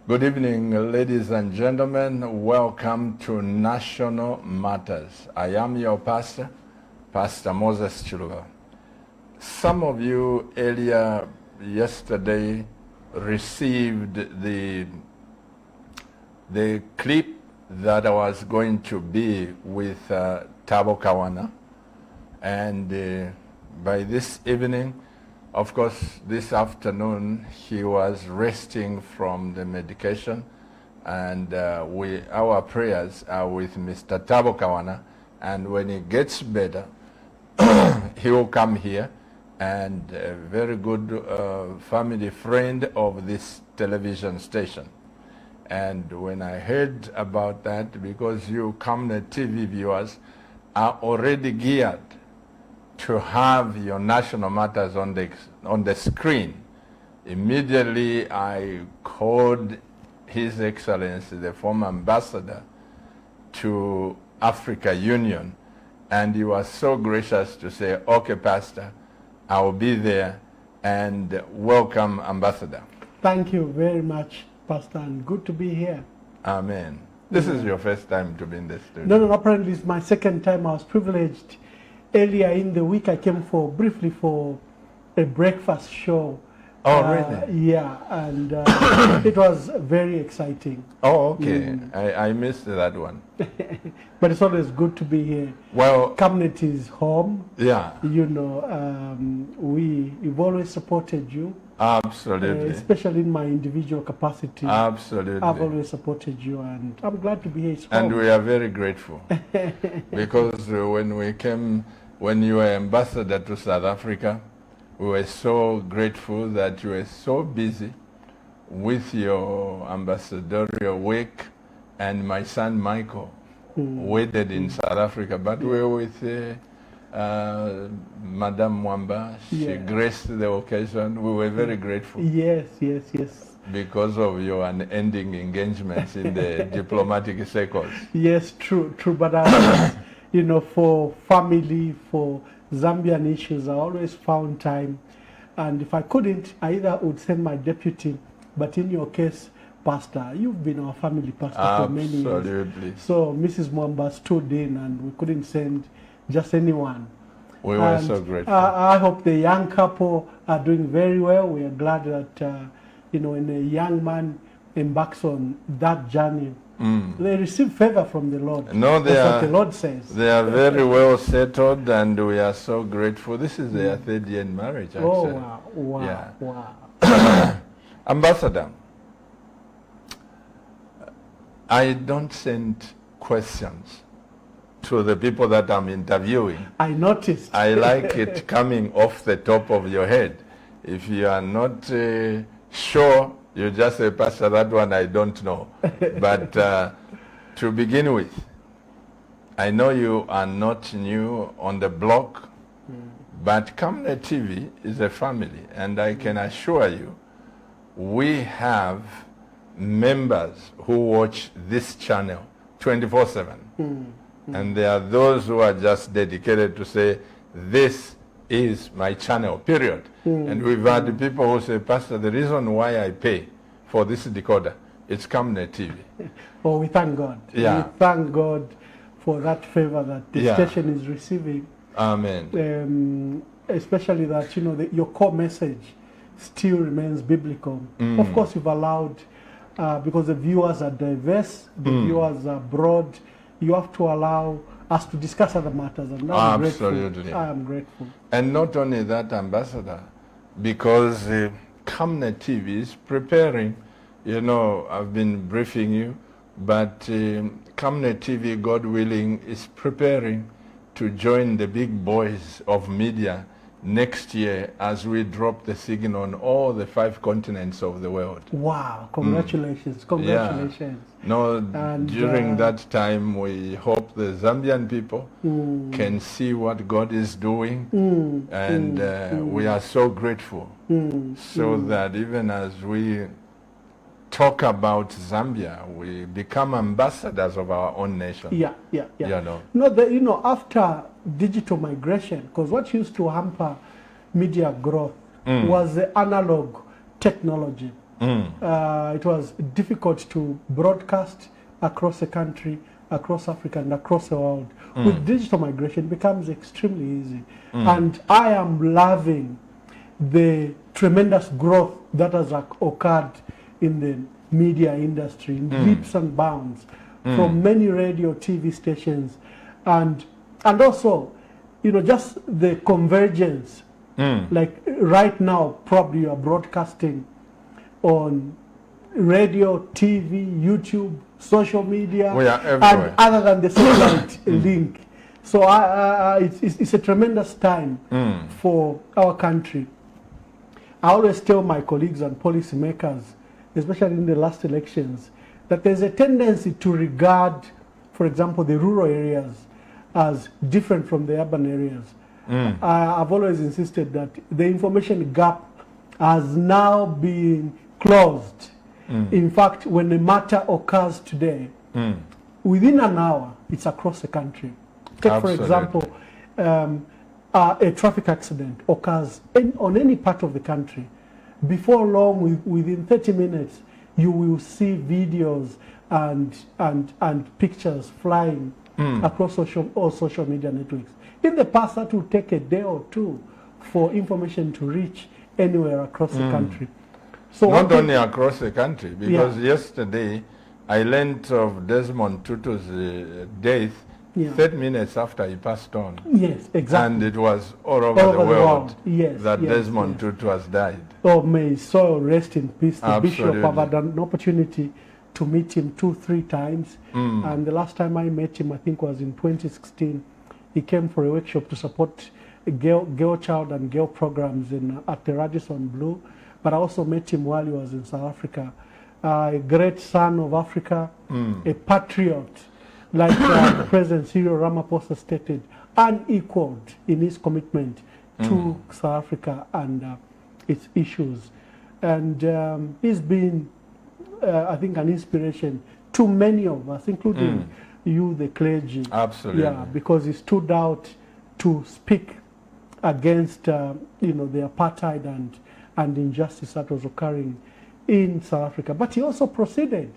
Good evening, ladies and gentlemen. Welcome to National Matters. I am your pastor, Pastor Moses Chiluba. Some of you earlier yesterday received the clip that I was going to be with Thabo Kawana, and by this evening, of course, this afternoon, he was resting from the medication, and our prayers are with Mr. Thabo Kawana, and when he gets better, he will come here, and a very good family friend of this television station. And when I heard about that, because you Camnet TV viewers are already geared to have your national matters on the screen, immediately I called His Excellency, the former ambassador to Africa Union, and he was so gracious to say, okay, Pastor, I'll be there, and welcome, Ambassador. Thank you very much, Pastor, and good to be here. Amen. This is your first time to be in the studio. No, apparently it's my second time. I was privileged. Earlier in the week, I came briefly for a breakfast show. Oh, really? Yeah, and it was very exciting. Oh, okay. I missed that one. But it's always good to be here. Well, Camnet is home. Yeah. You know, we've always supported you. Absolutely. Especially in my individual capacity. Absolutely. I've always supported you, and I'm glad to be here. And we are very grateful. Because when you were ambassador to South Africa, we were so grateful that you were so busy with your ambassadorial work, and my son Michael waited in South Africa, but we were with Madame Mwamba. She graced the occasion. We were very grateful. Yes. Because of your unending engagements in the diplomatic circles. Yes, true. But you know, for family, for Zambian issues, I always found time. And if I couldn't, I either would send my deputy, but in your case, Pastor, you've been our family pastor for many years. Absolutely. So Mrs. Mwamba stood in, and we couldn't send just anyone. We were so grateful. I hope the young couple are doing very well. We are glad that, you know, when a young man embarks on that journey, they receive favor from the Lord. No, That's what the Lord says. They are very well settled, and we are so grateful. This is their third year in marriage, actually. Oh, wow. Yeah. Wow. Ambassador, I don't send questions to the people that I'm interviewing. I noticed. I like it coming off the top of your head. If you are not sure, you just say, Pastor, that one I don't know. But to begin with, I know you are not new on the block, but Camnet TV is a family, and I can assure you, we have members who watch this channel 24/7. And there are those who are just dedicated to say, this is my channel, period. And we've had people who say, Pastor, the reason why I pay for this decoder, it's Camnet TV. Oh, we thank God. Yeah. We thank God for that favor that the station is receiving. Amen. Especially that, you know, your core message still remains biblical. Of course, you've allowed, because the viewers are diverse, the viewers are broad, you have to allow us to discuss other matters, and I'm Absolutely. grateful. I am grateful. And not only that, Ambassador, because Camnet TV is preparing, you know, I've been briefing you, but Camnet TV, God willing, is preparing to join the big boys of media next year as we drop the signal on all the 5 continents of the world. Wow, congratulations, congratulations. Yeah. No, and during that time, we hope the Zambian people can see what God is doing, and we are so grateful, so that even as we talk about Zambia, we become ambassadors of our own nation. Yeah. You know. No, you know, after digital migration, because what used to hamper media growth was the analog technology. It was difficult to broadcast across the country, across Africa, and across the world. With digital migration, it becomes extremely easy. And I am loving the tremendous growth that has occurred in the media industry, in leaps and bounds, from many radio, TV stations, and also, you know, just the convergence. Like right now, probably you are broadcasting on radio, TV, YouTube, social media, We are everywhere. and other than the satellite link. So it's a tremendous time for our country. I always tell my colleagues and policymakers, especially in the last elections, that there's a tendency to regard, for example, the rural areas as different from the urban areas. I've always insisted that the information gap has now been closed. In fact, when a matter occurs today, within an hour, it's across the country. Take, Absolutely. for example, a traffic accident occurs on any part of the country. Before long, within 30 minutes, you will see videos and pictures flying across all social media networks. In the past, that would take a day or two for information to reach anywhere across the country. So not only across the country, because yesterday I learned of Desmond Tutu's death 30 minutes after he passed on. Yes, exactly. And it was all over the world Yes, that yes, Desmond Tutu has died. Oh, may his soul rest in peace. The Absolutely. bishop, I've had an opportunity to meet him 2-3 times. And the last time I met him, I think, was in 2016. He came for a workshop to support girl child and girl programs at the Radisson Blue. But I also met him while he was in South Africa. A great son of Africa, a patriot, like President Cyril Ramaphosa stated, unequaled in his commitment to South Africa and its issues. And he's been, I think, an inspiration to many of us, including you, the clergy. Absolutely. Yeah, because he stood out to speak against, you know, the apartheid and injustice that was occurring in South Africa. But he also proceeded.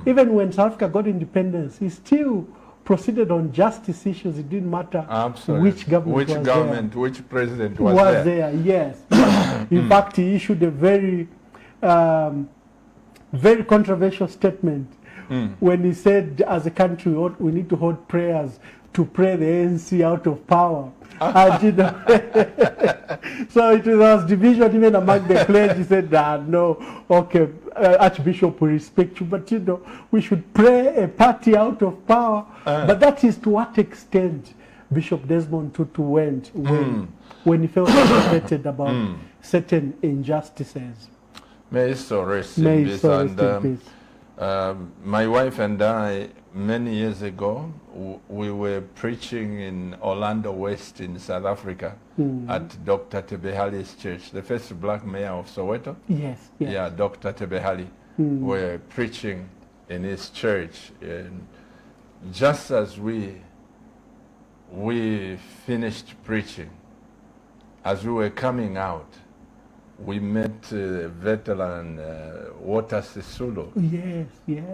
Even when South Africa got independence, he still proceeded on justice issues. It didn't matter which government was there. Which president was there. Yes. In fact, he issued a very, very controversial statement when he said, as a country, we need to hold prayers to pray the ANC out of power. And, you know, so it was division even among the clergy. He said, no, okay, Archbishop, we respect you, but, you know, we should pray a party out of power. But that is to what extent Bishop Desmond Tutu went when he felt frustrated about certain injustices. May his soul rest in peace. And my wife and I, many years ago, we were preaching in Orlando West in South Africa at Dr. Tebehali's church, the first black mayor of Soweto. Yes. Yeah, Dr. Tebehali. Were preaching in his church. And just as we finished preaching, as we were coming out, we met veteran Walter Sisulu. Yes.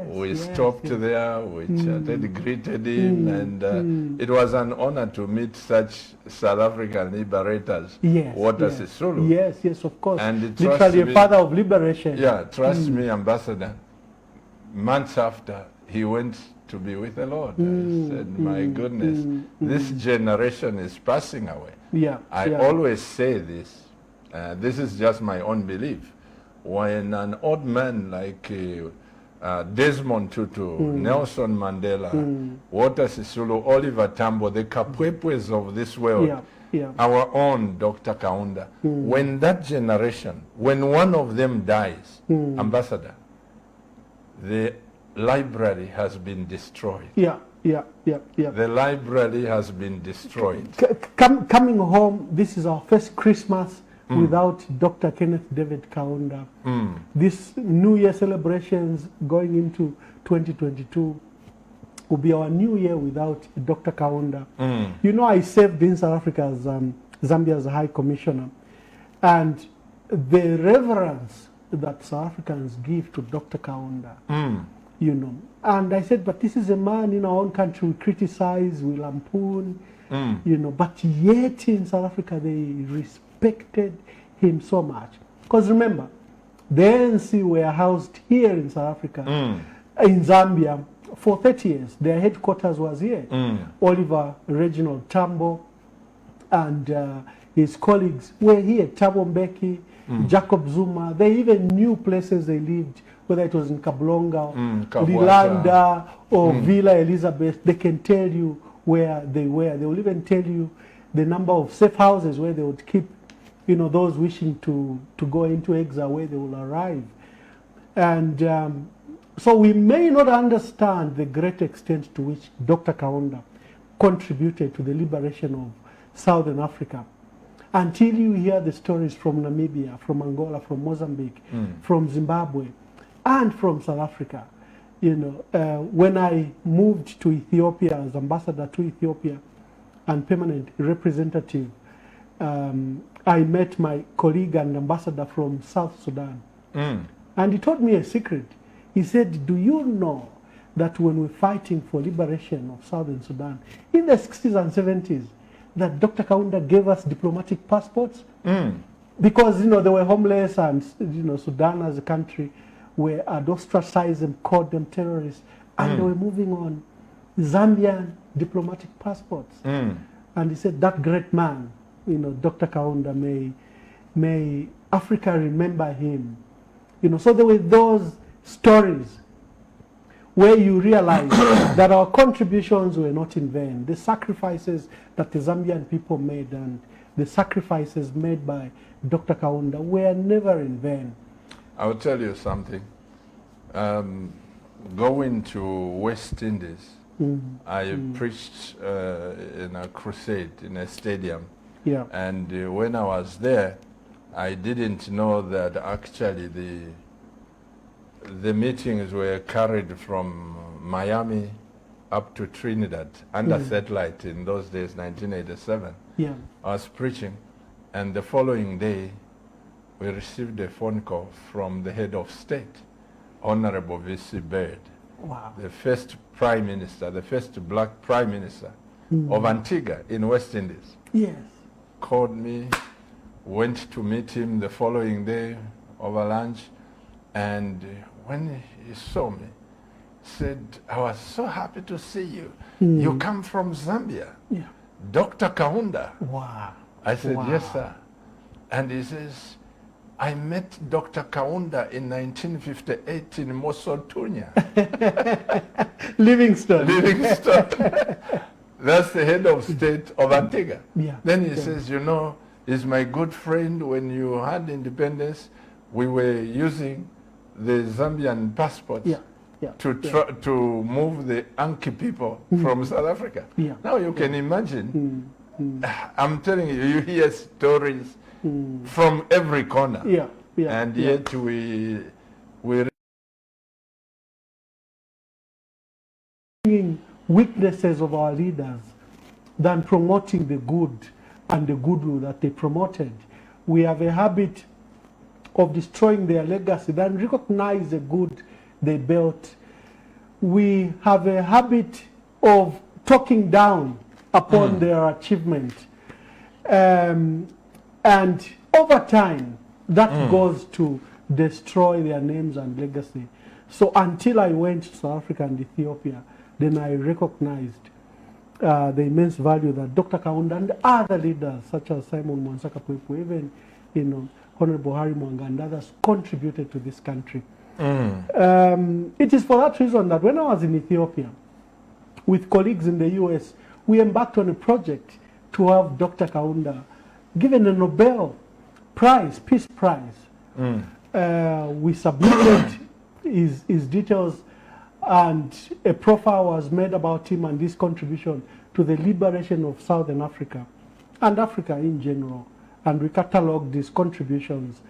We stopped there, we chatted, greeted him, and it was an honor to meet such South African liberators. Walter Sisulu. Yes, of course. And literally a father of liberation. Yeah, trust me, Ambassador. Months after, he went to be with the Lord. I said, my goodness, this generation is passing away. I always say this. This is just my own belief. When an old man like Desmond Tutu, Nelson Mandela, Walter Sisulu, Oliver Tambo, the Kapwepwes of this world, our own Dr. Kaunda, when that generation, when one of them dies, Ambassador, the library has been destroyed. The library has been destroyed. Coming home, this is our first Christmas without Dr. Kenneth David Kaunda. This New Year celebrations going into 2022 will be our new year without Dr. Kaunda. You know, I served in South Africa as Zambia's High Commissioner, and the reverence that South Africans give to Dr. Kaunda. You know, and I said, but this is a man in our own country we criticize, we lampoon, you know, but yet in South Africa they respected him so much. Because remember, the ANC were housed here in South Africa, in Zambia, for 30 years. Their headquarters was here. Oliver Reginald Tambo and his colleagues were here. Thabo Mbeki, Jacob Zuma. They even knew places they lived, whether it was in Kablonga, Lilanda, or Villa Elizabeth. They can tell you where they were. They will even tell you the number of safe houses where they would keep, you know, those wishing to go into exile, where they will arrive. And so we may not understand the great extent to which Dr. Kaunda contributed to the liberation of Southern Africa until you hear the stories from Namibia, from Angola, from Mozambique, from Zimbabwe, and from South Africa. You know, when I moved to Ethiopia as ambassador to Ethiopia and permanent representative, I met my colleague and ambassador from South Sudan. And he told me a secret. He said, do you know that when we're fighting for liberation of Southern Sudan, in the 60s and 70s, that Dr. Kaunda gave us diplomatic passports? Because, you know, they were homeless and, you know, Sudan as a country had ostracized them, called them terrorists, and they were moving on Zambian diplomatic passports. And he said, that great man, you know, Dr. Kaunda, may Africa remember him. You know, so there were those stories where you realize that our contributions were not in vain. The sacrifices that the Zambian people made and the sacrifices made by Dr. Kaunda were never in vain. I'll tell you something. Going to West Indies, I preached in a crusade in a stadium. Yeah. And when I was there, I didn't know that actually the meetings were carried from Miami up to Trinidad under satellite in those days, 1987. Yeah. I was preaching, and the following day, we received a phone call from the head of state, Honorable V.C. Baird, Wow. the first prime minister, the first black prime minister of Antigua in West Indies. Yes. Called me, went to meet him the following day over lunch, and when he saw me, said, I was so happy to see you. You come from Zambia. Yeah. Dr. Kaunda. Wow. I said, Wow. yes, sir. And he says, I met Dr. Kaunda in 1958 in Mosotunya. Livingstone. Livingstone. That's the head of state of Antigua. Yeah. Then he says, you know, he's my good friend. When you had independence, we were using the Zambian passports to move the Anki people from South Africa. Yeah. Now you can imagine. I'm telling you, you hear stories from every corner. Yeah. Yeah. And yet we weaknesses of our leaders than promoting the good and the goodwill that they promoted. We have a habit of destroying their legacy than recognize the good they built. We have a habit of talking down upon their achievement. And over time, that goes to destroy their names and legacy. So until I went to South Africa and Ethiopia, then I recognized the immense value that Dr. Kaunda and other leaders, such as Simon Mwansaka Pwepu, even, you know, Honorable Harry Mwanga and others, contributed to this country. It is for that reason that when I was in Ethiopia, with colleagues in the US, we embarked on a project to have Dr. Kaunda given a Nobel Prize, Peace Prize. We submitted his details, and a profile was made about him and his contribution to the liberation of Southern Africa and Africa in general. And we catalogued his contributions.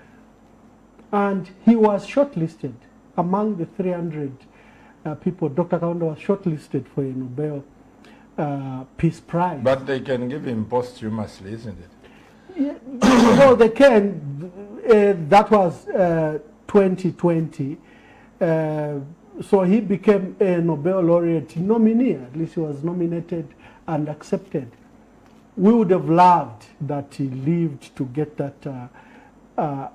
And he was shortlisted among the 300 people. Dr. Kaunda was shortlisted for a Nobel Peace Prize. But they can give him posthumously, isn't it? Yeah, well, they can. That was 2020. So he became a Nobel laureate nominee. At least he was nominated and accepted. We would have loved that he lived to get that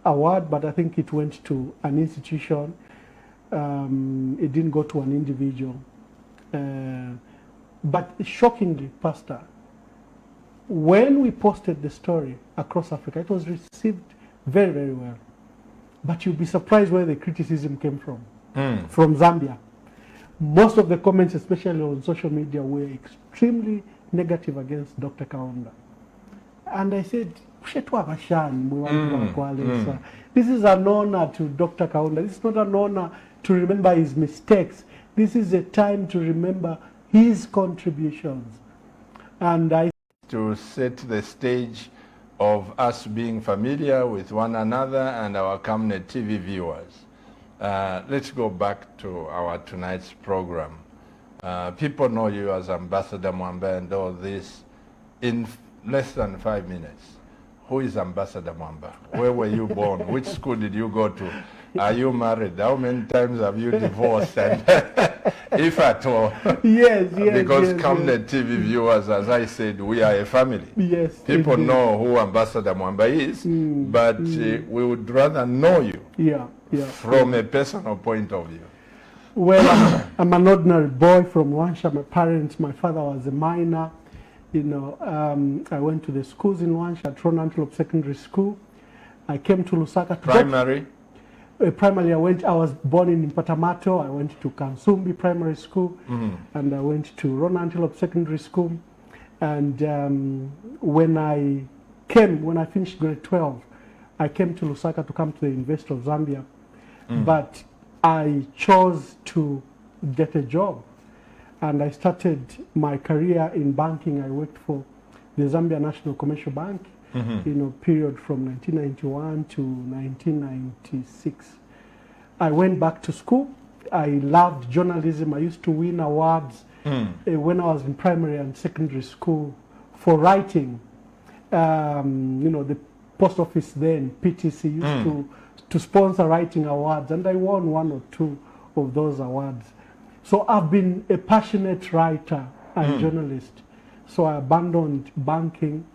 award, but I think it went to an institution. It didn't go to an individual. But shockingly, Pastor, when we posted the story across Africa, it was received very, very well. But you'll be surprised where the criticism came from. From Zambia. Most of the comments, especially on social media, were extremely negative against Dr. Kaunda. And I said, this is an honor to Dr. Kaunda. This is not an honor to remember his mistakes. This is a time to remember his contributions. And I to set the stage of us being familiar with one another and our Camnet TV viewers. Let's go back to our tonight's program. People know you as Ambassador Mwamba and all this. In less than 5 minutes, who is Ambassador Mwamba? Where were you born? Which school did you go to? Are you married? How many times have you divorced? And if at all. Yes. Because Camnet TV viewers, as I said, we are a family. Yes. People know who Ambassador Mwamba is, but we would rather know you from a personal point of view. Well, I'm an ordinary boy from Luansha. My father was a miner. You know, I went to the schools in Luansha, at Ron Antelope Secondary School. I came to Lusaka. Primary? Primarily, I was born in Patamato. I went to Kansumbi Primary School, and I went to Ron Antelope Secondary School. And when I finished grade 12, I came to Lusaka to come to the University of Zambia. But I chose to get a job. And I started my career in banking. I worked for the Zambia National Commercial Bank, period from 1991 to 1996. I went back to school. I loved journalism. I used to win awards when I was in primary and secondary school for writing. The post office then, PTC, used to sponsor writing awards, and I won 1 or 2 of those awards. So I've been a passionate writer and journalist. So I abandoned banking.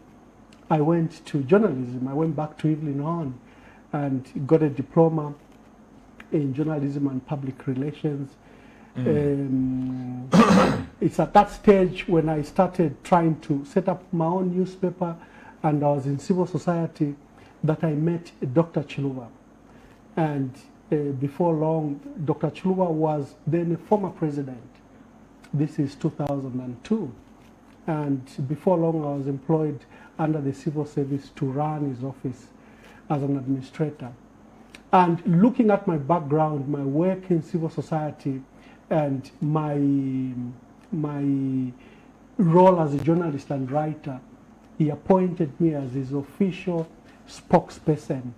I went to journalism. I went back to Evelyn Horn and got a diploma in journalism and public relations. It's at that stage when I started trying to set up my own newspaper, and I was in civil society, that I met Dr. Chiluba. And before long, Dr. Chiluba was then a former president. This is 2002. And before long, I was employed under the civil service to run his office as an administrator. And looking at my background, my work in civil society, and my role as a journalist and writer, he appointed me as his official spokesperson.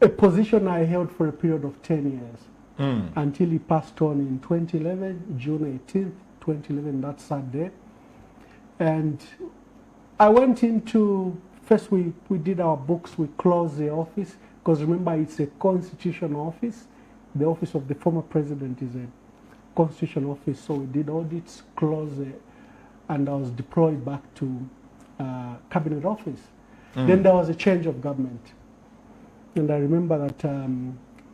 A position I held for a period of 10 years until he passed on in 2011, June 18th, 2011, that Saturday. And I went into, first we did our books, we closed the office, because remember it's a constitutional office. The office of the former president is a constitutional office, so we did audits, closed it, and I was deployed back to cabinet office. Then there was a change of government. And I remember that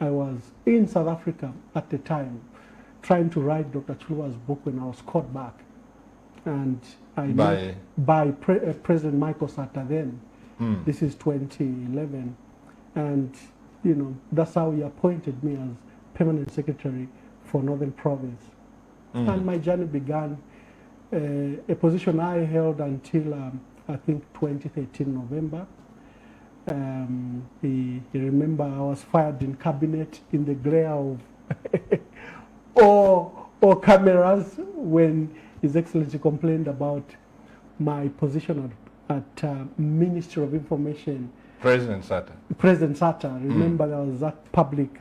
I was in South Africa at the time, trying to write Dr. Chiluba's book when I was caught back. And I by President Michael Sata then. This is 2011. And, that's how he appointed me as permanent secretary for Northern Province. And my journey began, a position I held until I think 2013 November. You remember I was fired in cabinet in the glare of all cameras when His Excellency complained about my position at Ministry of Information. President Sata. President Sata. Remember there was that public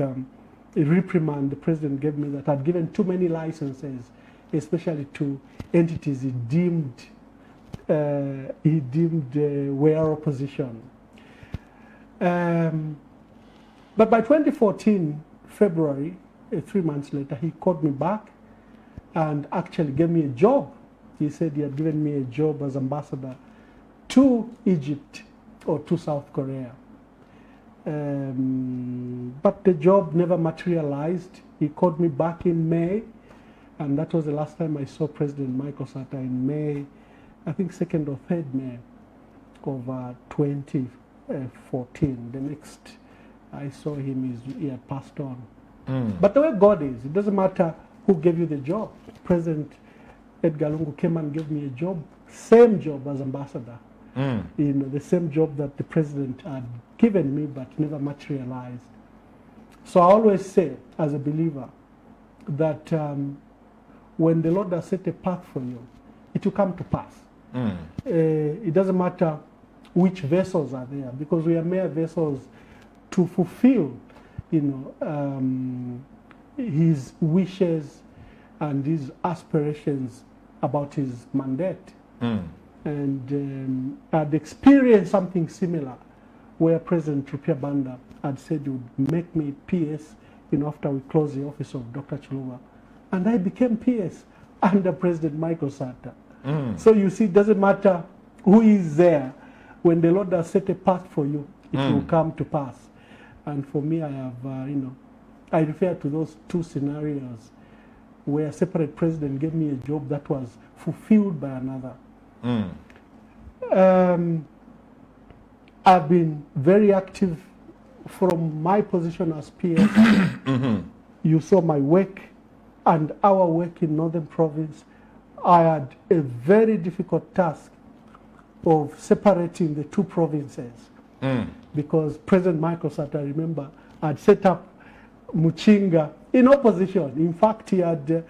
reprimand the president gave me that I'd given too many licenses, especially to entities he deemed were opposition. But by 2014, February, 3 months later, he called me back and actually gave me a job. He said he had given me a job as ambassador to Egypt or to South Korea. But the job never materialized. He called me back in May, and that was the last time I saw President Michael Sata, in May, I think 2nd or 3rd May of 2014. The next I saw him, he had passed on. But the way God is, it doesn't matter who gave you the job. President Edgar Lungu came and gave me a job, same job as ambassador. You know, the same job that the president had given me but never materialized. So I always say, as a believer, that when the Lord has set a path for you, it will come to pass. It doesn't matter which vessels are there, because we are mere vessels to fulfill, you know, his wishes and his aspirations about his mandate. And I'd experienced something similar, where President Rupia Banda had said he would make me PS, you know, after we closed the office of Dr. Chiluba. And I became PS under President Michael Sata. So you see, it doesn't matter who is there. When the Lord has set a path for you, it will come to pass. And for me, I have, you know, I refer to those two scenarios where a separate president gave me a job that was fulfilled by another. I've been very active from my position as PS. You saw my work and our work in Northern Province. I had a very difficult task of separating the two provinces, because President Michael Sata, I remember, had set up Muchinga in opposition. In fact, he had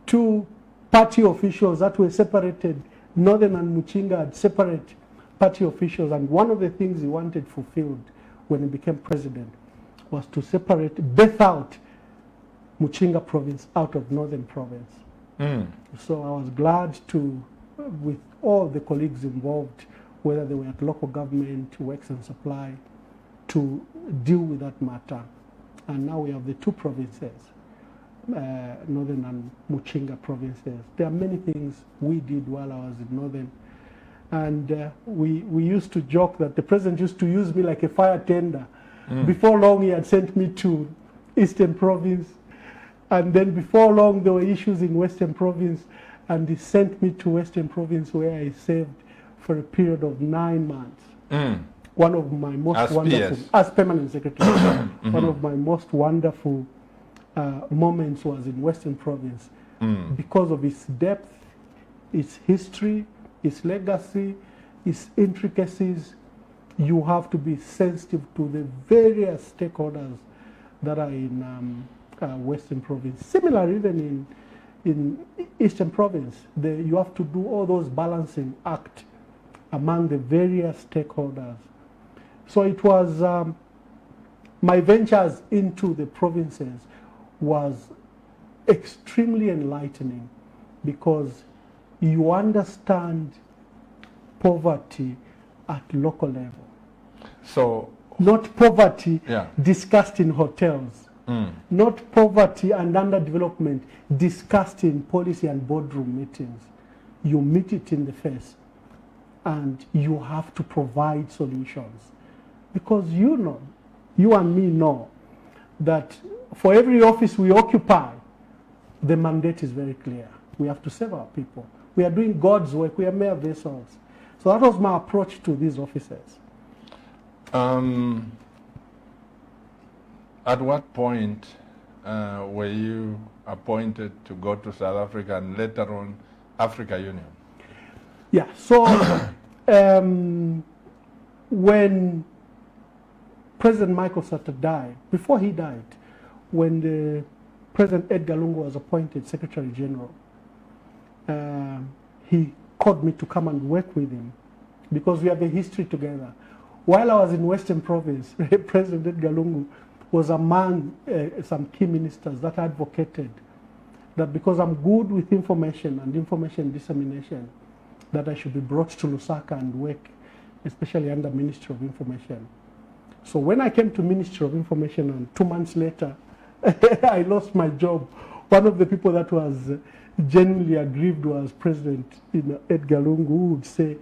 two party officials that were separated. Northern and Muchinga had separate party officials, and one of the things he wanted fulfilled when he became president was to separate, birth out Muchinga province out of Northern province. So I was glad to, with all the colleagues involved, whether they were at local government, works and supply, to deal with that matter. And now we have the two provinces, Northern and Muchinga provinces. There are many things we did while I was in Northern. And we used to joke that the president used to use me like a fire tender. Before long, he had sent me to Eastern Province. And then before long, there were issues in Western Province. And he sent me to Western Province, where I served for a period of 9 months. One of my most wonderful, as permanent secretary, one of my most wonderful moments was in Western Province, because of its depth, its history, its legacy, its intricacies. You have to be sensitive to the various stakeholders that are in Western Province. Similar, even in Eastern Province, you have to do all those balancing act among the various stakeholders. So it was, my ventures into the provinces was extremely enlightening, because you understand poverty at local level. So, not poverty discussed in hotels, not poverty and underdevelopment discussed in policy and boardroom meetings. You meet it in the face, and you have to provide solutions. Because you know, you and me know, that for every office we occupy, the mandate is very clear. We have to serve our people. We are doing God's work. We are mere vessels. So that was my approach to these offices. At what point were you appointed to go to South Africa and later on Africa Union? Yeah, so when President Michael Sata died, before he died, when the President Edgar Lungu was appointed Secretary General, he called me to come and work with him, because we have a history together. While I was in Western Province, President Edgar Lungu was among some key ministers that advocated that because I'm good with information and information dissemination, that I should be brought to Lusaka and work, especially under Ministry of Information. So when I came to Ministry of Information and 2 months later, I lost my job, one of the people that was genuinely aggrieved was President Edgar Lungu, who would say,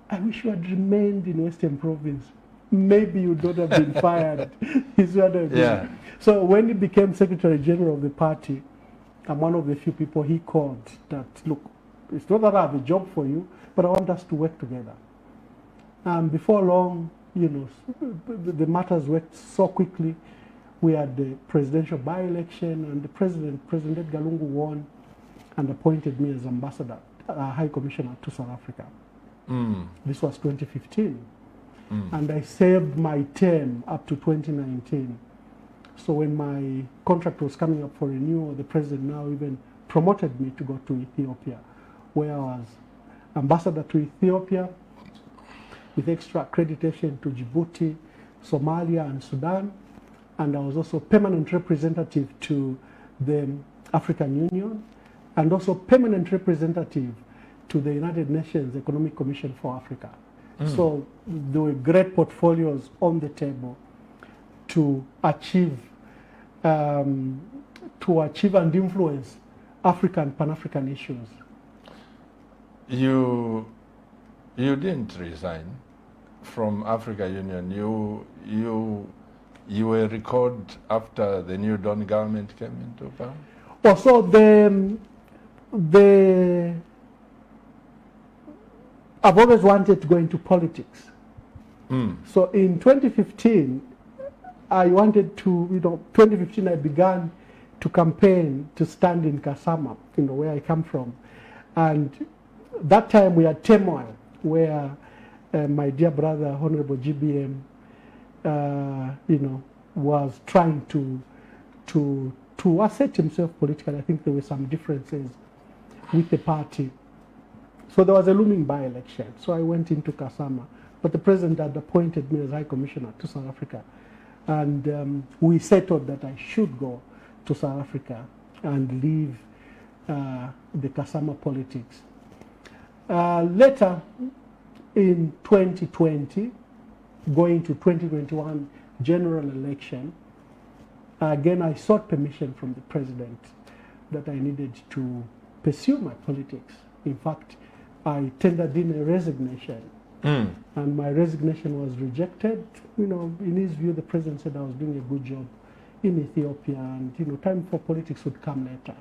I wish you had remained in Western Province. Maybe you would not have been fired. Is what I mean. Yeah. So when he became Secretary General of the party, I'm one of the few people he called that, look, it's not that I have a job for you, but I want us to work together. And before long, the matters worked so quickly. We had the presidential by-election, and the President Edgar Lungu, won and appointed me as ambassador, High Commissioner to South Africa. This was 2015. And I served my term up to 2019. So when my contract was coming up for renewal, the President now even promoted me to go to Ethiopia, where I was ambassador to Ethiopia with extra accreditation to Djibouti, Somalia, and Sudan. And I was also permanent representative to the African Union, and also permanent representative to the United Nations Economic Commission for Africa. So there were great portfolios on the table to achieve and influence African, Pan-African issues. You didn't resign from Africa Union. You were recalled after the New Dawn government came into power? Well, so I've always wanted to go into politics. So in 2015, I wanted to, 2015 I began to campaign to stand in Kasama, where I come from. And that time we had turmoil where my dear brother, Honorable GBM, was trying to assert himself politically. I think there were some differences with the party. So there was a looming by-election. So I went into Kasama. But the President had appointed me as High Commissioner to South Africa. And we settled that I should go to South Africa and leave the Kasama politics. Later, in 2020, going to 2021 general election, again I sought permission from the President that I needed to pursue my politics. In fact, I tendered in a resignation, and my resignation was rejected. In his view, the President said I was doing a good job in Ethiopia, and time for politics would come later.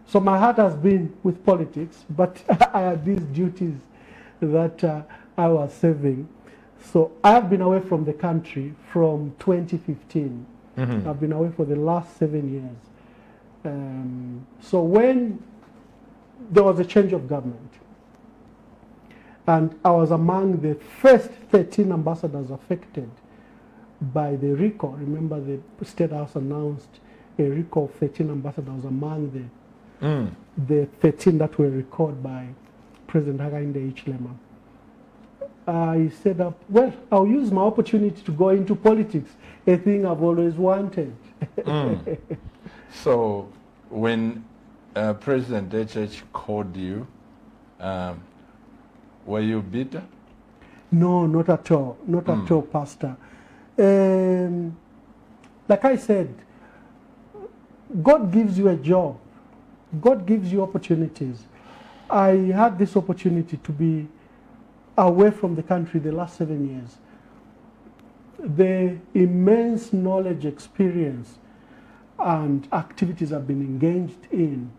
So my heart has been with politics, but I had these duties that I was serving. So I have been away from the country from 2015. I've been away for the last 7 years. So when there was a change of government, and I was among the first 13 ambassadors affected by the recall. Remember, the State House announced a recall of 13 ambassadors among the 13 that were recalled by President Hakainde Hichilema. I said, well, I'll use my opportunity to go into politics, a thing I've always wanted. So when President HH called you, were you bitter? No, not at all. Not at all, Pastor. Like I said, God gives you a job. God gives you opportunities. I had this opportunity to be away from the country the last 7 years. The immense knowledge, experience, and activities I've been engaged in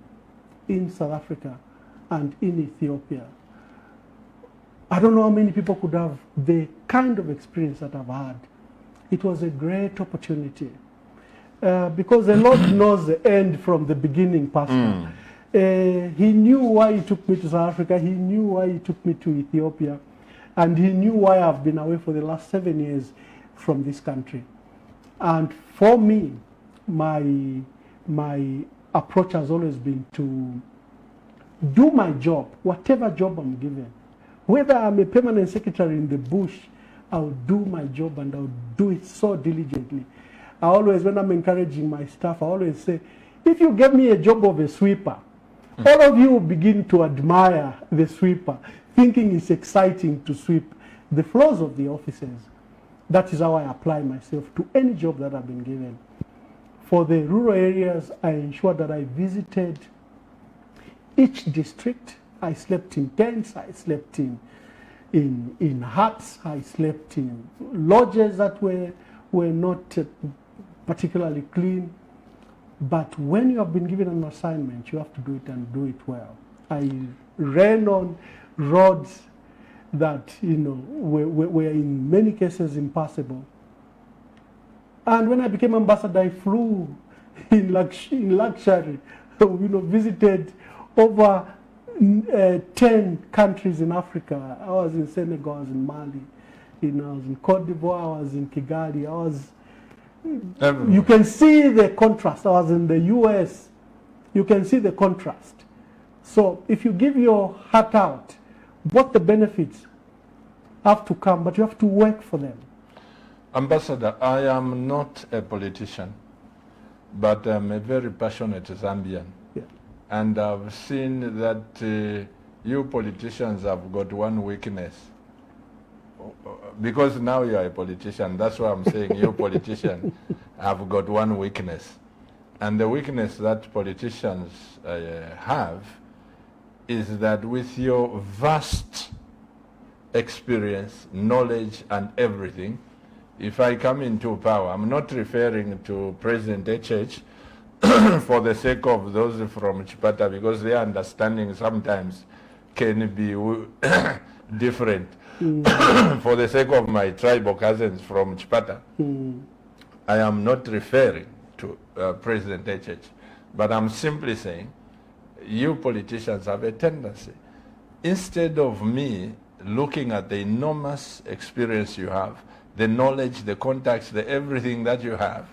South Africa and in Ethiopia. I don't know how many people could have the kind of experience that I've had. It was a great opportunity. Because the Lord knows the end from the beginning, Pastor. He knew why he took me to South Africa. He knew why he took me to Ethiopia. And he knew why I've been away for the last 7 years from this country. And for me, my approach has always been to do my job, whatever job I'm given. Whether I'm a permanent secretary in the bush, I'll do my job and I'll do it so diligently. I always, when I'm encouraging my staff, I always say, if you give me a job of a sweeper, all of you will begin to admire the sweeper, thinking it's exciting to sweep the floors of the offices. That is how I apply myself to any job that I've been given. For the rural areas, I ensure that I visited each district. I slept in tents, I slept in huts, I slept in lodges that were not particularly clean. But when you have been given an assignment, you have to do it and do it well. I ran on roads that were in many cases impassable. And when I became ambassador, I flew in luxury. Visited over 10 countries in Africa. I was in Senegal, I was in Mali, I was in Cote d'Ivoire, I was in Kigali, I was. Everywhere. You can see the contrast. I was in the US. You can see the contrast. So if you give your heart out, what the benefits have to come, but you have to work for them. Ambassador, I am not a politician, but I'm a very passionate Zambian. Yeah. And I've seen that you politicians have got one weakness. Because now you are a politician, that's why I'm saying you politicians have got one weakness. And the weakness that politicians have is that with your vast experience, knowledge, and everything, if I come into power, I'm not referring to President HH for the sake of those from Chipata, because their understanding sometimes can be different. For the sake of my tribal cousins from Chipata, I am not referring to President HH, but I'm simply saying you politicians have a tendency, instead of me looking at the enormous experience you have, the knowledge, the contacts, the everything that you have,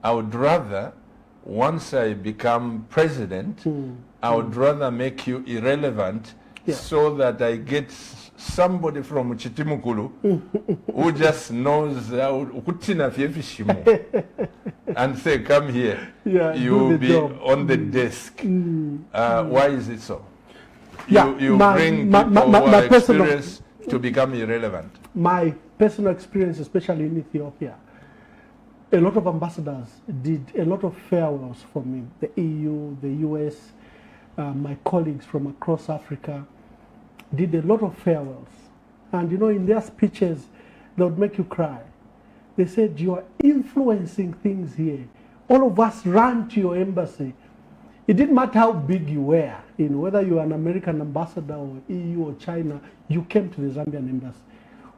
I would rather, once I become president, I would rather make you irrelevant, so that I get somebody from Chitimukulu who just knows and say, come here, you will be on the desk. Why is it so? You bring people who are experienced to become irrelevant. My personal experience, especially in Ethiopia, a lot of ambassadors did a lot of farewells for me. The EU, the US, my colleagues from across Africa did a lot of farewells. And in their speeches, they would make you cry. They said, you are influencing things here. All of us ran to your embassy. It didn't matter how big you were, whether you were an American ambassador or EU or China, you came to the Zambian embassy.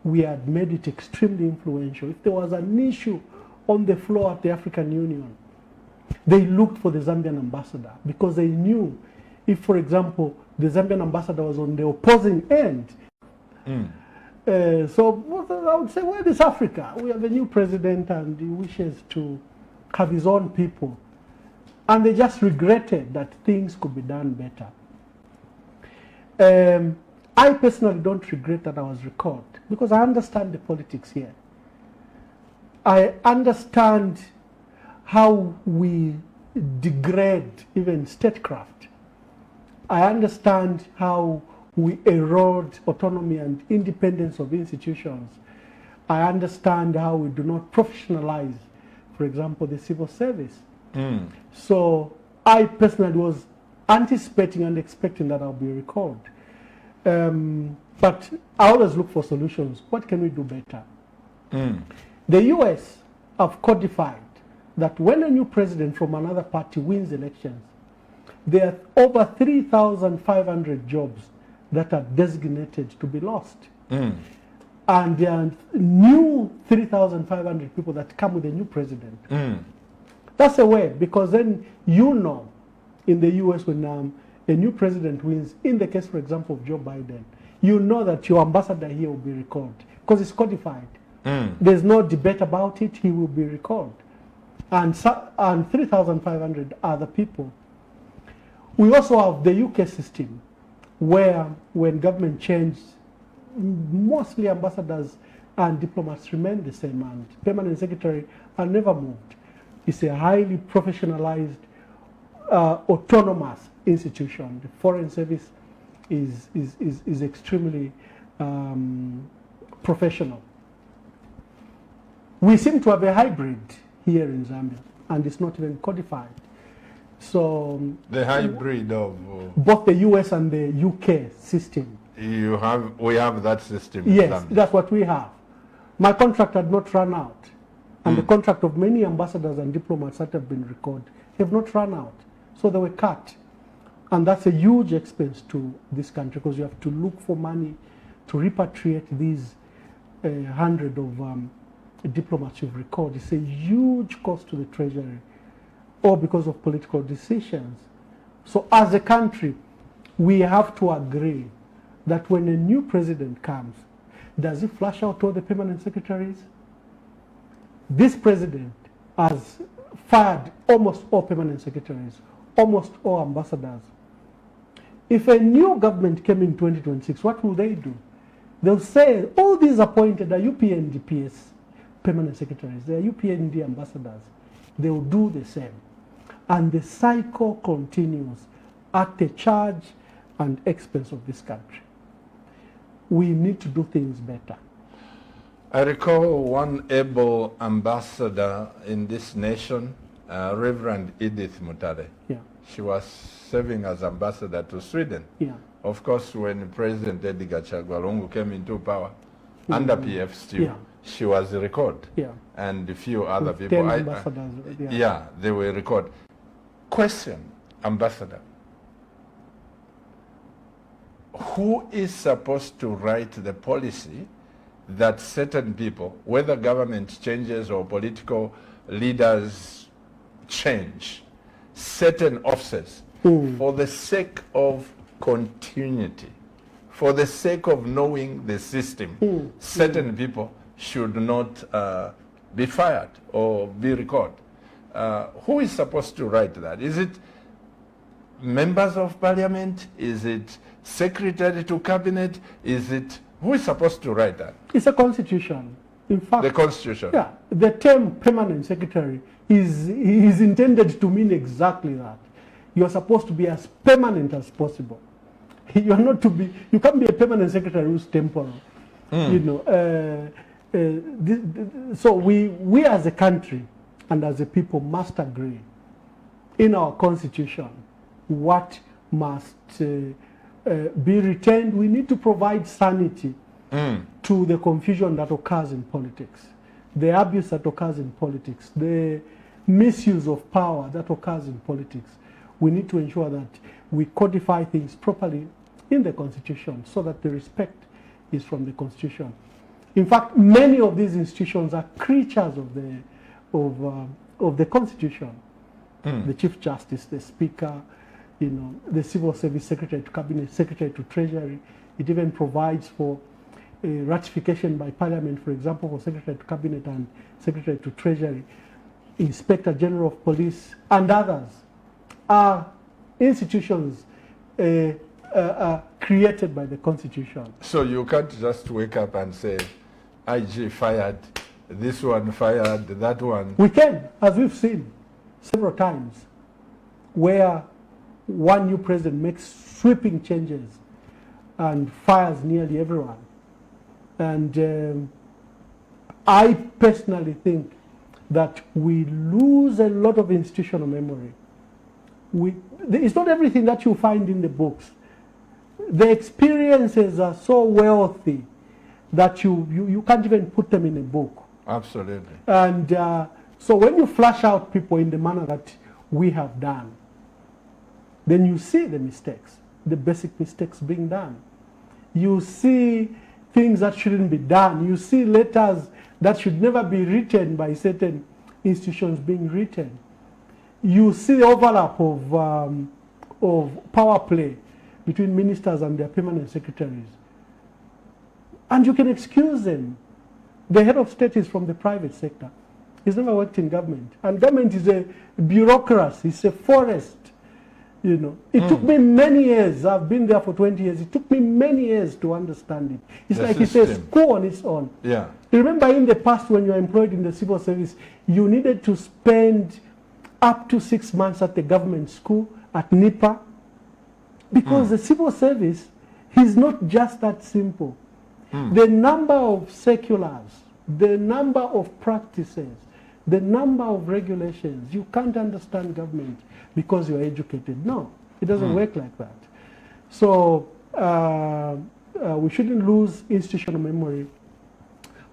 We had made it extremely influential. If there was an issue on the floor at the African Union, they looked for the Zambian ambassador because they knew if, for example, the Zambian ambassador was on the opposing end. So I would say, where is Africa? We have a new president and he wishes to have his own people. And they just regretted that things could be done better. I personally don't regret that I was recalled because I understand the politics here. I understand how we degrade even statecraft. I understand how we erode autonomy and independence of institutions. I understand how we do not professionalize, for example, the civil service. So I personally was anticipating and expecting that I'll be recalled. But I always look for solutions. What can we do better? The US have codified that when a new president from another party wins elections, there are over 3,500 jobs that are designated to be lost. And there are new 3,500 people that come with a new president. That's a way, because then in the US when a new president wins, in the case, for example, of Joe Biden, you know that your ambassador here will be recalled because it's codified. There's no debate about it, he will be recalled. And 3,500 other people. We also have the UK system where when government changed, mostly ambassadors and diplomats remain the same and permanent secretary are never moved. It's a highly professionalized, autonomous institution. The foreign service is extremely professional. We seem to have a hybrid here in Zambia, and it's not even codified. So The hybrid of both the US and the UK system. we have that system. in Yes, Zambia. that's what we have. My contract had not run out, and the contract of many ambassadors and diplomats that have been recorded have not run out. So they were cut. And that's a huge expense to this country, because you have to look for money to repatriate these 100 of diplomats you've recorded. It's a huge cost to the treasury, all because of political decisions. So as a country, we have to agree that when a new president comes, does he flush out all the permanent secretaries? This president has fired almost all permanent secretaries, almost all ambassadors. If a new government came in 2026, what will they do? They'll say, all these appointed are UPNDPS permanent secretaries, they are UPND ambassadors. They will do the same. And the cycle continues at the charge and expense of this country. We need to do things better. I recall one able ambassador in this nation, Reverend Edith Mutale. Yeah, She was serving as ambassador to Sweden. yeah, Of course, when President Edgar Chagwa Lungu came into power, under PF still, Yeah. she was recalled. yeah. And a few other With people. 10 ambassadors, yeah. Yeah, they were recalled. Question, Ambassador. Who is supposed to write the policy that certain people, whether government changes or political leaders change, certain officers, for the sake of continuity, for the sake of knowing the system, certain people should not be fired or be recalled? Who is supposed to write that? Is it members of parliament? Is it secretary to cabinet? Is it, who is supposed to write that? It's a constitution. In fact, The constitution. yeah, the term permanent secretary is intended to mean exactly that. You're supposed to be as permanent as possible. You're not to be, you can't be a permanent secretary who's temporal. You know, so we as a country and as a people must agree in our constitution what must be retained. We need to provide sanity to the confusion that occurs in politics, the abuse that occurs in politics, the misuse of power that occurs in politics. We need to ensure that we codify things properly in the Constitution so that the respect is from the Constitution. In fact, many of these institutions are creatures of the Constitution. The Chief Justice, the Speaker, you know, the Civil Service Secretary to Cabinet, Secretary to Treasury. It even provides for ratification by Parliament, for example, for Secretary to Cabinet and Secretary to Treasury, Inspector General of Police, and others are institutions created by the Constitution. So you can't just wake up and say, IG fired, this one fired, that one. We can, as we've seen several times, where one new president makes sweeping changes and fires nearly everyone. And I personally think that we lose a lot of institutional memory. It's not everything that you find in the books. The experiences are so wealthy that you can't even put them in a book. Absolutely. And so when you flash out people in the manner that we have done, then you see the mistakes, the basic mistakes being done. You see things that shouldn't be done. You see letters that should never be written by certain institutions being written. You see the overlap of power play between ministers and their permanent secretaries. And you can excuse them. The head of state is from the private sector. He's never worked in government. And government is a bureaucracy, it's a forest. You know, it took me many years. I've been there for 20 years. It took me many years to understand it. It's The like system. it's a school on its own. Yeah. Remember in the past when you were employed in the civil service, you needed to spend up to 6 months at the government school, at NIPA, because the civil service is not just that simple. The number of circulars the number of practices, the number of regulations. You can't understand government because you're educated. No, it doesn't work like that. So we shouldn't lose institutional memory.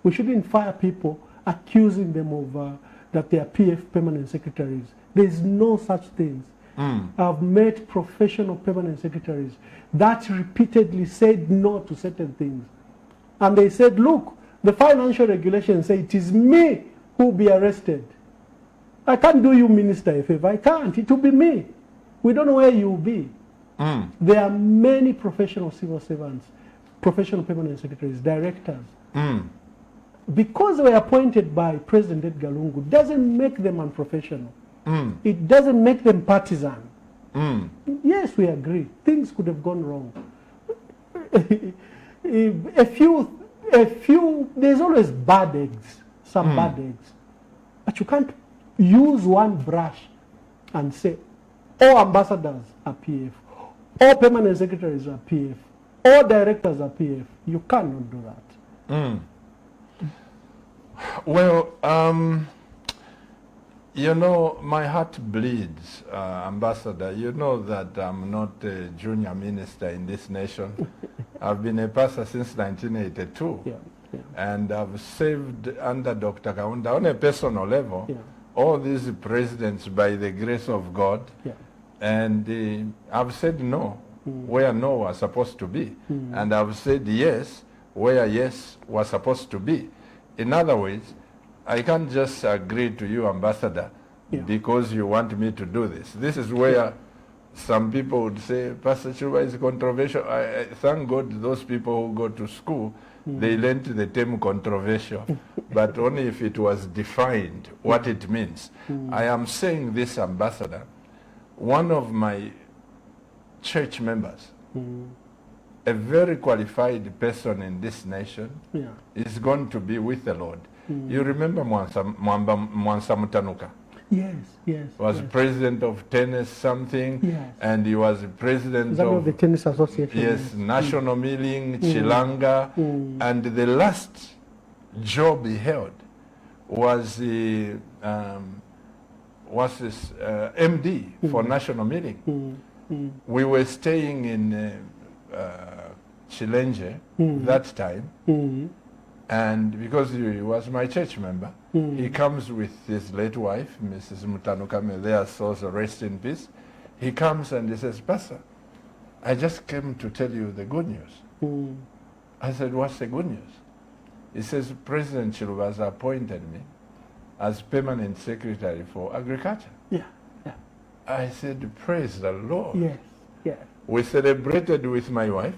We shouldn't fire people accusing them of that they are PF permanent secretaries. There is no such things. I've met professional permanent secretaries that repeatedly said no to certain things. And they said, look, the financial regulations say it is me who will be arrested. I can't do you, minister, a favor. I can't. It will be me. We don't know where you will be. There are many professional civil servants, professional permanent secretaries, directors. Because they were appointed by President Edgar Lungu doesn't make them unprofessional. It doesn't make them partisan. Yes, we agree. Things could have gone wrong. There's always bad eggs, some bad eggs. But you can't use one brush and say, all ambassadors are PF, all permanent secretaries are PF, all directors are PF. You cannot do that. Well, you know, my heart bleeds, Ambassador. You know that I'm not a junior minister in this nation. I've been a pastor since 1982. And I've served under Dr. Kaunda on a personal level. All these presidents by the grace of God. And I've said no where no was supposed to be. And I've said yes where yes was supposed to be. In other words, I can't just agree to you, Ambassador, because you want me to do this. This is where some people would say, Pastor Chiluba is controversial. I thank God those people who go to school, they learned the term controversial, but only if it was defined what it means. I am saying this, Ambassador, one of my church members, a very qualified person in this nation, is going to be with the Lord. You remember Mwansa Mutanuka? Yes, yes. Was president of tennis something, and he was president of the tennis association. Yes, national meeting, Chilanga, and the last job he held was the MD for national meeting. We were staying in Chilenge that time. And because he was my church member, he comes with his late wife, Mrs. Mutanuka, may their souls rest in peace. He comes and he says, Pastor, I just came to tell you the good news. I said, what's the good news? He says, President Chiluba has appointed me as permanent secretary for agriculture. I said, praise the Lord. We celebrated with my wife.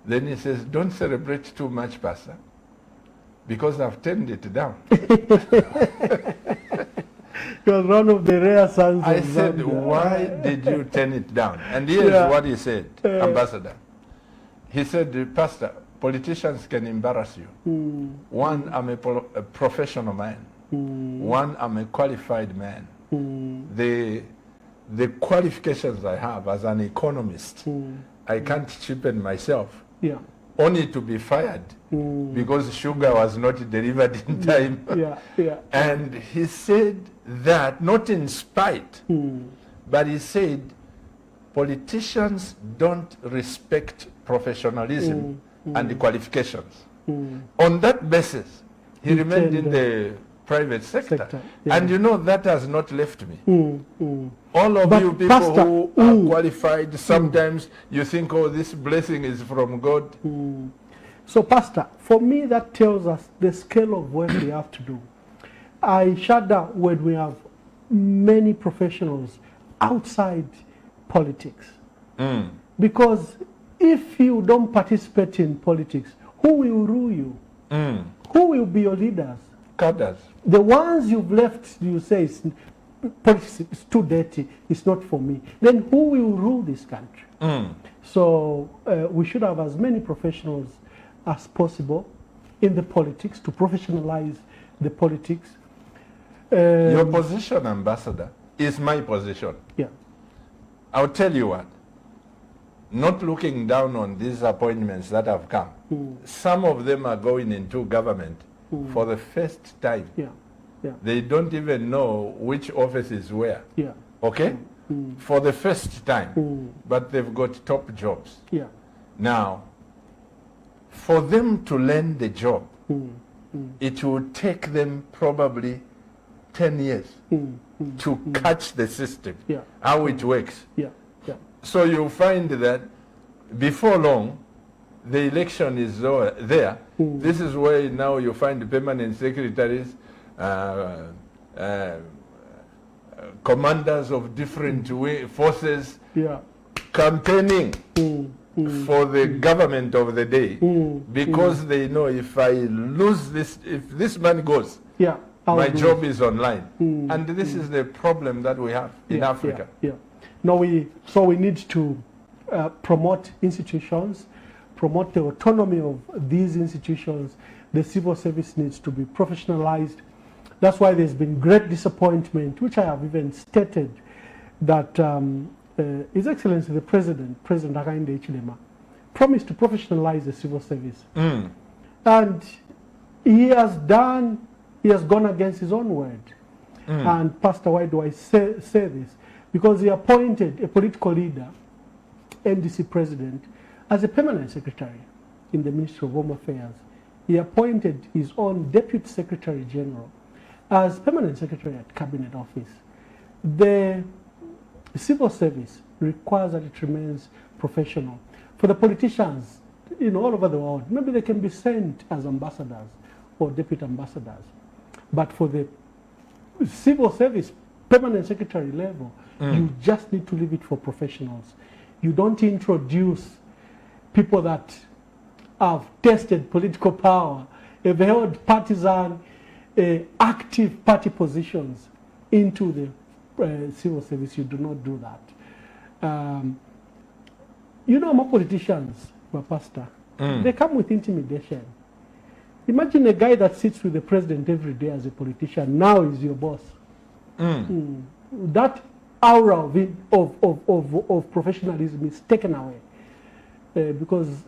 Then he says, don't celebrate too much, Pastor, because I've turned it down. He was one of the rare sons I of said, Zambia. why did you turn it down? And here's what he said, Ambassador. He said, Pastor, politicians can embarrass you. One, I'm a professional man. One, I'm a qualified man. The qualifications I have as an economist, I can't cheapen myself. Only to be fired because sugar was not delivered in time. And he said that, not in spite, but he said politicians don't respect professionalism and qualifications. On that basis, he remained in the private sector. And you know, that has not left me. All of you people, Pastor, who are qualified, sometimes you think, oh, this blessing is from God. So, Pastor, for me, that tells us the scale of work we have to do. I shudder when we have many professionals outside politics. Because if you don't participate in politics, who will rule you? Who will be your leaders? Cadres. The ones you've left, you say, politics is too dirty, it's not for me. Then who will rule this country? So we should have as many professionals as possible in the politics to professionalize the politics. Your position, Ambassador, is my position. I'll tell you what. Not looking down on these appointments that have come. Some of them are going into government for the first time. Yeah. Yeah. They don't even know which office is where. Yeah. Okay? For the first time. But they've got top jobs. Yeah. Now, for them to learn the job, it will take them probably 10 years to catch the system, Yeah. how it works. Yeah. Yeah. So you'll find that before long, the election is there. This is where now you find the permanent secretaries, commanders of different forces Yeah. campaigning for the government of the day, because they know if I lose this, if this man goes, Yeah. my job is online. And this is the problem that we have in Africa. Yeah. No, so we need to promote institutions, promote the autonomy of these institutions. The civil service needs to be professionalized. That's why there's been great disappointment, which I have even stated, that His Excellency the President Hakainde Hichilema, promised to professionalize the civil service. And he has gone against his own word. And Pastor, why do I say this? Because he appointed a political leader, NDC president, as a permanent secretary in the Ministry of Home Affairs. He appointed his own deputy secretary general as permanent secretary at cabinet office. The civil service requires that it remains professional. For the politicians, all over the world, maybe they can be sent as ambassadors or deputy ambassadors. But for the civil service permanent secretary level, you just need to leave it for professionals. You don't introduce people that have tested political power, have held partisan, active party positions into the civil service. You do not do that. More politicians, Pastor, they come with intimidation. Imagine a guy that sits with the president every day as a politician, now is your boss. That aura of professionalism is taken away. Because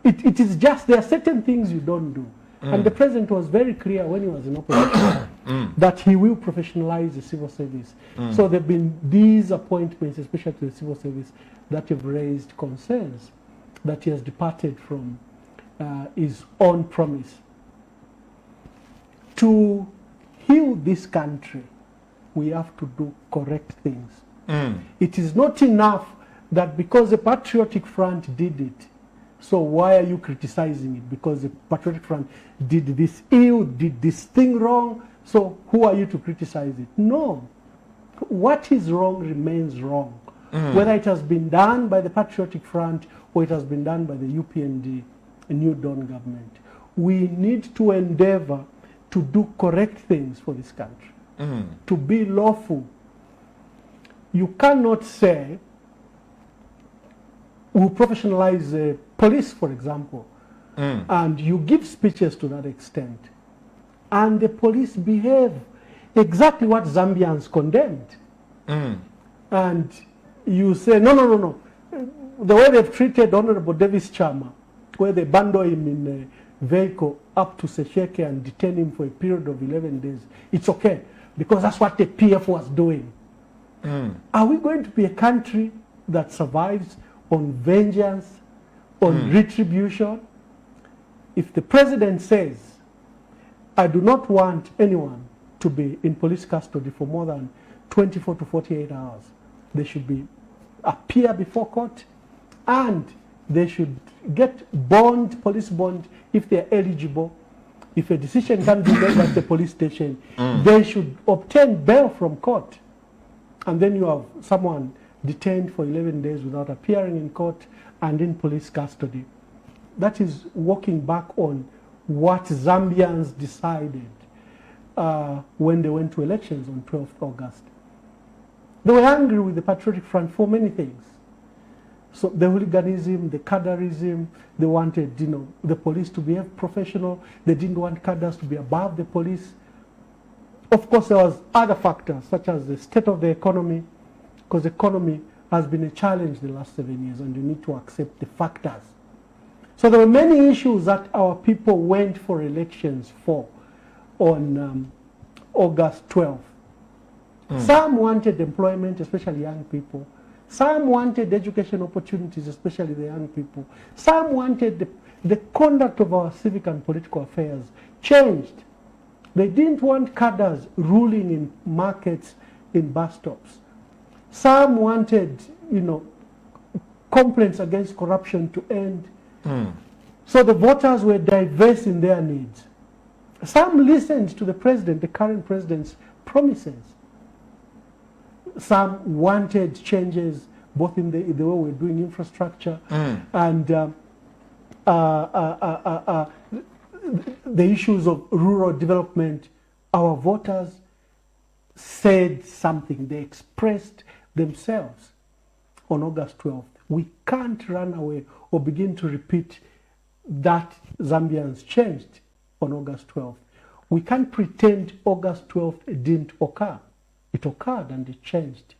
it is just, there are certain things you don't do. And the president was very clear when he was in opposition that he will professionalize the civil service. So there have been these appointments, especially to the civil service, that have raised concerns that he has departed from his own promise. To heal this country, we have to do correct things. It is not enough that because the Patriotic Front did it, so why are you criticizing it? Because the Patriotic Front did this ill, did this thing wrong, so who are you to criticize it? No. What is wrong remains wrong. Whether it has been done by the Patriotic Front or it has been done by the UPND, a New Dawn government. We need to endeavor to do correct things for this country, to be lawful. You cannot say, we'll professionalize police, for example, and you give speeches to that extent, and the police behave exactly what Zambians condemned. And you say, no. The way they've treated Honorable Davis Chama, where they bundle him in a vehicle up to Sesheke and detain him for a period of 11 days, it's okay, because that's what the PF was doing. Are we going to be a country that survives on vengeance, on retribution? If the president says, I do not want anyone to be in police custody for more than 24 to 48 hours, they should appear before court, and they should get police bond if they are eligible. If a decision can be made at the police station, they should obtain bail from court. And then you have someone detained for 11 days without appearing in court and in police custody. That is walking back on what Zambians decided when they went to elections on 12th August. They were angry with the Patriotic Front for many things. So the hooliganism, the cadreism, they wanted, the police to behave professional. They didn't want cadres to be above the police. Of course, there was other factors, such as the state of the economy, because the economy has been a challenge the last 7 years, and you need to accept the factors. So there were many issues that our people went for elections for on August 12th. Some wanted employment, especially young people. Some wanted education opportunities, especially the young people. Some wanted the conduct of our civic and political affairs changed. They didn't want cadres ruling in markets, in bus stops. Some wanted, complaints against corruption to end. So the voters were diverse in their needs. Some listened to the president, the current president's promises. Some wanted changes both in the way we're doing infrastructure and the issues of rural development. Our voters said something. They expressed themselves on August 12th. We can't run away or begin to repeat that Zambians changed on August 12th. We can't pretend August 12th didn't occur. It occurred and it changed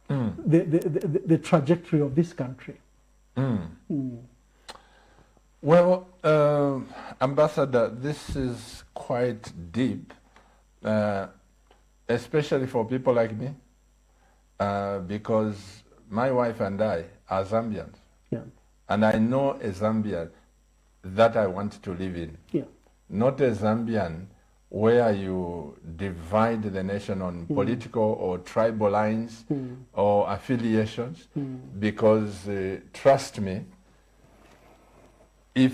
the trajectory of this country. Well, Ambassador, this is quite deep, especially for people like me, because my wife and I are Zambians. Yeah. And I know a Zambian that I want to live in. Yeah. Not a Zambian where you divide the nation on political or tribal lines or affiliations, because trust me, if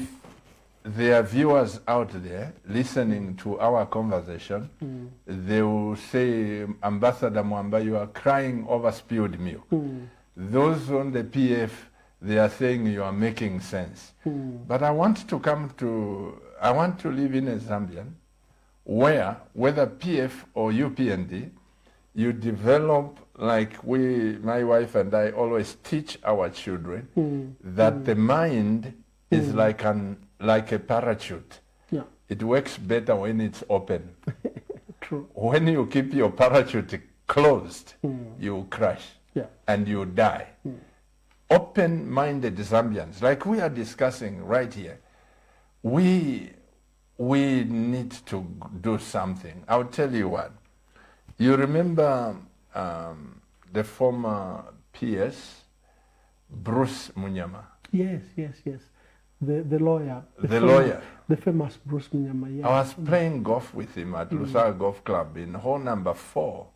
there are viewers out there listening to our conversation, they will say, Ambassador Mwamba, you are crying over spilled milk. Those on the PF, they are saying you are making sense. But I want to live in a Zambian where, whether PF or UPND, you develop, like my wife and I always teach our children, that the mind is like a parachute. Yeah. It works better when it's open. True. When you keep your parachute closed, you crash and you die. Open-minded Zambians, like we are discussing right here, we need to do something. I'll tell you what. You remember the former PS, Bruce Munyama? Yes. The lawyer. The famous Bruce Munyama. Yeah. I was playing golf with him at Lusaka Golf Club in hole number 4.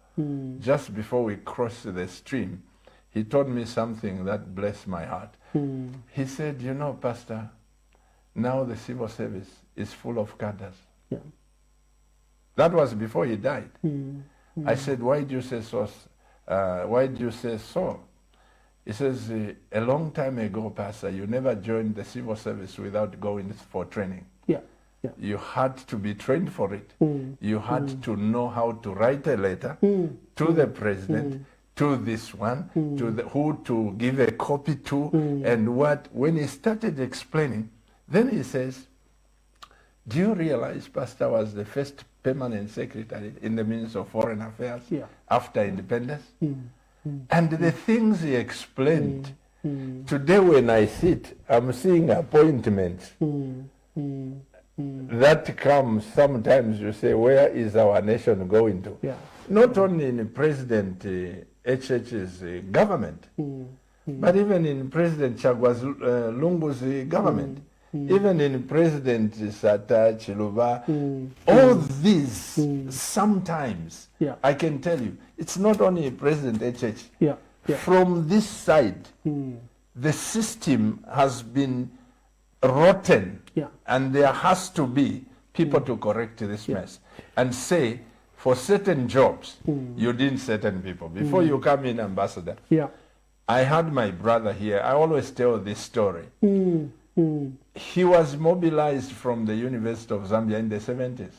Just before we crossed the stream, he told me something that blessed my heart. He said, Pastor, now the civil service is full of cadres. Yeah. That was before he died. I said, why do you say so? He says, a long time ago, Pastor, you never joined the civil service without going for training. Yeah. You had to be trained for it. You had to know how to write a letter to the president, to this one, to who to give a copy to, and what. When he started explaining, then he says, do you realize Pastor was the first permanent secretary in the Ministry of Foreign Affairs after independence? And the things he explained, today when I sit, I'm seeing appointments that come. Sometimes you say, where is our nation going to? Yeah. Not only in President HH's government, but even in President Chagwa's Lungu's government, even in President Sata Chiluba, all these sometimes, I can tell you, it's not only President HH. From this side, the system has been rotten, and there has to be people to correct this mess and say, for certain jobs, you didn't certain people. Before you come in, Ambassador, I had my brother here. I always tell this story. He was mobilized from the University of Zambia in the 70s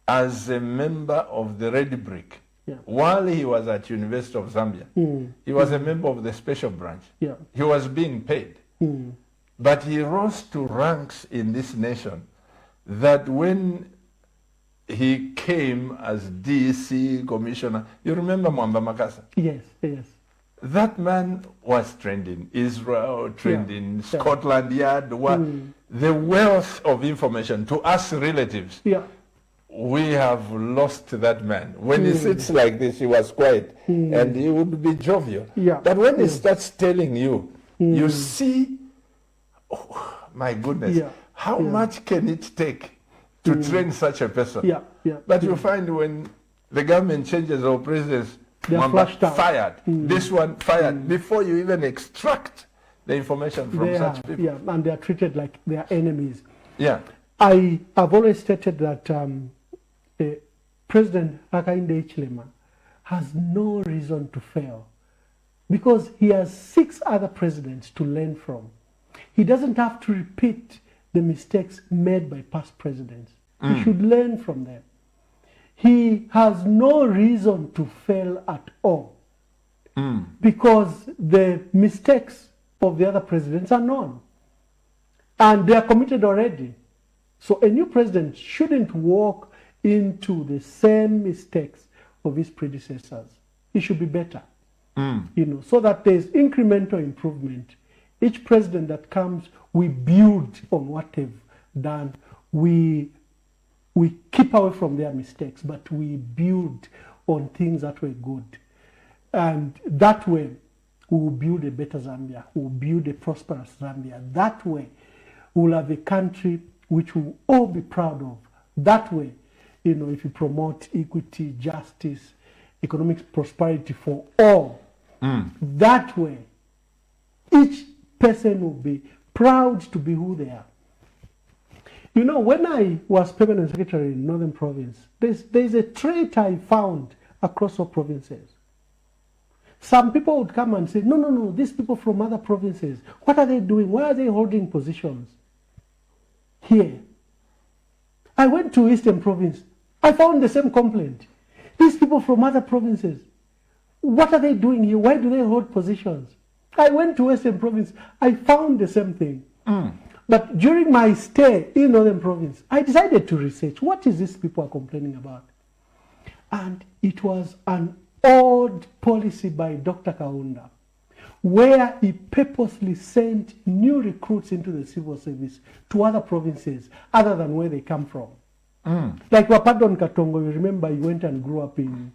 as a member of the Red Brick. While he was at University of Zambia, he was a member of the special branch. He was being paid. But he rose to ranks in this nation that when he came as DC commissioner, you remember Mwamba Makasa? Yes. That man was trained in Israel, trained in Scotland Yard. The wealth of information to us relatives. Yeah. We have lost that man. When he sits like this, he was quiet and he would be jovial. Yeah. But when he starts telling you, you see, oh, my goodness, how much can it take to train such a person? Yeah. Yeah. But you find when the government changes or presidents, They're flushed out. fired, this one fired, before you even extract the information from such people. Yeah, and they are treated like they are enemies. Yeah. I have always stated that President Hakainde Hichilema has no reason to fail because he has 6 other presidents to learn from. He doesn't have to repeat the mistakes made by past presidents. He should learn from them. He has no reason to fail at all because the mistakes of the other presidents are known and they are committed already. So a new president shouldn't walk into the same mistakes of his predecessors. He should be better, so that there's incremental improvement. Each president that comes, we build on what they've done. We keep away from their mistakes, but we build on things that were good. And that way, we will build a better Zambia. We will build a prosperous Zambia. That way, we will have a country which we will all be proud of. That way, if you promote equity, justice, economic prosperity for all, that way, each person will be proud to be who they are. When I was permanent secretary in Northern Province, there's a trait I found across all provinces. Some people would come and say, no, these people from other provinces, what are they doing? Why are they holding positions here? I went to Eastern Province. I found the same complaint. These people from other provinces, what are they doing here? Why do they hold positions? I went to Western Province. I found the same thing. But during my stay in Northern Province, I decided to research what is this people are complaining about. And it was an odd policy by Dr. Kaunda, where he purposely sent new recruits into the civil service to other provinces other than where they come from. Like Wapadon Katongo, you remember you went and grew up in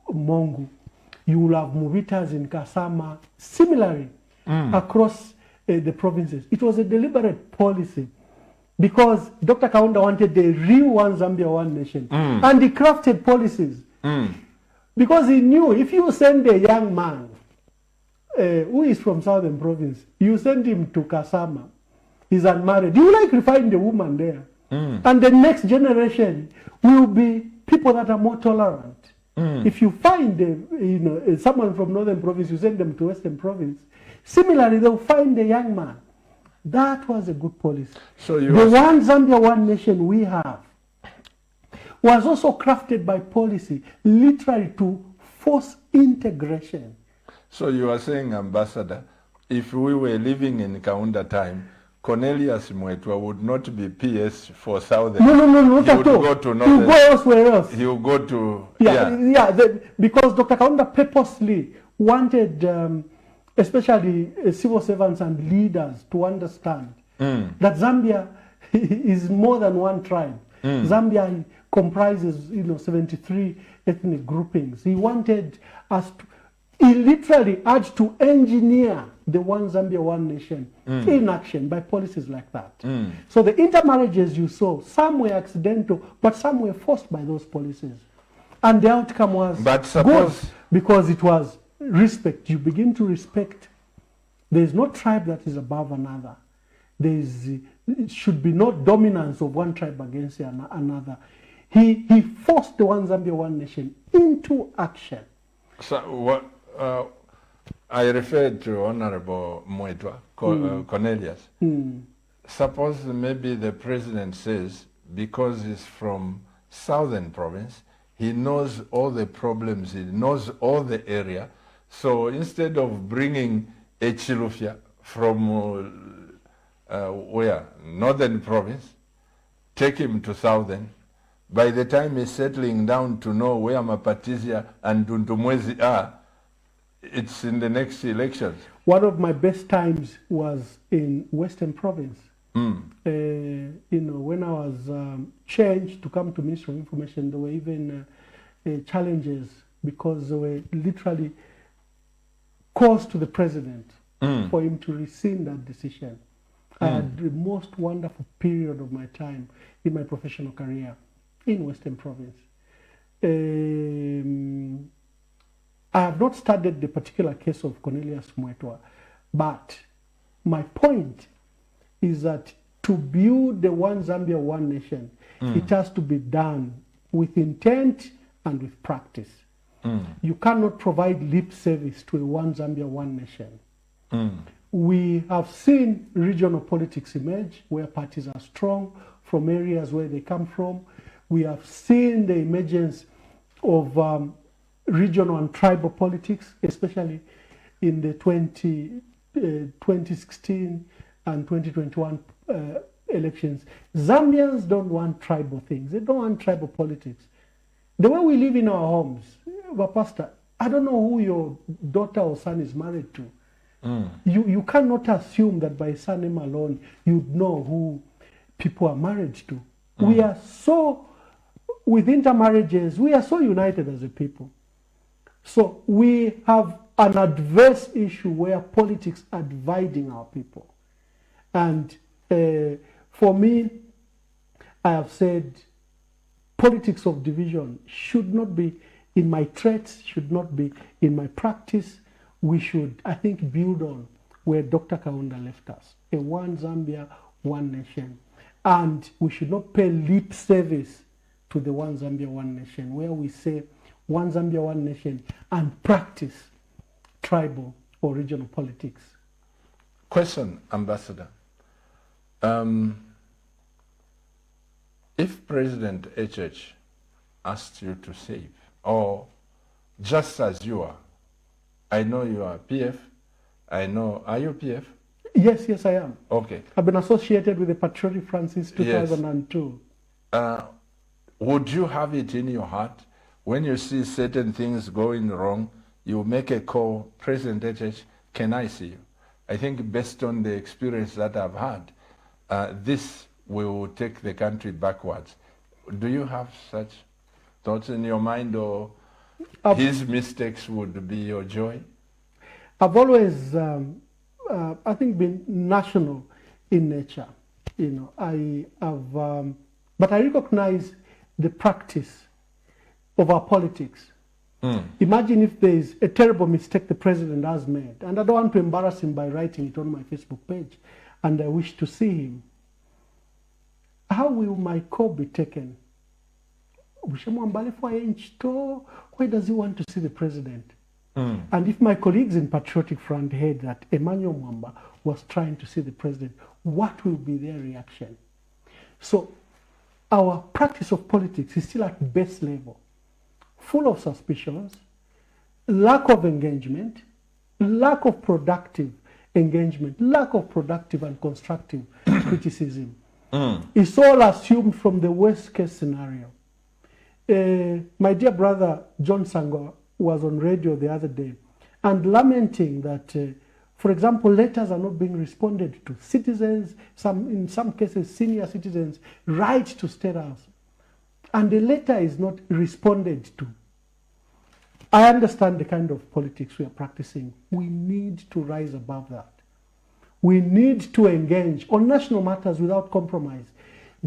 Mongu. You will have Muvitas in Kasama. Similarly, across the provinces. It was a deliberate policy because Dr. Kaunda wanted the real One Zambia, One Nation. And he crafted policies because he knew if you send a young man who is from Southern Province, you send him to Kasama, he's unmarried, you will likely find a woman there. And the next generation will be people that are more tolerant. If you find someone from Northern Province, you send them to Western Province, similarly, they'll find a young man. That was a good policy. So the One Zambia, One Nation we have was also crafted by policy, literally to force integration. So you are saying, Ambassador, if we were living in Kaunda time, Cornelius Mwetwa would not be PS for Southern. No, not at all. He will go elsewhere else. He will go to... because Dr. Kaunda purposely wanted... especially civil servants and leaders to understand that Zambia is more than one tribe. Zambia comprises, 73 ethnic groupings. He wanted us to, he literally had to engineer the One Zambia, One Nation in action by policies like that. So the intermarriages you saw, some were accidental, but some were forced by those policies. And the outcome was good because it was respect. You begin to respect. There is no tribe that is above another. It should be no dominance of one tribe against another. He forced the One Zambia, One Nation into action. So what I referred to Honorable Mwetwa, Cornelius. Suppose maybe the president says, because he's from Southern Province, he knows all the problems, he knows all the area. So instead of bringing a Chilufya from Northern Province, take him to Southern. By the time he's settling down to know where Mapatizia and Dundumwezi are, it's in the next elections. One of my best times was in Western Province. When I was changed to come to Ministry of Information, there were even challenges because they were literally calls to the president for him to rescind that decision. I had the most wonderful period of my time in my professional career in Western Province. I have not studied the particular case of Cornelius Mwetwa, but my point is that to build the One Zambia, One Nation, it has to be done with intent and with practice. You cannot provide lip service to a One Zambia, One Nation. We have seen regional politics emerge where parties are strong from areas where they come from. We have seen the emergence of regional and tribal politics, especially in the 2016 and 2021 elections. Zambians don't want tribal things. They don't want tribal politics. The way we live in our homes, Pastor, I don't know who your daughter or son is married to. You cannot assume that by surname alone you'd know who people are married to. We are so, with intermarriages, we are so united as a people. So we have an adverse issue where politics are dividing our people. And for me, I have said politics of division should not be in my traits, should not be in my practice. We should, I think, build on where Dr. Kaunda left us, a One Zambia, One Nation. And we should not pay lip service to the One Zambia, One Nation, where we say One Zambia, One Nation and practice tribal or regional politics. Question, Ambassador. If President HH asked you to save, or just as you are, I know you are PF, I know, are you PF? Yes, I am. Okay. I've been associated with the Patriotic Front since 2002. Yes. Would you have it in your heart, when you see certain things going wrong, you make a call, President HH, can I see you? I think based on the experience that I've had, this will take the country backwards. Do you have such thoughts in your mind, or his mistakes would be your joy? I've always, I think, been national in nature. I have, but I recognize the practice of our politics. Imagine if there is a terrible mistake the president has made, and I don't want to embarrass him by writing it on my Facebook page, and I wish to see him. How will my call be taken? Why does he want to see the president? And if my colleagues in Patriotic Front heard that Emmanuel Mwamba was trying to see the president, what will be their reaction? So our practice of politics is still at base level, full of suspicions, lack of engagement, lack of productive engagement, lack of productive and constructive criticism. It's all assumed from the worst case scenario. My dear brother John Sangwa was on radio the other day and lamenting that, for example, letters are not being responded to. Citizens, in some cases senior citizens, write to State House and the letter is not responded to. I understand the kind of politics we are practicing. We need to rise above that. We need to engage on national matters without compromise.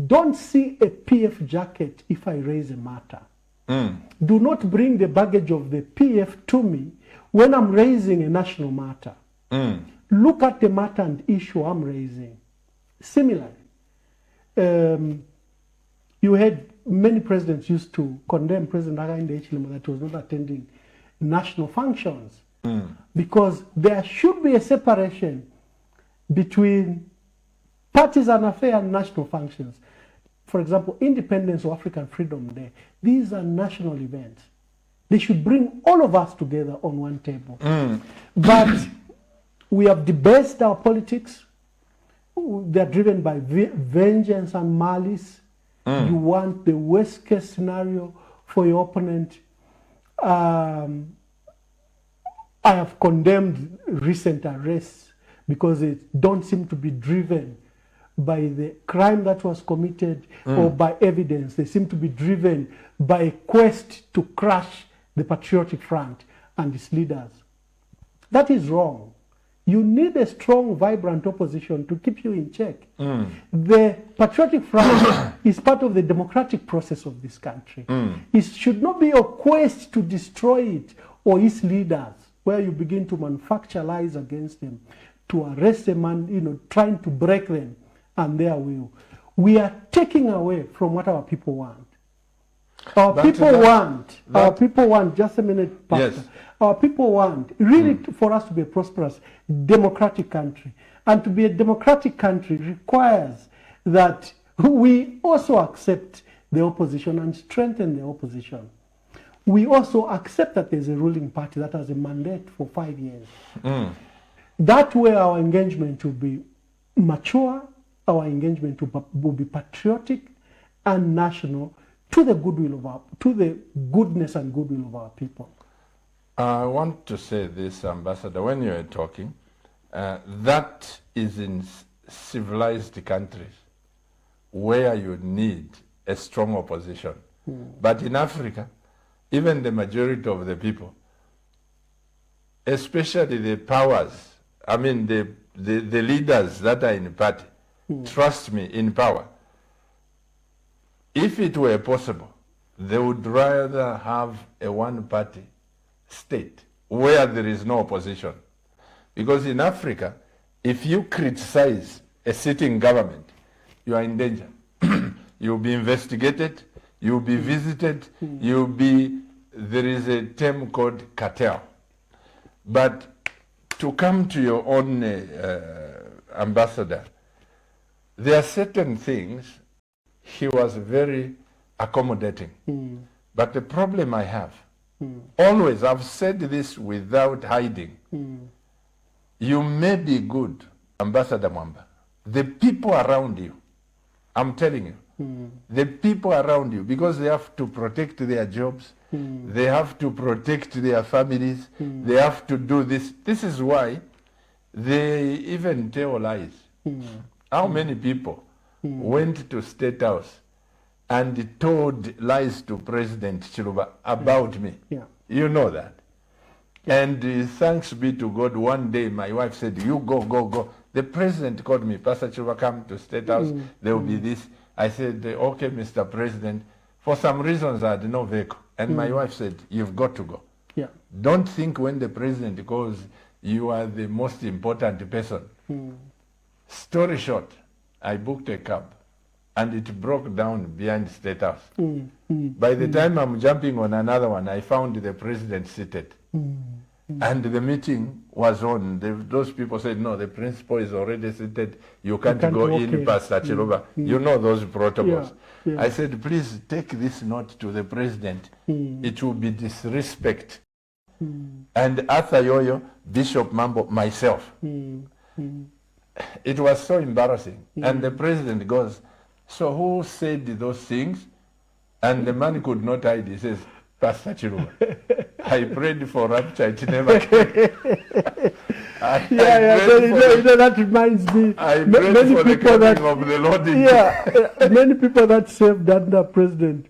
Don't see a PF jacket if I raise a matter. Do not bring the baggage of the PF to me when I'm raising a national matter. Look at the matter and issue I'm raising. Similarly, you had many presidents used to condemn President Hakainde Hichilema that was not attending national functions because there should be a separation between partisan affair and national functions. For example, Independence or African Freedom Day, these are national events. They should bring all of us together on one table. But we have debased our politics. They're driven by vengeance and malice. You want the worst case scenario for your opponent. I have condemned recent arrests because it don't seem to be driven by the crime that was committed or by evidence. They seem to be driven by a quest to crush the Patriotic Front and its leaders. That is wrong. You need a strong, vibrant opposition to keep you in check. The Patriotic Front is part of the democratic process of this country. It should not be a quest to destroy it or its leaders, where you begin to manufacture lies against them, to arrest them and trying to break them and their will. We are taking away from what our people want. Our people want, just a minute, Pastor. Yes. Our people want really for us to be a prosperous, democratic country. And to be a democratic country requires that we also accept the opposition and strengthen the opposition. We also accept that there's a ruling party that has a mandate for 5 years. That way our engagement will be mature, our engagement will be patriotic and national to the goodwill to the goodness and goodwill of our people. I want to say this, Ambassador, when you are talking, that is in civilized countries where you need a strong opposition. But in Africa, even the majority of the people, especially the powers, I mean the leaders that are in the party, trust me, in power, if it were possible, they would rather have a one-party state where there is no opposition. Because in Africa, if you criticize a sitting government, you are in danger. You'll be investigated, you'll be visited, there is a term called cartel. But to come to your own ambassador, there are certain things he was very accommodating. But the problem I have, always, I've said this without hiding, you may be good, Ambassador Mwamba. The people around you, I'm telling you, the people around you, because they have to protect their jobs, they have to protect their families, they have to do this. This is why they even tell lies. How many people went to State House and told lies to President Chiluba about me? You know that. And thanks be to God, one day my wife said, you go. The president called me, Pastor Chiluba, come to State House, there will be this. I said, okay, Mr. President. For some reasons, I had no vehicle. And my wife said, you've got to go. Don't think when the president goes, you are the most important person. Story short, I booked a cab and it broke down behind State House. By the time I'm jumping on another one, I found the president seated. And the meeting was on. Those people said, no, the principal is already seated. You can't go in, Pastor Chiluba. You know those protocols. I said, please take this note to the president. It will be disrespect. And Arthur Yoyo, Bishop Mambo, myself. It was so embarrassing. And the president goes, so who said those things? And the man could not hide. He says, Pastor Chiluba. I prayed for rapture, it never came. That reminds me. I prayed for the coming of the Lord. Many people that served under President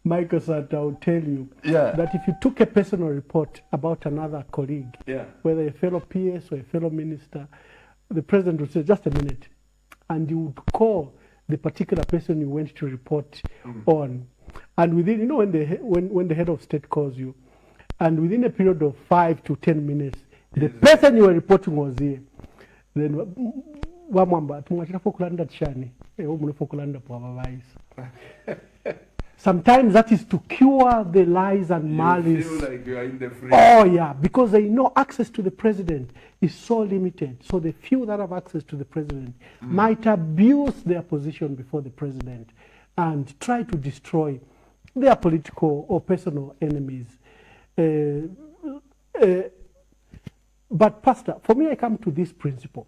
Michael Sata will tell you that if you took a personal report about another colleague, whether a fellow PS or a fellow minister, the president would say, just a minute. And you would call the particular person you went to report on. And within, when the head of state calls you, and within a period of 5 to 10 minutes, the person you were reporting was here. Then, sometimes that is to cure the lies and malice. You feel like you are in the free. Oh yeah, because they know access to the president is so limited. So the few that have access to the president might abuse their position before the president and try to destroy their political or personal enemies. But Pastor, for me, I come to this principle.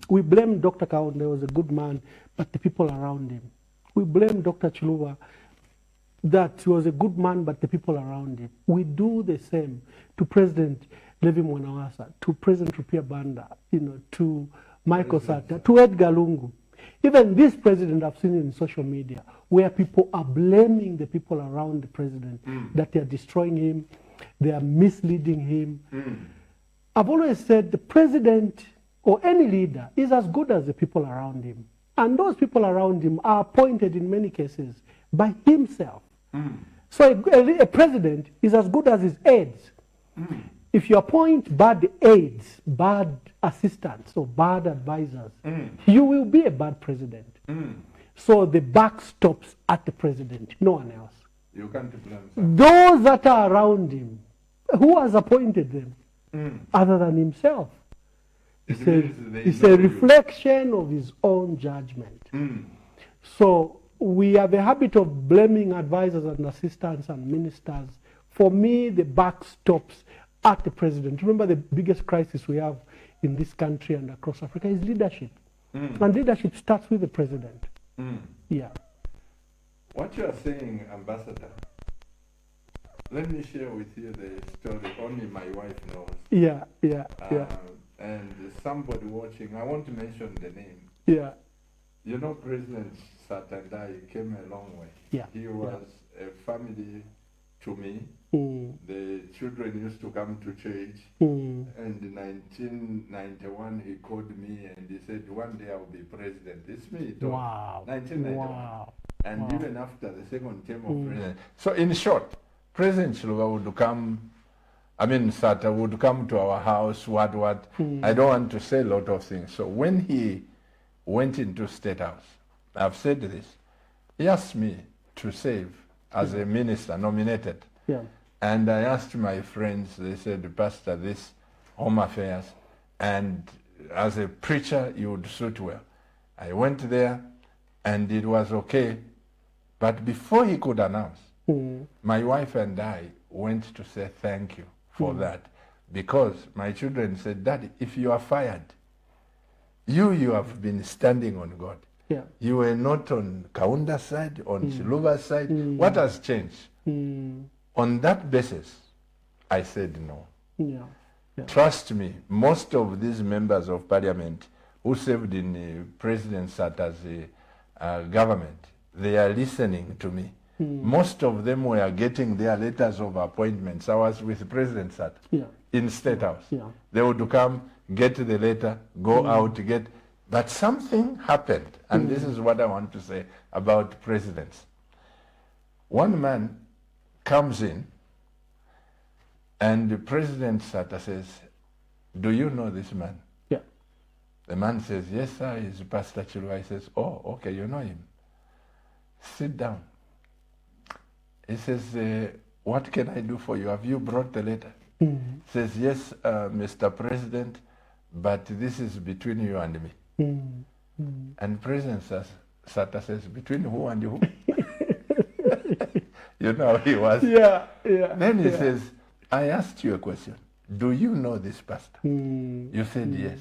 We blame Dr. Kaonde, was a good man, but the people around him. We blame Dr. Chiluba, that he was a good man, but the people around him. We do the same to President Levi Mwanawasa, to President Rupia Banda, to Michael Sata, to Edgar Lungu. Even this president, I've seen it in social media, where people are blaming the people around the president, that they are destroying him, they are misleading him. I've always said the president or any leader is as good as the people around him. And those people around him are appointed in many cases by himself. So a president is as good as his aides. If you appoint bad aides, bad assistants, or bad advisors, you will be a bad president. So the buck stops at the president, no one else. You can't blame those that are around him. Who has appointed them other than himself? It's a reflection of his own judgment. So we have a habit of blaming advisors and assistants and ministers. For me, the buck stops at the president. Remember, the biggest crisis we have in this country and across Africa is leadership. And leadership starts with the president. Yeah. What you are saying, Ambassador, let me share with you the story only my wife knows. Yeah. And somebody watching, I want to mention the name. Yeah. You know, President Satandai came a long way. Yeah. He was a family to me. The children used to come to church. And in 1991, he called me and he said, one day I'll be president. It's me. Wow. 1991. Wow. And even after the second term of president. So in short, President Chiluba would come, Sata would come to our house, what. I don't want to say a lot of things. So when he went into State House, I've said this, he asked me to serve as a minister nominated. Yeah. And I asked my friends, they said, Pastor, this Home Affairs, and as a preacher, you would suit well. I went there, and it was okay. But before he could announce, my wife and I went to say thank you for that, because my children said, Daddy, if you are fired, you have been standing on God. Yeah. You were not on Kaunda's side, on Chiluba's side. What has changed? On that basis, I said no. Yeah. Trust me, most of these members of parliament who served in President Sata's government, they are listening to me. Most of them were getting their letters of appointments. I was with President Sata in State House. They would come, get the letter, go out, but something happened. And this is what I want to say about presidents. One man comes in, and the President Sata says, do you know this man? Yeah. The man says, yes, sir, he's Pastor Chiluba. He says, oh, okay, you know him. Sit down. He says, what can I do for you? Have you brought the letter? He says, yes, Mr. President, but this is between you and me. And President Sata says, between who and who? You know how he was. Yeah. Then he says, I asked you a question. Do you know this pastor? You said yes.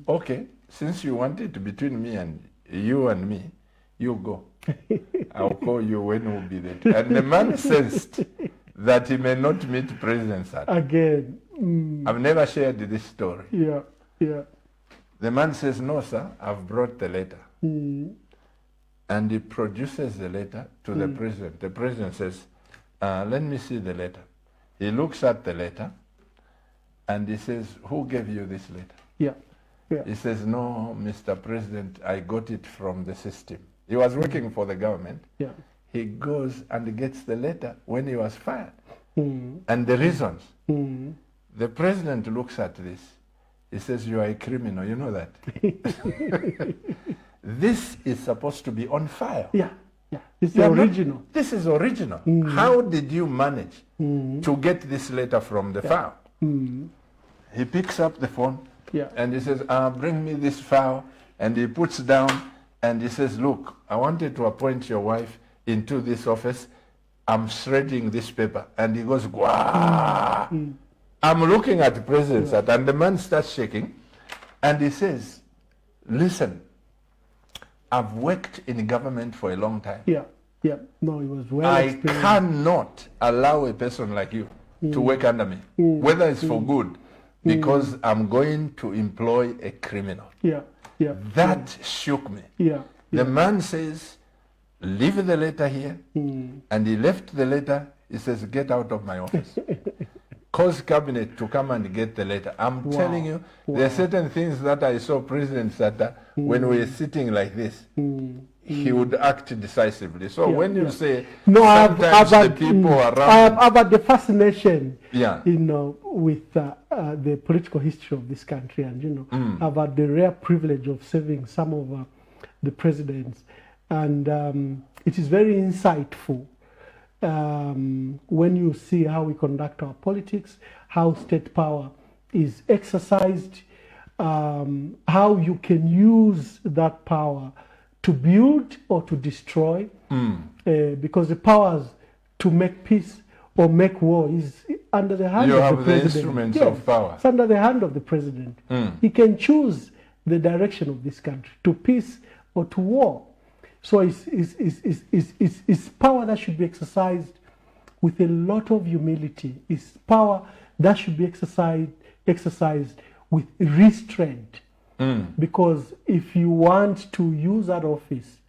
Okay, since you want it between me and me, you go. I'll call you when we'll be there. And the man sensed that he may not meet President Sata. Again. I've never shared this story. Yeah. The man says, no, sir, I've brought the letter. And he produces the letter to the president. The president says, let me see the letter. He looks at the letter and he says, who gave you this letter? Yeah. He says, no, Mr. President, I got it from the system. He was working for the government. Yeah. He goes and gets the letter when he was fired. And the reasons. The president looks at this. He says, you are a criminal. You know that? This is supposed to be on file. Yeah. It's the original. This is original. How did you manage to get this letter from the file? He picks up the phone and he says, bring me this file. And he puts down and he says, look, I wanted to appoint your wife into this office. I'm shredding this paper. And he goes, Gwah! I'm looking at the president and the man starts shaking. And he says, listen, I've worked in government for a long time. Yeah. No, he was well I experienced. cannot allow a person like you to work under me, whether it's for good, because I'm going to employ a criminal. Yeah. Yeah. That shook me. Yeah. The man says, leave the letter here, and he left the letter. He says, get out of my office. Cause cabinet to come and get the letter. I'm telling you, there are certain things that I saw President Sata when we were sitting like this. He would act decisively. So when you say no, sometimes the people around, I have about the fascination, yeah, you know, with the political history of this country, and you know, about the rare privilege of serving some of the presidents, and it is very insightful when you see how we conduct our politics, how state power is exercised, how you can use that power to build or to destroy, because the powers to make peace or make war is under the hand of the president. You have the instruments of power. It's under the hand of the president. He can choose the direction of this country, to peace or to war. So it's power that should be exercised with a lot of humility. It's power that should be exercised with restraint. Because if you want to use that office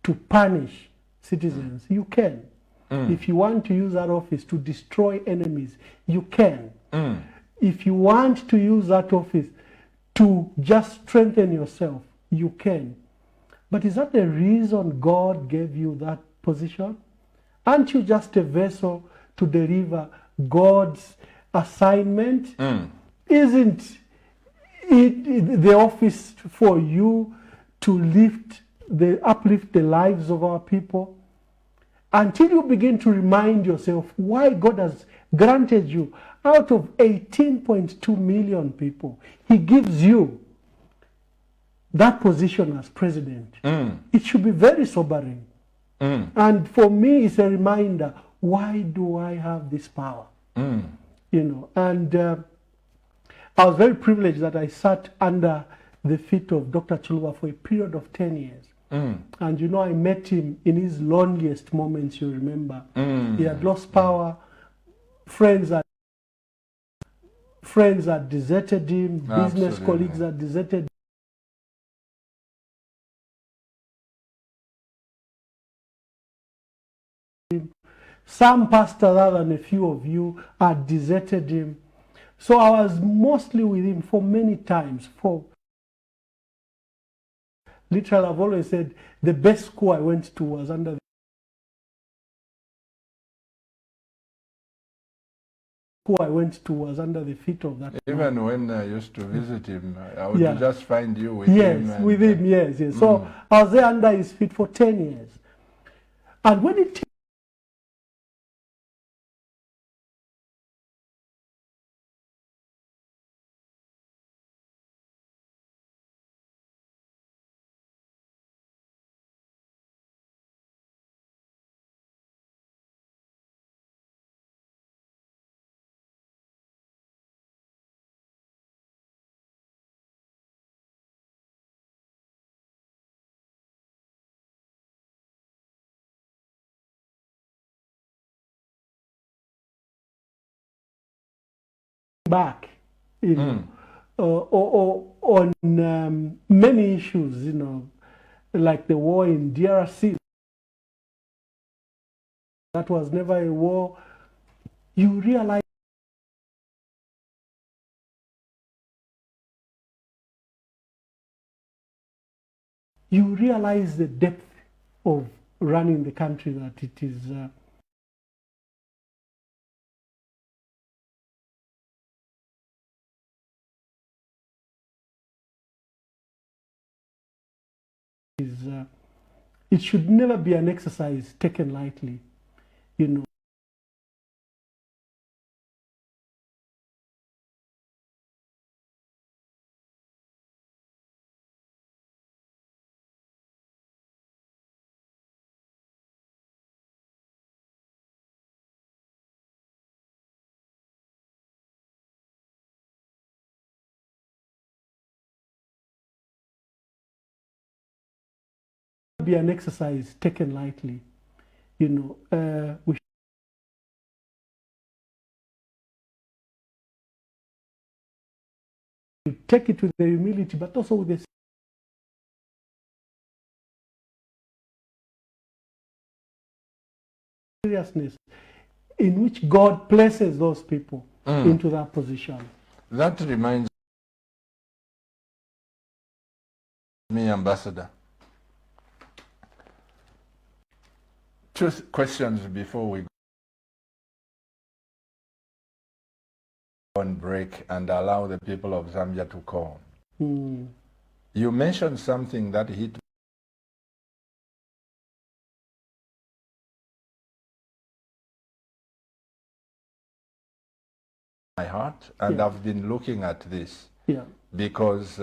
to punish citizens, you can. If you want to use that office to destroy enemies, you can. If you want to use that office to just strengthen yourself, you can. But is that the reason God gave you that position? Aren't you just a vessel to deliver God's assignment? Isn't it the office for you to uplift the lives of our people? Until you begin to remind yourself why God has granted you, out of 18.2 million people, He gives you that position as president. It should be very sobering. And for me, it's a reminder, why do I have this power? You know, and I was very privileged that I sat under the feet of Dr. Chiluba for a period of 10 years. And you know, I met him in his loneliest moments, you remember. He had lost power, friends had deserted him, business colleagues had deserted him. Some pastors, other than a few of you, had deserted him. So I was mostly with him for many times. Literally, I've always said the best school I went to was under the feet of that Even man. when I used to visit him, I would just find you with him. Yes, with him, yes. So I was there under his feet for 10 years. And when it back, you know, or on many issues, you know, like the war in DRC. That was never a war. You realize the depth of running the country, that it is it should never be an exercise taken lightly, you know. Be an exercise taken lightly, we should take it with the humility, but also with the seriousness in which God places those people into that position. That reminds me, Ambassador. Two questions before we go on break and allow the people of Zambia to call. You mentioned something that hit my heart, and I've been looking at this because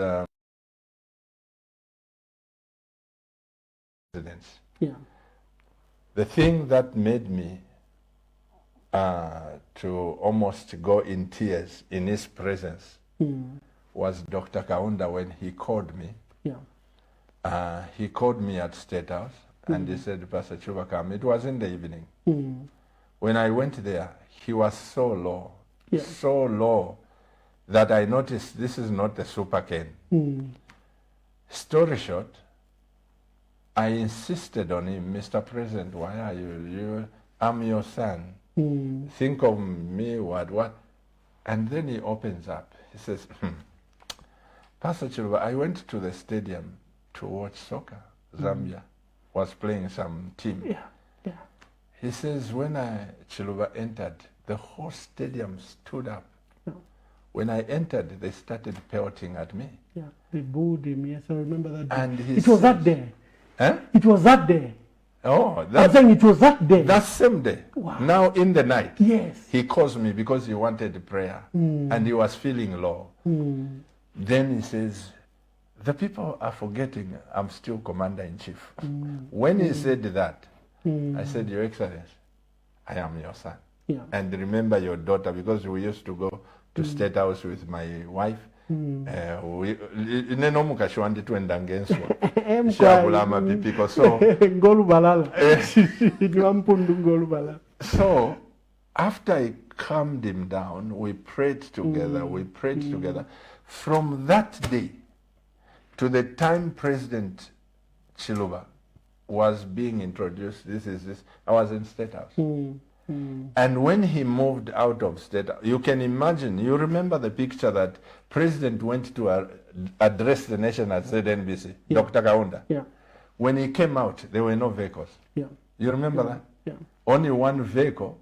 the thing that made me to almost go in tears in his presence was Dr. Kaunda when he called me. He called me at State House and he said, Pastor Chuba, come. It was in the evening. When I went there, he was so low. So low that I noticed this is not the super cane. Story short, I insisted on him, Mr. President, why are you? I'm your son. Think of me, what? And then he opens up. He says, Pastor Chiluba, I went to the stadium to watch soccer. Zambia was playing some team. He says, when Chiluba entered, the whole stadium stood up. When I entered, they started pelting at me. They booed him. Yes, I remember that day. And it was that day. Huh? It was that day. Oh, I'm saying it was that day. That same day. Wow. Now in the night. Yes. He calls me because he wanted prayer. And he was feeling low. Then he says, the people are forgetting I'm still Commander-in-Chief. When he said that, I said, Your Excellency, I am your son. And remember your daughter, because we used to go to State House with my wife. Ine nomukashi wandi twenda ngenswa shabula amapipiko so so after I calmed him down, we prayed together. From that day to the time President Chiluba was being introduced, I was in State House. And when he moved out of State, you can imagine, you remember the picture that President went to address the nation at ZNBC, Dr. Kaunda. When he came out, there were no vehicles. You remember that? Only one vehicle,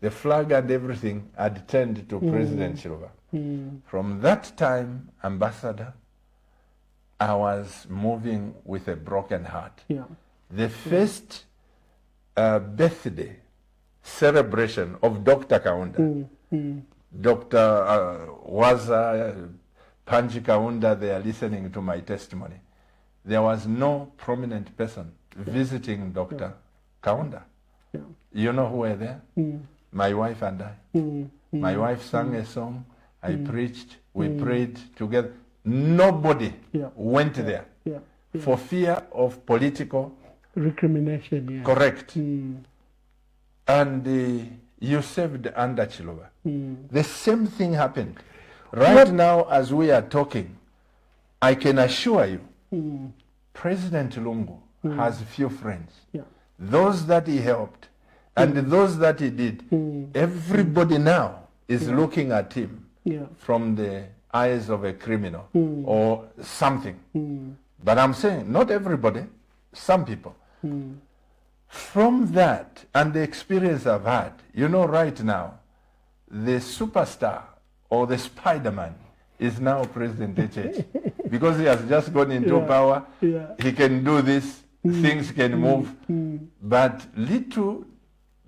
the flag and everything had turned to President Chiluba. From that time, Ambassador, I was moving with a broken heart. The first birthday celebration of Dr. Kaunda. Dr. Waza, Panji Kaunda, they are listening to my testimony. There was no prominent person visiting Dr. Kaunda. You know who were there? My wife and I. My wife sang a song, I preached, we prayed together. Nobody went there for fear of political recrimination. Correct. And you served under Chiluba. The same thing happened. Right now, as we are talking, I can assure you, President Lungu has few friends. Those that he helped and those that he did, everybody now is looking at him from the eyes of a criminal or something. But I'm saying, not everybody, some people. From that and the experience I've had, you know, right now, the superstar or the Spider-Man is now President HH. Because he has just gone into power, he can do this, things can move. But little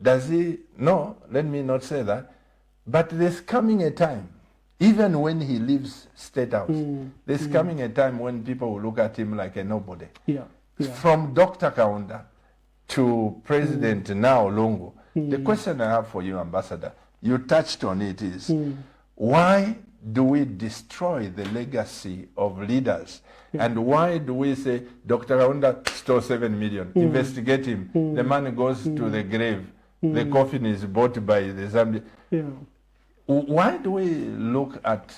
does he, no, let me not say that, but there's coming a time, even when he leaves State House, there's coming a time when people will look at him like a nobody. From Dr. Kaunda to President now Lungu, the question I have for you, Ambassador, you touched on it, is why do we destroy the legacy of leaders And why do we say Dr. Kaunda stole 7 million? Investigate him. The money goes to the grave. The coffin is bought by the Zambia. Why do we look at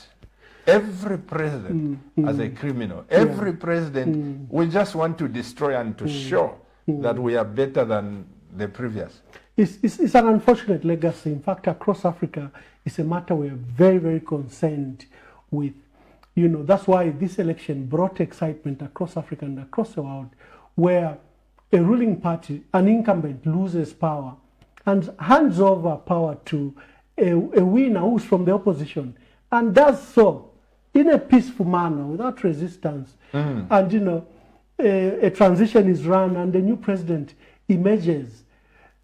every president as a criminal? Every president, we just want to destroy and to show that we are better than the previous. It's an unfortunate legacy. In fact, across Africa, it's a matter we're very, very concerned with. You know, that's why this election brought excitement across Africa and across the world, where a ruling party, an incumbent, loses power and hands over power to a winner who's from the opposition, and does so in a peaceful manner, without resistance. And, you know, a transition is run and a new president emerges.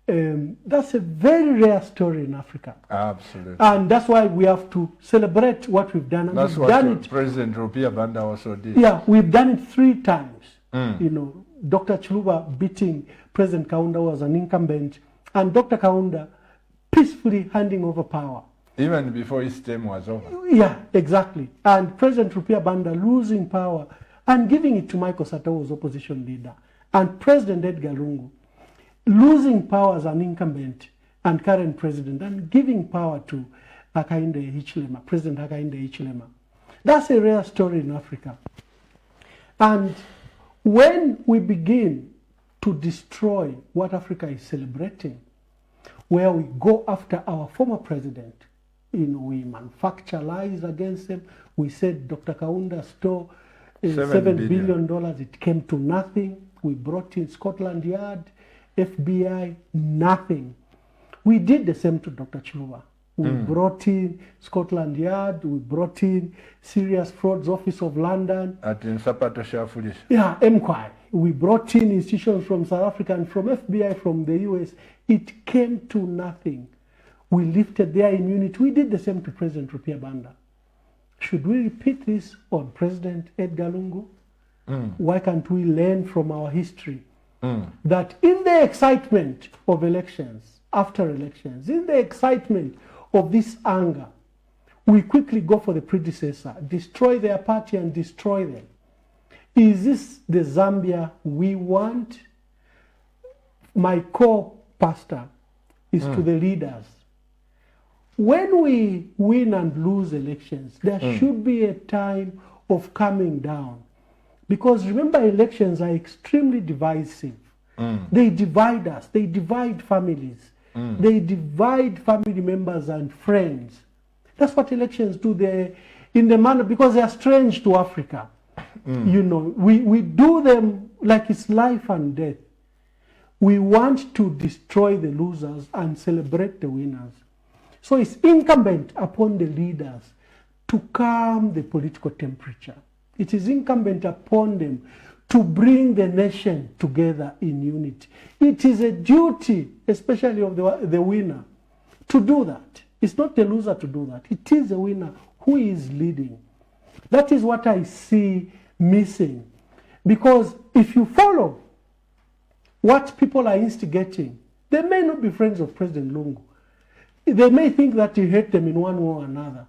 That's a very rare story in Africa. Absolutely. And that's why we have to celebrate what we've done. And that's we've done what it. President Rupia Banda also did. Yeah, we've done it 3 times. You know, Dr. Chiluba beating President Kaunda was an incumbent, and Dr. Kaunda peacefully handing over power. Even before his term was over. Yeah, exactly. And President Rupia Banda losing power and giving it to Michael Satawo's opposition leader. And President Edgar Lungu losing power as an incumbent and current president and giving power to Hakainde Hichilema, President Hakainde Hichilema. That's a rare story in Africa. And when we begin to destroy what Africa is celebrating, where we go after our former president, you know, we manufacture lies against them. We said Dr. Kaunda stole $7 billion. It came to nothing. We brought in Scotland Yard, FBI, nothing. We did the same to Dr. Chiluba. We brought in Scotland Yard, we brought in Serious Frauds Office of London. Yeah, MQI. We brought in institutions from South Africa and from FBI from the US. It came to nothing. We lifted their immunity. We did the same to President Rupia Banda. Should we repeat this on President Edgar Lungu? Why can't we learn from our history? That in the excitement of elections, after elections, in the excitement of this anger, we quickly go for the predecessor, destroy their party and destroy them. Is this the Zambia we want? My core pastor is to the leaders. When we win and lose elections, there should be a time of calming down. Because remember, elections are extremely divisive. They divide us. They divide families. They divide family members and friends. That's what elections do. They, in the manner, because they are strange to Africa. You know, we do them like it's life and death. We want to destroy the losers and celebrate the winners. So it's incumbent upon the leaders to calm the political temperature. It is incumbent upon them to bring the nation together in unity. It is a duty, especially of the winner, to do that. It's not the loser to do that. It is the winner who is leading. That is what I see missing. Because if you follow what people are instigating, they may not be friends of President Lungu. They may think that you hate them in one way or another.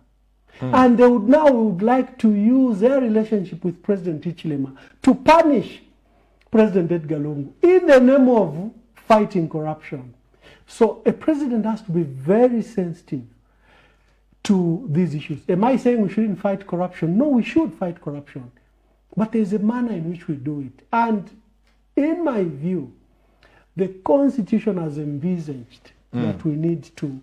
And they would like to use their relationship with President Hichilema to punish President Edgar Lungu in the name of fighting corruption. So a president has to be very sensitive to these issues. Am I saying we shouldn't fight corruption? No, we should fight corruption. But there's a manner in which we do it. And in my view, the Constitution has envisaged that we need to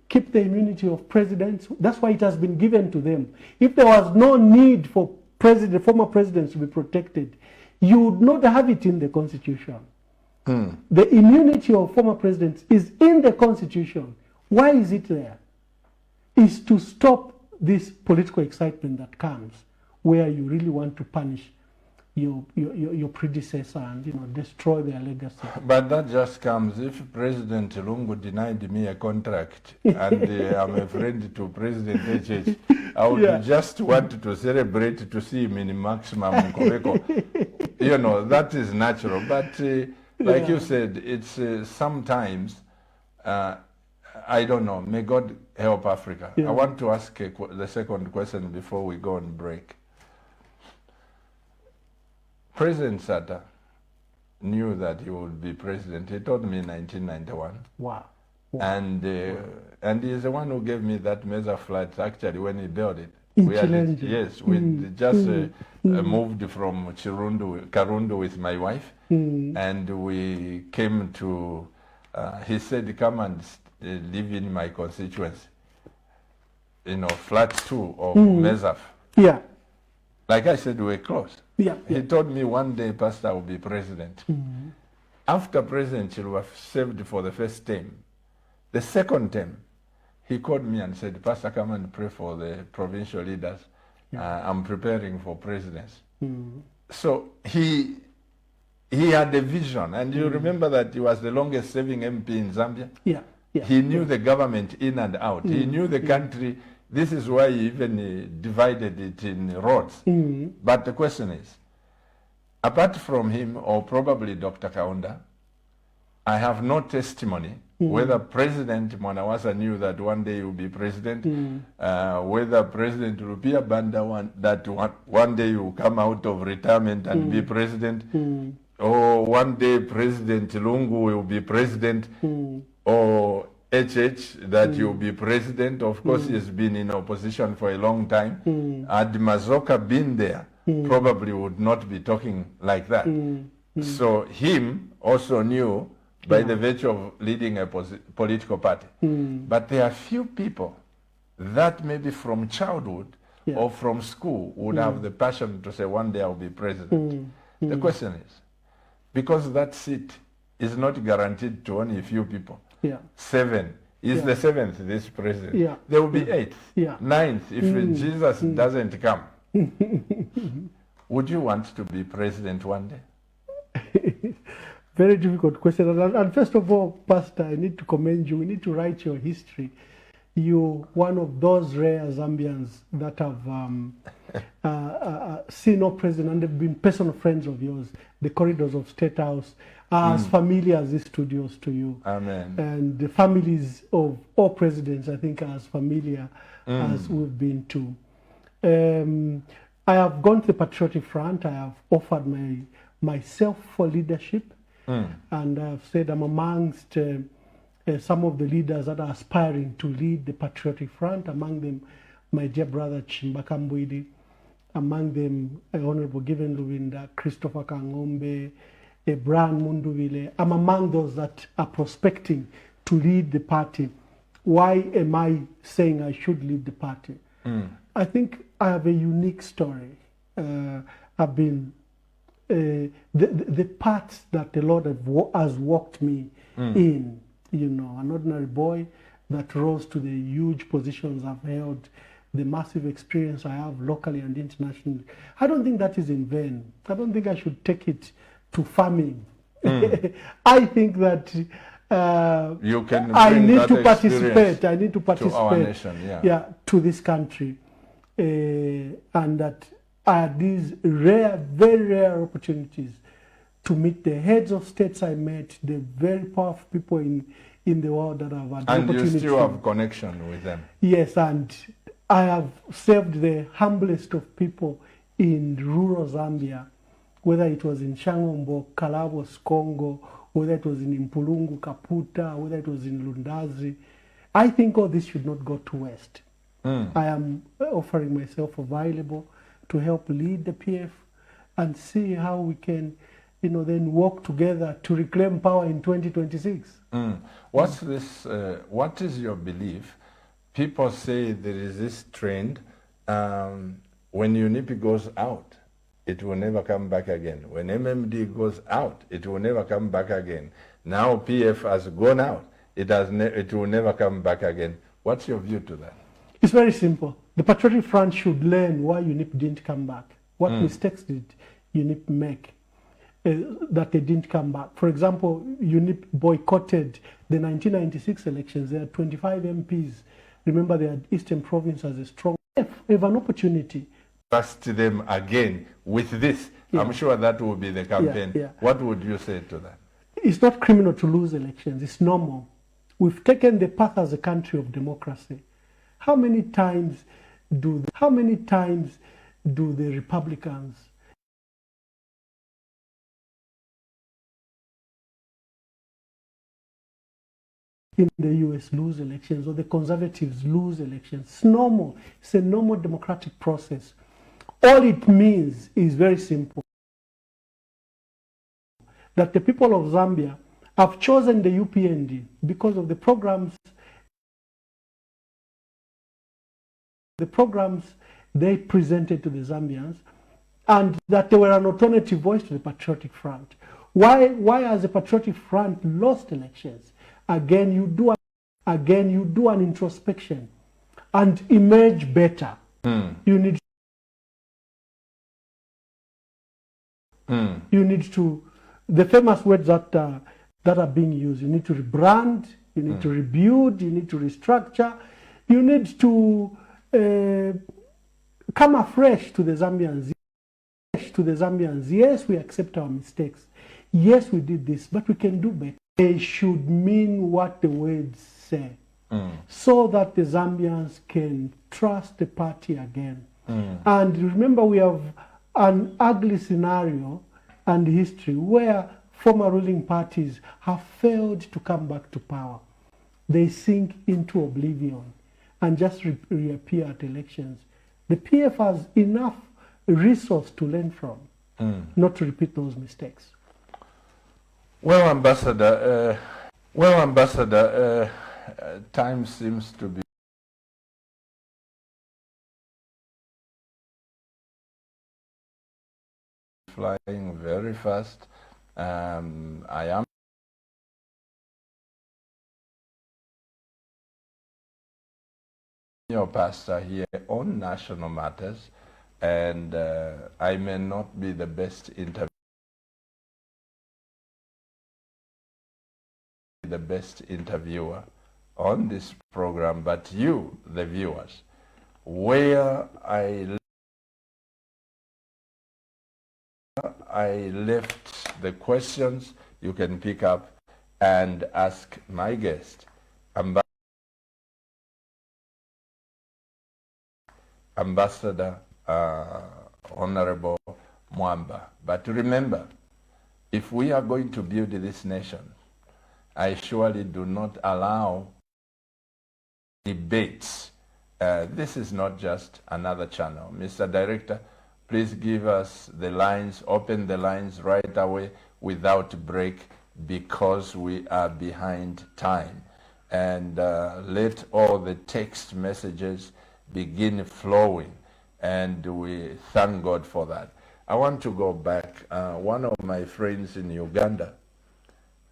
keep the immunity of presidents. That's why it has been given to them. If there was no need for former presidents to be protected, you would not have it in the Constitution. The immunity of former presidents is in the Constitution. Why is it there? It's to stop this political excitement that comes where you really want to punish your predecessor and, you know, destroy their legacy. But that just comes if President Lungu denied me a contract and I'm a friend to President HH, I would just want to celebrate to see him in maximum Nkobeko. You know, that is natural. But like you said, it's sometimes, I don't know, may God help Africa. I want to ask the second question before we go on break. President Sata knew that he would be president. He told me in 1991. Wow. And he's the one who gave me that mesa flat actually when he built it. In We had it, Chilenje. yes, we just moved from Karundu with my wife, and we came to, he said, come and live in my constituency, you know, flat 2 of Mesaf. Yeah. Like I said, we're close. Yeah. He told me one day Pastor will be president. After President Chilwa served for the first term, the second term, he called me and said, Pastor, come and pray for the provincial leaders. I'm preparing for presidency. So he had a vision. And you remember that he was the longest serving MP in Zambia? Yeah. Yeah. He knew the government in and out. He knew the country. This is why he even divided it in roads. But the question is, apart from him, or probably Dr. Kaunda, I have no testimony whether President Mwanawasa knew that one day he would be president, whether President Rupia Banda one day he will come out of retirement and be president, or one day President Lungu will be president, or HH that he will be president. Of course, he's been in opposition for a long time. Had Mazoka been there, probably would not be talking like that. So him also knew by the virtue of leading a political party. But there are few people that maybe from childhood or from school would have the passion to say one day I'll be president. The question is, because that seat is not guaranteed to only a few people. 7 is the 7th this president. There will be 8th, 9th if Jesus doesn't come. Would you want to be president one day? Very difficult question. And first of all, Pastor, I need to commend you. We need to write your history. You're one of those rare Zambians that have seen no president and have been personal friends of yours. The corridors of State House are as familiar as these studios to you. Amen. And the families of all presidents, I think, are as familiar as we've been to. I have gone to the Patriotic Front. I have offered myself for leadership. And I've said I'm amongst some of the leaders that are aspiring to lead the Patriotic Front, among them my dear brother Chimbaka Mbwidi, among them Honorable Given Luwinda, Christopher Kangombe, Brian Munduvile. I'm among those that are prospecting to lead the party. Why am I saying I should lead the party? I think I have a unique story. I've been the paths that the Lord has walked me in, you know, an ordinary boy that rose to the huge positions I've held, the massive experience I have locally and internationally. I don't think that is in vain. I don't think I should take it to farming. I think that you can I need that to participate. to our nation, to this country, and that are these rare, very rare opportunities to meet the heads of states I met, the very powerful people in the world that have had the opportunity. And you still have connection with them. Yes, and I have served the humblest of people in rural Zambia, whether it was in Shangombo, Kalabos, Congo, whether it was in Impulungu, Kaputa, whether it was in Lundazi. I think all this should not go to waste. I am offering myself available to help lead the PF and see how we can, you know, then work together to reclaim power in 2026. What's this? What is your belief? People say there is this trend. When UNIP goes out, it will never come back again. When MMD goes out, it will never come back again. Now PF has gone out. It will never come back again. What's your view to that? It's very simple. The Patriotic Front should learn why UNIP didn't come back. What mistakes did UNIP make that they didn't come back? For example, UNIP boycotted the 1996 elections. There are 25 MPs. Remember, they had Eastern Province as a strong. If we have an opportunity. Trust them again with this. I'm sure that will be the campaign. What would you say to that? It's not criminal to lose elections. It's normal. We've taken the path as a country of democracy. How many times do the Republicans in the US lose elections or the conservatives lose elections. It's normal. It's a normal democratic process. All it means is very simple. That the people of Zambia have chosen the UPND because of the programs they presented to the Zambians, and that they were an alternative voice to the Patriotic Front. Why has the Patriotic Front lost elections? Again, you do an introspection and emerge better. You need to, the famous words that are being used, you need to rebrand, you need to rebuild, you need to restructure, you need to come afresh to the Zambians. Yes, we accept our mistakes. Yes, we did this, but we can do better. They should mean what the words say, so that the Zambians can trust the party again. And remember, we have an ugly scenario and history where former ruling parties have failed to come back to power. They sink into oblivion and just reappear at elections. The PF has enough resource to learn from, not to repeat those mistakes. Well, Ambassador, time seems to be flying very fast. I am your pastor here on national matters, and I may not be the best interviewer on this program, but you, the viewers, where I left the questions, you can pick up and ask my guest, Ambassador Honorable Mwamba. But remember, if we are going to build this nation, I surely do not allow debates. This is not just another channel. Mr. Director, please give us the lines, open the lines right away without break, because we are behind time. And let all the text messages begin flowing, and we thank God for that. I want to go back. One of my friends in Uganda,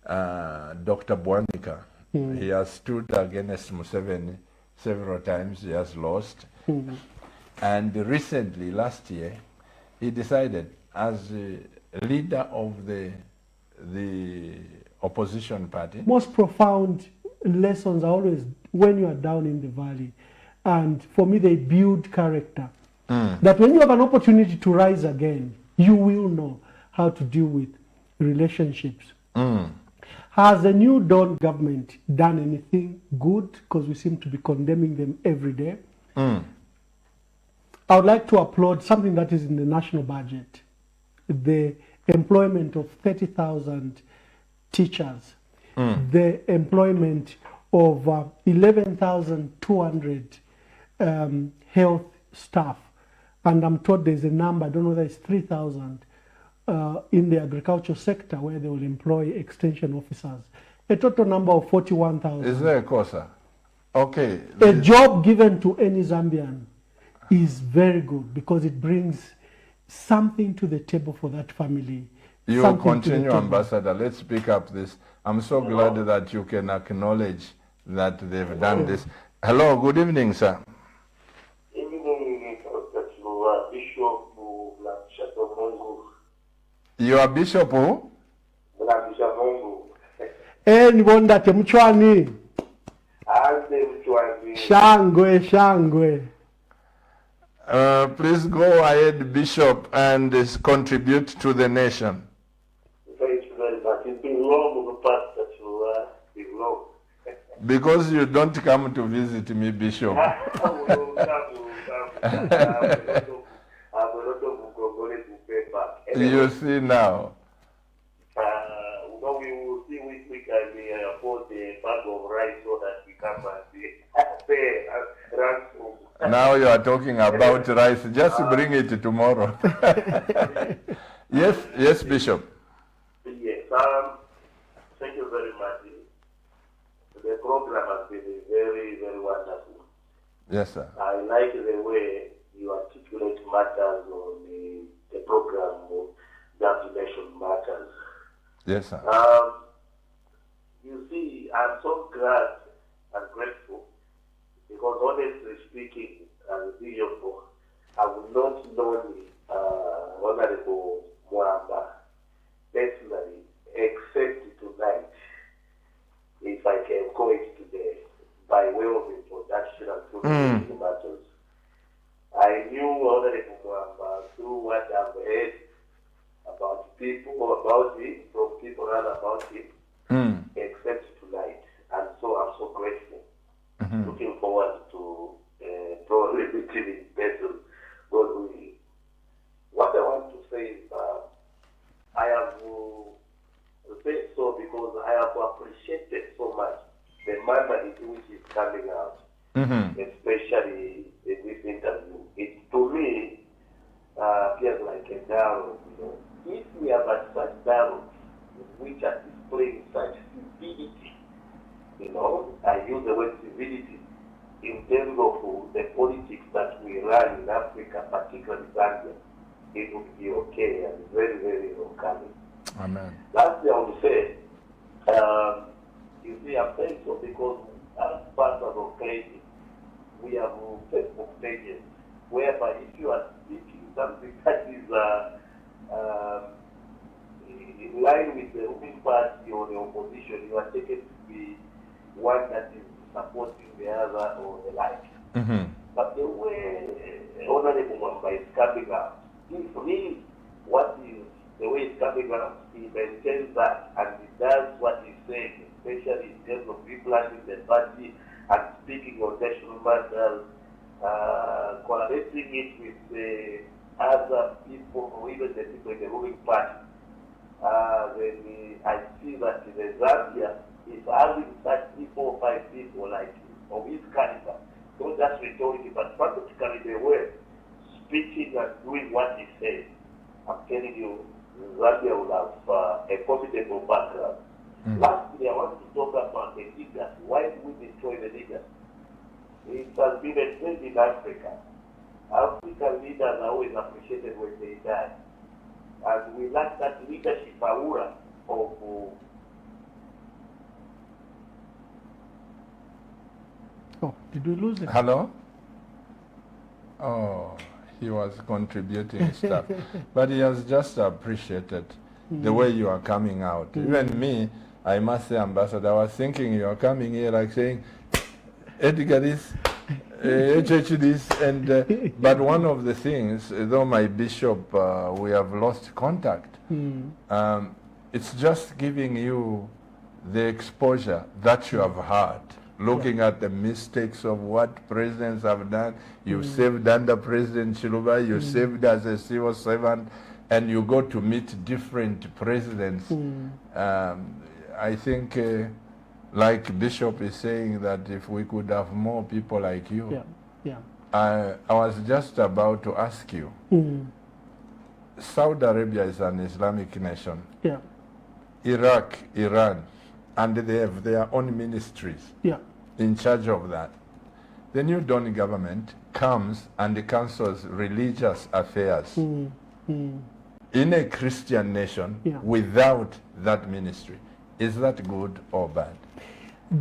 Dr. Bwanika, he has stood against Museveni several times. He has lost. And recently, last year, he decided, as a leader of the opposition party. Most profound lessons are always when you are down in the valley. And for me, they build character. That when you have an opportunity to rise again, you will know how to deal with relationships. Has the new Dawn government done anything good? Because we seem to be condemning them every day. I would like to applaud something that is in the national budget. The employment of 30,000 teachers. The employment of 11,200 health staff. And I'm told there's a number, I don't know whether it's 3,000 in the agricultural sector where they will employ extension officers. A total number of 41,000. Is there a COSA? Okay. A job given to any Zambian is very good because it brings something to the table for that family. You continue, Ambassador. Let's pick up this. I'm so glad that you can acknowledge that they've done this. Hello, good evening, sir. You are Bishop who? Nibonda temchwani. Shangwe, shangwe. Please go ahead, Bishop, and contribute to the nation. Thank you very much. It's been long of the past that you been long. Because you don't come to visit me, Bishop. You see now. We will see which we can afford the bag of rice Now you are talking about rice. Just bring it tomorrow. Yes, Bishop. Yes, thank you very much. The program has been very, very wonderful. Yes, sir. I like the way you articulate matters on the program of Zambia Nation Matters. Yes, sir. You see, I'm so glad and grateful because honestly speaking, as a bishop, I would not know Honorable Mwamba personally, except tonight, if I can call it today, by way of introduction and through matters. I knew Honorable Mwamba through what I've heard about people, about him, from people around about him, except tonight. And so I'm so grateful. Looking forward to probably meeting in person, God willing. What I want to say is I have said so because I have appreciated so much the manner in which is coming out, especially in this interview. It to me appears like a dialogue. You know, if we have had such dialogues which are displaying such civility, you know, I use the word civility in terms of the politics that we run in Africa, particularly Zambia, it would be okay and very, very welcoming. Amen. Lastly, I would say, you see, I'm saying so because as pastors of clergy, we have Facebook pages whereby if you are speaking something that is in line with the ruling party or the opposition, you are taken to be one that is supporting the other or the like. But the way Honorable Mwamba is coming out, if really what is the way it's coming out, he maintains that and he does what he's saying, especially in terms of replanting the party and speaking on national matters, correlating it with the other people or even the people in the ruling party. Then I see that the Zambia is having such 3, 4, 5 people like of his caliber, not just rhetorically, but practically they were speaking and doing what he said. I'm telling you, Zambia will have a formidable background. Lastly, I want to talk about the leaders. Why do we destroy the leaders? It has been a trend in Africa. African leaders are always appreciated when they die. And we lack that leadership aura of Oh, did we lose it? Hello? Oh, he was contributing stuff. But he has just appreciated the way you are coming out. Even me, I must say, Ambassador, I was thinking you are coming here like saying, Edgar this, HH this, and but one of the things, though my bishop, we have lost contact, it's just giving you the exposure that you have had, looking at the mistakes of what presidents have done. You served under President Chiluba, you served as a civil servant, and you go to meet different presidents. I think, like Bishop is saying, that if we could have more people like you. I was just about to ask you, Saudi Arabia is an Islamic nation. Iraq, Iran, and they have their own ministries in charge of that. The new Dawn government comes and counsels religious affairs in a Christian nation without that ministry. Is that good or bad?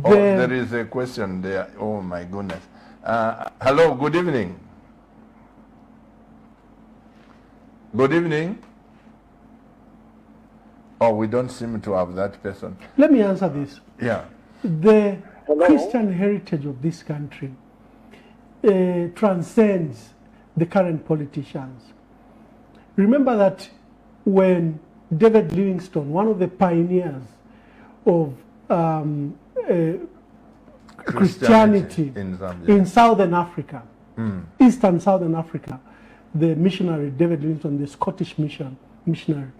Oh, there is a question there. Oh my goodness. Hello, good evening. Good evening. Oh, we don't seem to have that person. Let me answer this. Yeah. The Christian heritage of this country transcends the current politicians. Remember that when David Livingstone, one of the pioneers of Christianity in Zambia, in Southern Africa, Eastern Southern Africa, the missionary David Livingstone, the Scottish missionary,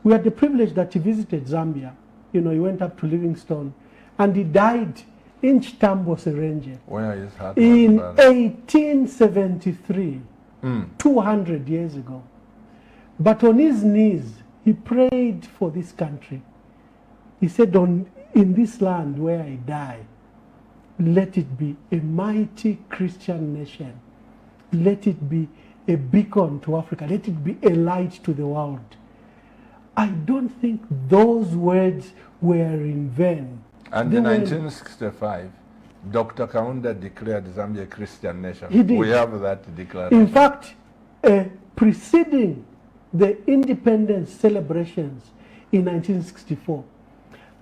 we had the privilege that he visited Zambia. You know, he went up to Livingstone and he died in Chitambo Serenje Where is her? in husband? 1873, 200 years ago. But on his knees, he prayed for this country. He said, in this land where I die, let it be a mighty Christian nation. Let it be a beacon to Africa. Let it be a light to the world. I don't think those words were in vain. And They in were- 1965, Dr. Kaunda declared Zambia a Christian nation. He did. We have that declaration. In fact, preceding the independence celebrations in 1964,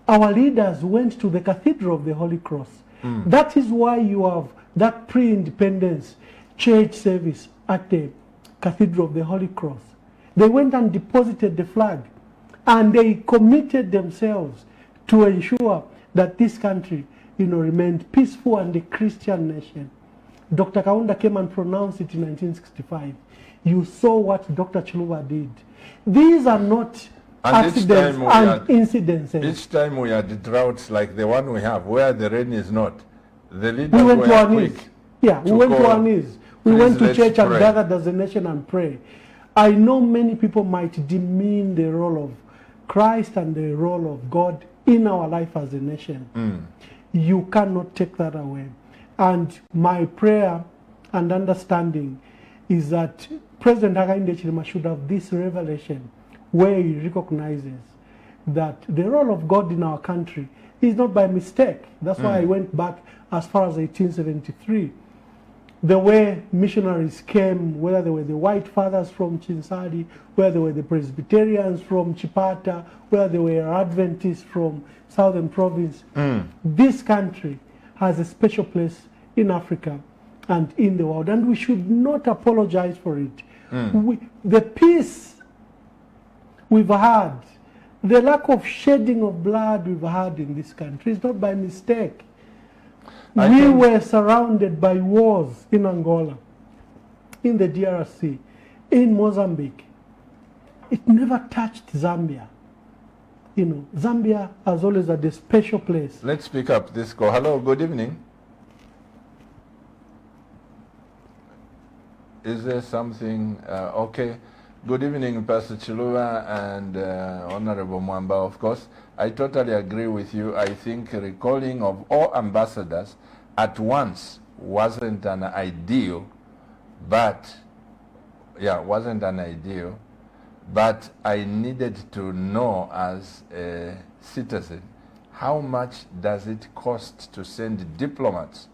our leaders went to the Cathedral of the Holy Cross. That is why you have that pre-independence church service at the Cathedral of the Holy Cross. They went and deposited the flag, and they committed themselves to ensure that this country, remained peaceful and a Christian nation. Dr. Kaunda came and pronounced it in 1965. You saw what Dr. Chiluba did. These are not And each accidents time we and had- incidences. Each time we had droughts like the one we have, where the rain is not, the leaders We went were to our quick. knees. Yeah, we to went to call, our knees. We "Please, went to let's church and pray." gathered as a nation and pray. I know many people might demean the role of Christ and the role of God in our life as a nation. You cannot take that away. And my prayer and understanding is that President Hakainde Hichilema should have this revelation where he recognizes that the role of God in our country is not by mistake. That's why I went back as far as 1873. The way missionaries came, whether they were the white fathers from Chinsadi, whether they were the Presbyterians from Chipata, whether they were Adventists from Southern Province, this country has a special place in Africa and in the world, and we should not apologize for it. The peace we've had, the lack of shedding of blood we've had in this country is not by mistake. I We think- were surrounded by wars in Angola, in the DRC, in Mozambique. It never touched Zambia. Zambia has always had a special place. Let's pick up this call. Hello, good evening. Is there something, okay. Good evening, Pastor Chiluba and Honorable Mwamba, of course. I totally agree with you. I think recalling of all ambassadors at once wasn't an ideal, but I needed to know as a citizen, how much does it cost to send diplomats,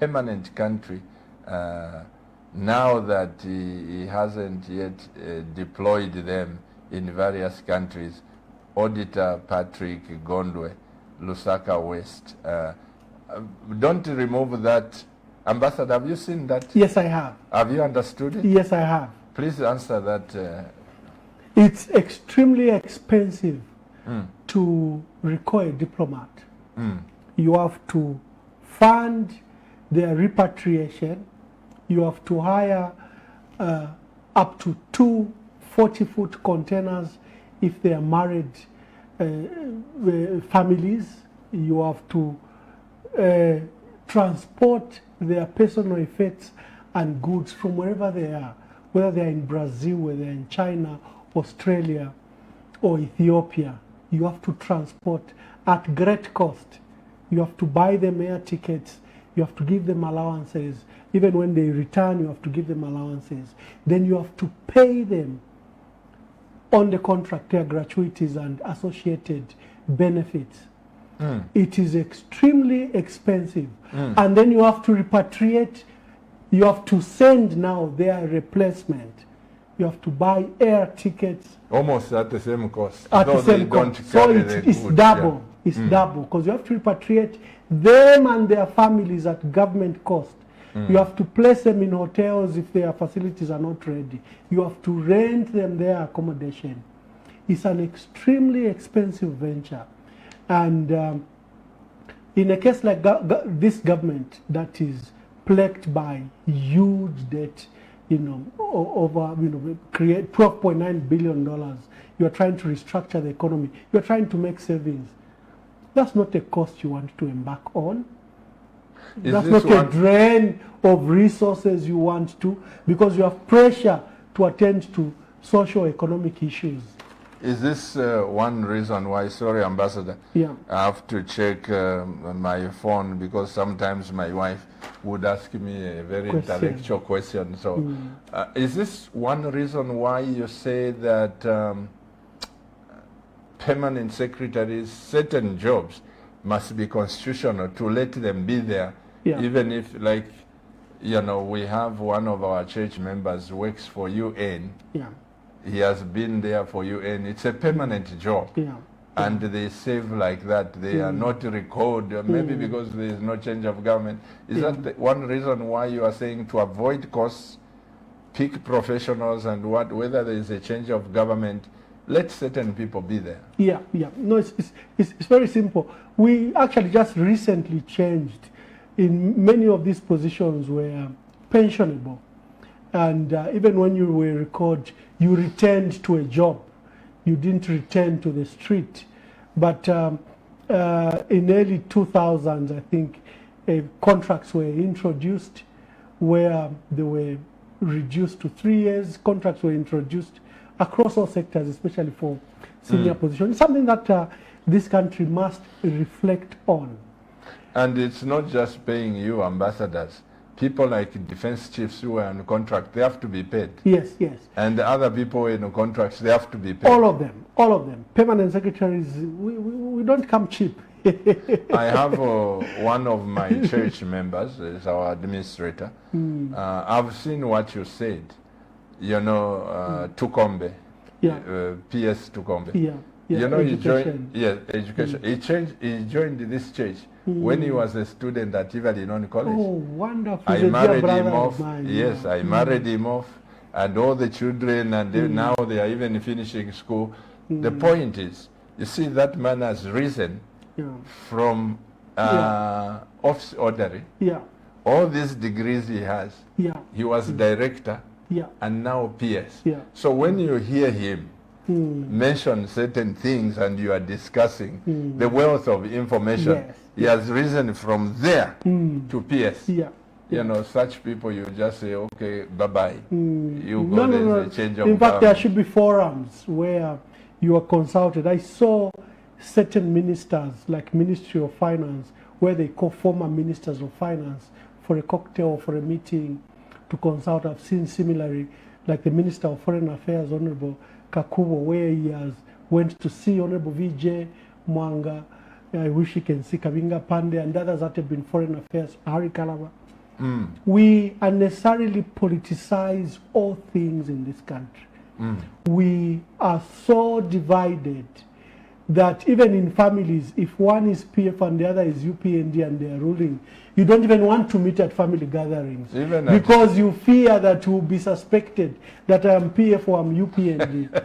permanent country, now that he hasn't yet deployed them in various countries? Auditor Patrick Gondwe, Lusaka West. Don't remove that. Ambassador, have you seen that? Yes, I have. Have you understood it? Yes, I have. Please answer that. It's extremely expensive to recall a diplomat. You have to fund their repatriation. You have to hire up to 2 40-foot containers if they are married families. You have to transport their personal effects and goods from wherever they are, whether they are in Brazil, whether they are in China, Australia, or Ethiopia. You have to transport at great cost. You have to buy them air tickets. You have to give them allowances. Even when they return, you have to give them allowances. Then you have to pay them on the contract their gratuities and associated benefits. It is extremely expensive. And then you have to repatriate. You have to send now their replacement. You have to buy air tickets Almost at the same cost. at though the same they don't cost. So carry the it's goods, double. It's double because you have to repatriate them and their families at government cost. You have to place them in hotels if their facilities are not ready. You have to rent them their accommodation. It's an extremely expensive venture. And in a case like this government that is plagued by huge debt, over, create $12.9 billion, you're trying to restructure the economy, you're trying to make savings. That's not a cost you want to embark on. Is That's this not a one? drain of resources you want to, because you have pressure to attend to socio-economic issues. Is this one reason why, sorry, Ambassador, Yeah. I have to check my phone because sometimes my wife would ask me a very intellectual question. So is this one reason why you say that permanent secretaries, certain jobs must be constitutional to let them be there, even if, like, you know, we have one of our church members works for UN. Yeah. He has been there for UN. It's a permanent job. Yeah. And they save like that. They are not recalled, maybe because there is no change of government. Is that the one reason why you are saying to avoid costs, pick professionals, and whether there is a change of government, let certain people be there? Yeah, yeah. No, it's very simple. We actually just recently changed. In many of these positions were pensionable. And even when you were recalled, you returned to a job. You didn't return to the street. But in early 2000s, I think, contracts were introduced where they were reduced to 3 years. Contracts were introduced across all sectors, especially for senior positions. It's something that this country must reflect on. And it's not just paying you ambassadors. People like defense chiefs who are on contract, they have to be paid. Yes, yes. And the other people in contracts, they have to be paid. All of them, all of them. Permanent secretaries, we don't come cheap. I have one of my church members, is our administrator. I've seen what you said. You know, Tukombe, PS Tukombe. Yeah, yeah. You know, education. Education. He joined this church when he was a student at Ivalinon College. Oh, wonderful. I He's a dear married brother him of off. mine, Yes, I married him off, and all the children, and now they are even finishing school. The point is, you see, that man has risen from office ordinary. Yeah, All these degrees he has. yeah, He was director yeah, and now PS. yeah. So when you hear him mention certain things and you are discussing the wealth of information, Yes. he has risen from there to PS. Yeah. You know, such people, you just say, okay, bye-bye. You go, No, there's no, a no. change of In fact, there government. should be forums where you are consulted. I saw certain ministers, like Ministry of Finance, where they call former ministers of finance for a cocktail or for a meeting to consult. I've seen similarly, like the Minister of Foreign Affairs, Honorable Kakubo, where he has went to see Honorable VJ Mwanga. I wish he can see Kabinga Pande and others that have been Foreign Affairs, Harry Kalaba. We unnecessarily politicize all things in this country. We are so divided that even in families, if one is PF and the other is UPND and they are ruling, you don't even want to meet at family gatherings Even because you fear that you will be suspected that I am PF or I'm UPND.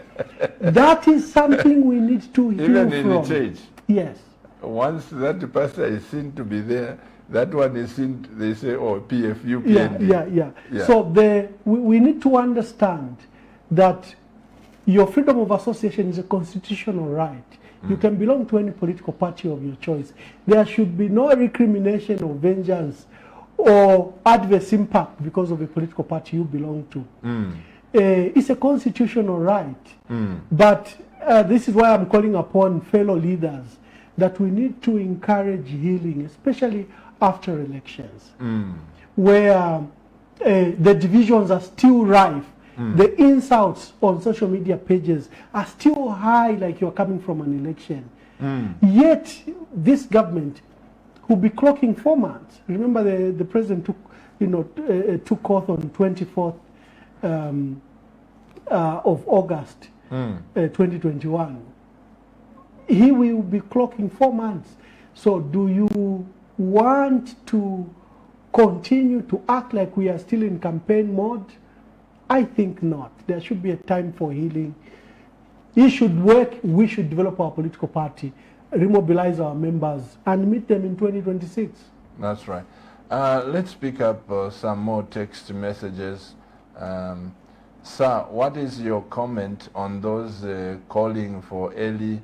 That is something we need to heal Even from. in the church. Yes. Once that pastor is seen to be there, that one is seen, they say, oh, PF, UPND. Yeah. So we need to understand that your freedom of association is a constitutional right. You can belong to any political party of your choice. There should be no recrimination or vengeance or adverse impact because of a political party you belong to. It's a constitutional right. But this is why I'm calling upon fellow leaders that we need to encourage healing, especially after elections, where the divisions are still rife. The insults on social media pages are still high, like you're coming from an election. Yet, this government will be clocking 4 months. Remember, the president took oath on 24th of August 2021. He will be clocking 4 months. So, do you want to continue to act like we are still in campaign mode? I think not. There should be a time for healing. He should work. We should develop our political party, remobilize our members, and meet them in 2026. That's right. Let's pick up some more text messages. Sir, what is your comment on those calling for early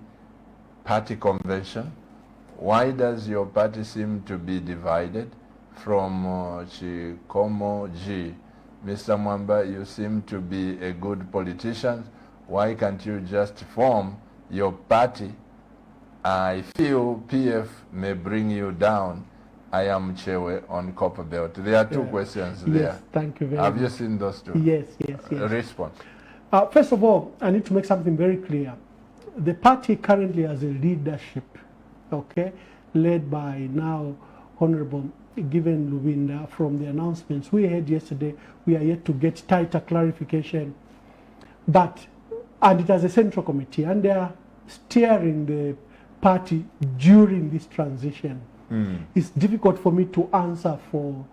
party convention? Why does your party seem to be divided? from Chikomo G. Mr. Mwamba, you seem to be a good politician. Why can't you just form your party? I feel PF may bring you down. I am Chewe on Copper Belt. There are two questions there. Yes, thank you very Have much. you seen those two? Yes, yes, yes. Response. First of all, I need to make something very clear. The party currently has a leadership, okay, led by now Honorable Given Lubinda. From the announcements we had yesterday, we are yet to get tighter clarification. And it has a central committee, and they are steering the party during this transition. It's difficult for me to answer for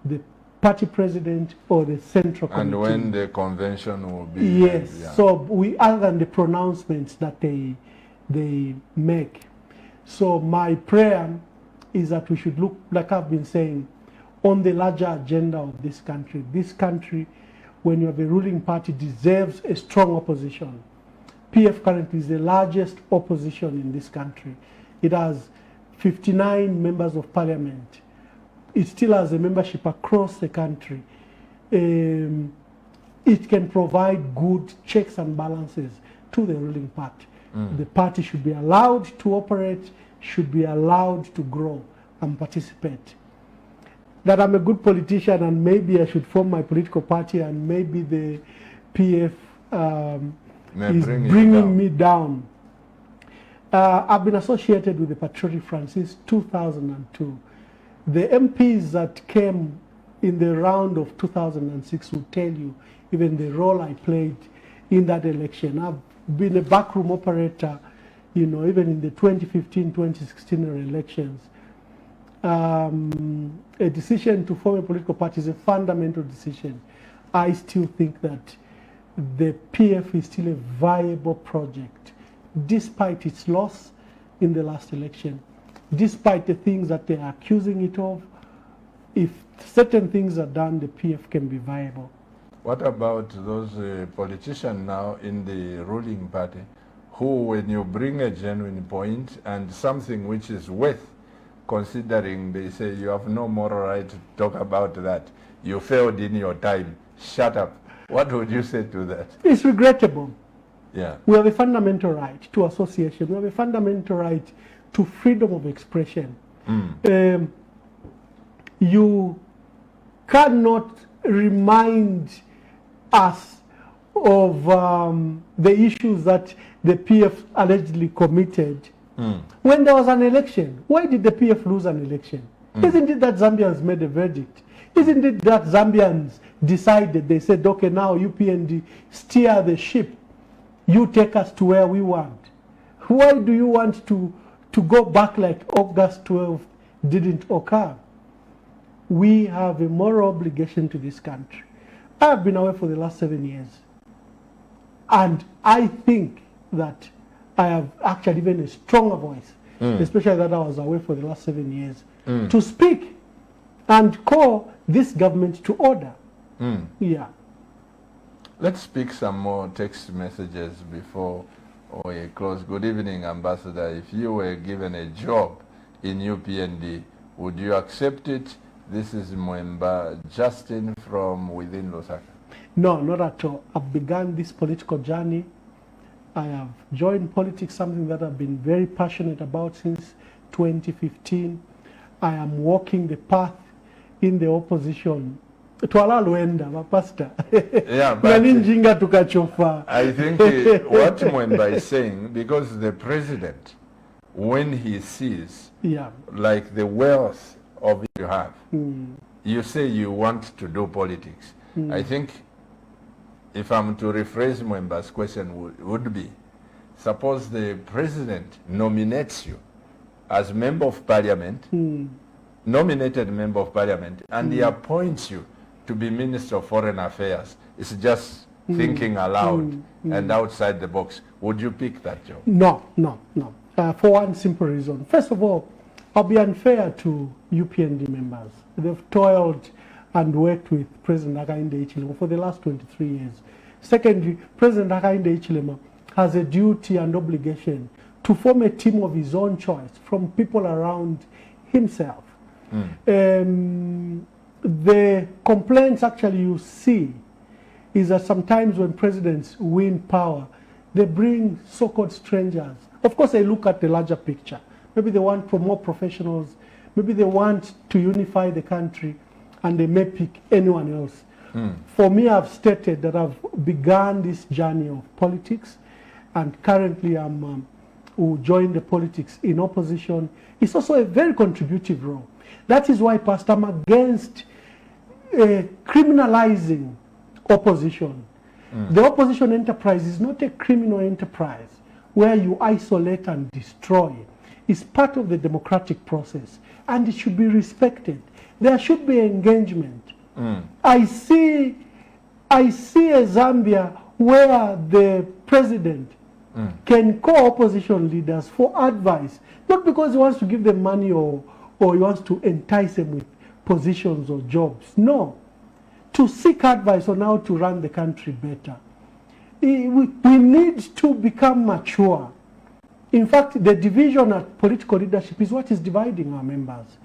the party president or the central committee. And when the convention will be. Yes, yeah. so other than the pronouncements that they make. So my prayer is that we should look, like I've been saying, on the larger agenda of this country. This country, when you have a ruling party, deserves a strong opposition. PF currently is the largest opposition in this country. It has 59 members of parliament. It still has a membership across the country. It can provide good checks and balances to the ruling party. The party should be allowed to operate, should be allowed to grow and participate. That I'm a good politician and maybe I should form my political party and maybe the PF is bringing me down. I've been associated with the Patriotic Front since 2002. The MPs that came in the round of 2006 will tell you even the role I played in that election. I've been a backroom operator, you know, even in the 2015-2016 elections. A decision to form a political party is a fundamental decision. I still think that the PF is still a viable project, despite its loss in the last election, despite the things that they are accusing it of. If certain things are done, the PF can be viable. What about those politicians now in the ruling party who, when you bring a genuine point and something which is worth considering, they say you have no moral right to talk about that, you failed in your time, shut up? What would you say to that? It's regrettable. Yeah. We have a fundamental right to association. We have a fundamental right to freedom of expression. You cannot remind us of the issues that the PF allegedly committed when there was an election. Why did the PF lose an election? Isn't it that Zambians made a verdict? Isn't it that Zambians decided, they said, okay, now UPND, steer the ship. You take us to where we want. Why do you want to go back like August 12th didn't occur? We have a moral obligation to this country. I have been away for the last 7 years. And I think that I have actually even a stronger voice, especially that I was away for the last 7 years, to speak and call this government to order. Yeah. Let's speak some more text messages before we close. Good evening, Ambassador. If you were given a job in UPND, would you accept it? This is Mwemba Justin from within Lusaka. No, not at all. I've begun this political journey. I have joined politics, something that I've been very passionate about since 2015. I am walking the path in the opposition. Twala Luenda, my pastor. Yeah, but I think what Mwemba is saying, because the president, when he sees like the wealth of it you have, you say you want to do politics. I think if I'm to rephrase Mwemba's question would be, suppose the president nominates you as member of parliament, nominated member of parliament, and he appoints you to be Minister of Foreign Affairs. It's just thinking aloud and outside the box. Would you pick that job? No. For one simple reason. First of all, I'll be unfair to UPND members. They've toiled and worked with President Hakainde Hichilema for the last 23 years. Secondly, President Hakainde Hichilema has a duty and obligation to form a team of his own choice from people around himself. The complaints actually you see is that sometimes when presidents win power, they bring so-called strangers. Of course, they look at the larger picture. Maybe they want more professionals. Maybe they want to unify the country, and they may pick anyone else. For me, I've stated that I've begun this journey of politics, and currently I'm who joined the politics in opposition. It's also a very contributive role. That is why, Pastor, I'm against criminalizing opposition. The opposition enterprise is not a criminal enterprise where you isolate and destroy. It's part of the democratic process, and it should be respected. There should be engagement. I see a Zambia where the president can call opposition leaders for advice, not because he wants to give them money or he wants to entice them with positions or jobs. No, to seek advice on how to run the country better. We need to become mature. In fact, the division at political leadership is what is dividing our members.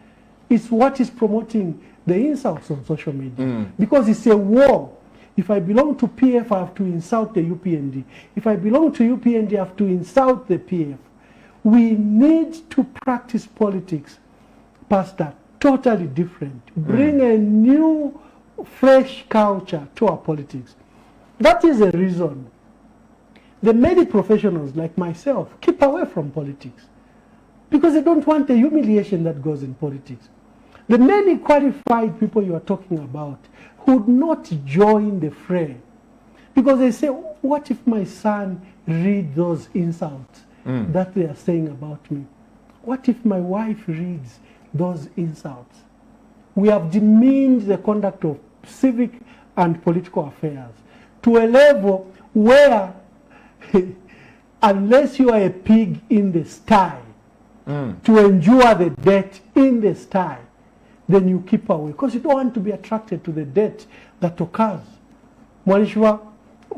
It's what is promoting the insults on social media. Because it's a war. If I belong to PF, I have to insult the UPND. If I belong to UPND, I have to insult the PF. We need to practice politics, Pastor, totally different. Bring a new, fresh culture to our politics. That is the reason the many professionals like myself keep away from politics, because they don't want the humiliation that goes in politics. The many qualified people you are talking about would not join the fray, because they say, what if my son reads those insults that they are saying about me? What if my wife reads those insults? We have demeaned the conduct of civic and political affairs to a level where unless you are a pig in the sty to endure the debt in the sty, then you keep away, because you don't want to be attracted to the debt that occurs. Mwanishwa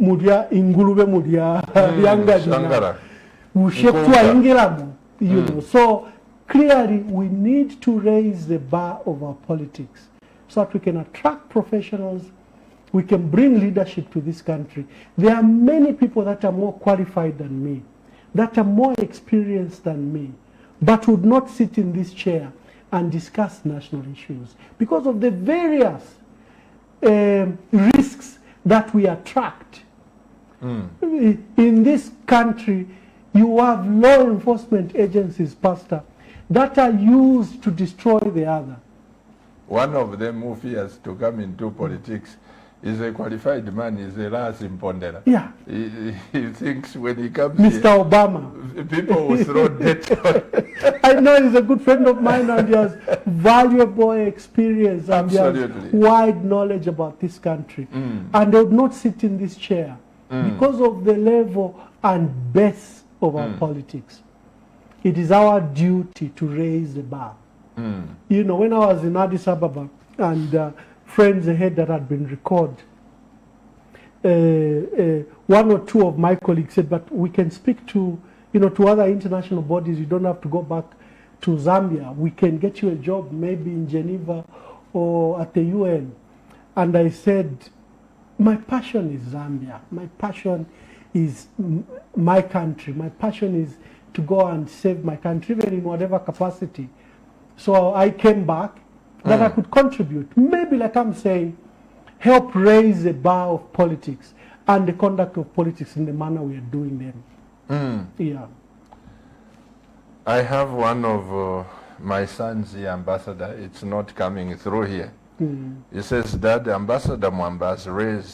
mudia ingulube mudia yanga usheptua ingiramu, you know. So clearly we need to raise the bar of our politics so that we can attract professionals, we can bring leadership to this country. There are many people that are more qualified than me, that are more experienced than me, but would not sit in this chair and discuss national issues because of the various risks that we attract. In this country, you have law enforcement agencies, Pastor, that are used to destroy the other. One of them who fears to come into politics is a qualified man, is a Ras Impondera. Yeah. He thinks when he comes Mr. here, Obama. people will throw debt on. I know he's a good friend of mine, and he has valuable experience and he has wide knowledge about this country. And they would not sit in this chair because of the level and base of our politics. It is our duty to raise the bar. You know, when I was in Addis Ababa and friends ahead that had been recorded, one or two of my colleagues said, but we can speak to, you know, to other international bodies. You don't have to go back to Zambia. We can get you a job maybe in Geneva or at the UN. And I said, my passion is Zambia. My passion is my country. My passion is to go and save my country, even in whatever capacity. So I came back that I could contribute. Maybe, like I'm saying, help raise the bar of politics and the conduct of politics in the manner we are doing them. Yeah. I have one of my sons, the ambassador. It's not coming through here. He says that Ambassador Mwamba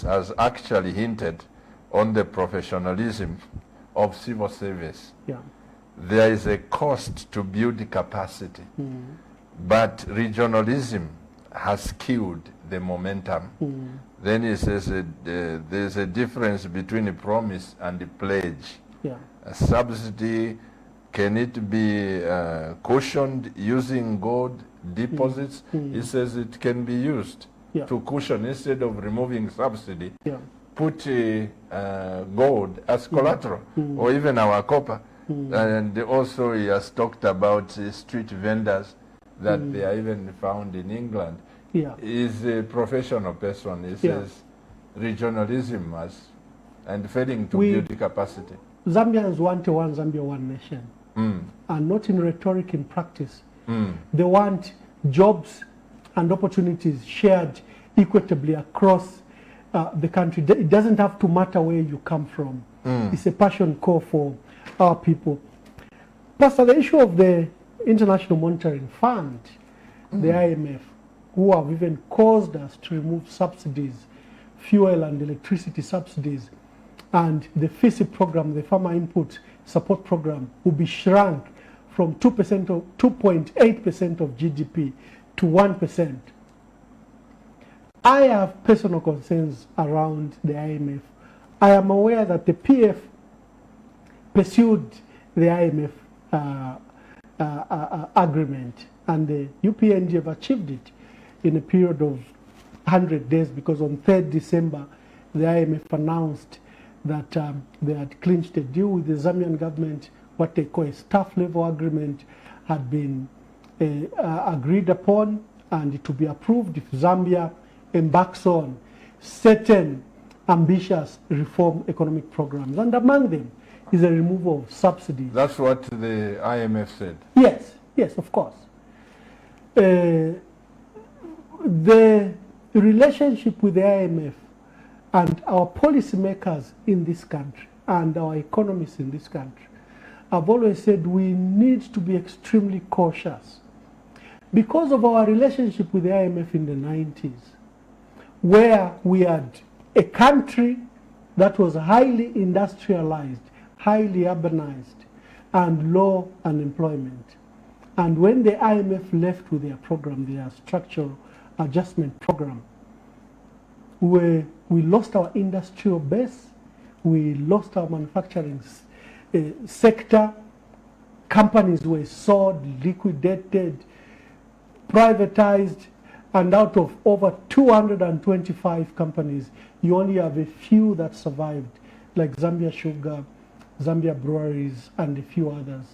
has actually hinted on the professionalism of civil service. Yeah. There is a cost to build capacity, but regionalism has killed the momentum. Then he says there's a difference between a promise and a pledge. Yeah. A subsidy, can it be cushioned using gold deposits? He says it can be used to cushion instead of removing subsidy. Put gold as collateral, or even our copper. And also he has talked about street vendors that they are even found in England. Yeah. Is a professional person. He says regionalism and failing to build capacity. Zambians want a one Zambia, one nation. And not in rhetoric, in practice. They want jobs and opportunities shared equitably across the country. It doesn't have to matter where you come from. It's a passion core for our people. Pastor, the issue of the International Monetary Fund, the IMF, who have even caused us to remove subsidies, fuel and electricity subsidies, and the FISI program, the Farmer Input Support Program, will be shrunk from 2% of 2.8% of GDP to 1%. I have personal concerns around the IMF. I am aware that the PF pursued the IMF agreement, and the UPNG have achieved it in a period of 100 days, because on 3rd December, the IMF announced that they had clinched a deal with the Zambian government. What they call a staff level agreement had been agreed upon, and it will be approved if Zambia embarks on certain ambitious reform economic programs. And among them is a removal of subsidies. That's what the IMF said. Yes, yes, of course. The relationship with the IMF and our policymakers in this country and our economists in this country, I've always said we need to be extremely cautious because of our relationship with the IMF in the 90s, where we had a country that was highly industrialized, highly urbanized, and low unemployment. And when the IMF left with their program, their structural adjustment program, we lost our industrial base, we lost our manufacturing sector, companies were sold, liquidated, privatized, and out of over 225 companies, you only have a few that survived, like Zambia Sugar, Zambia Breweries, and a few others.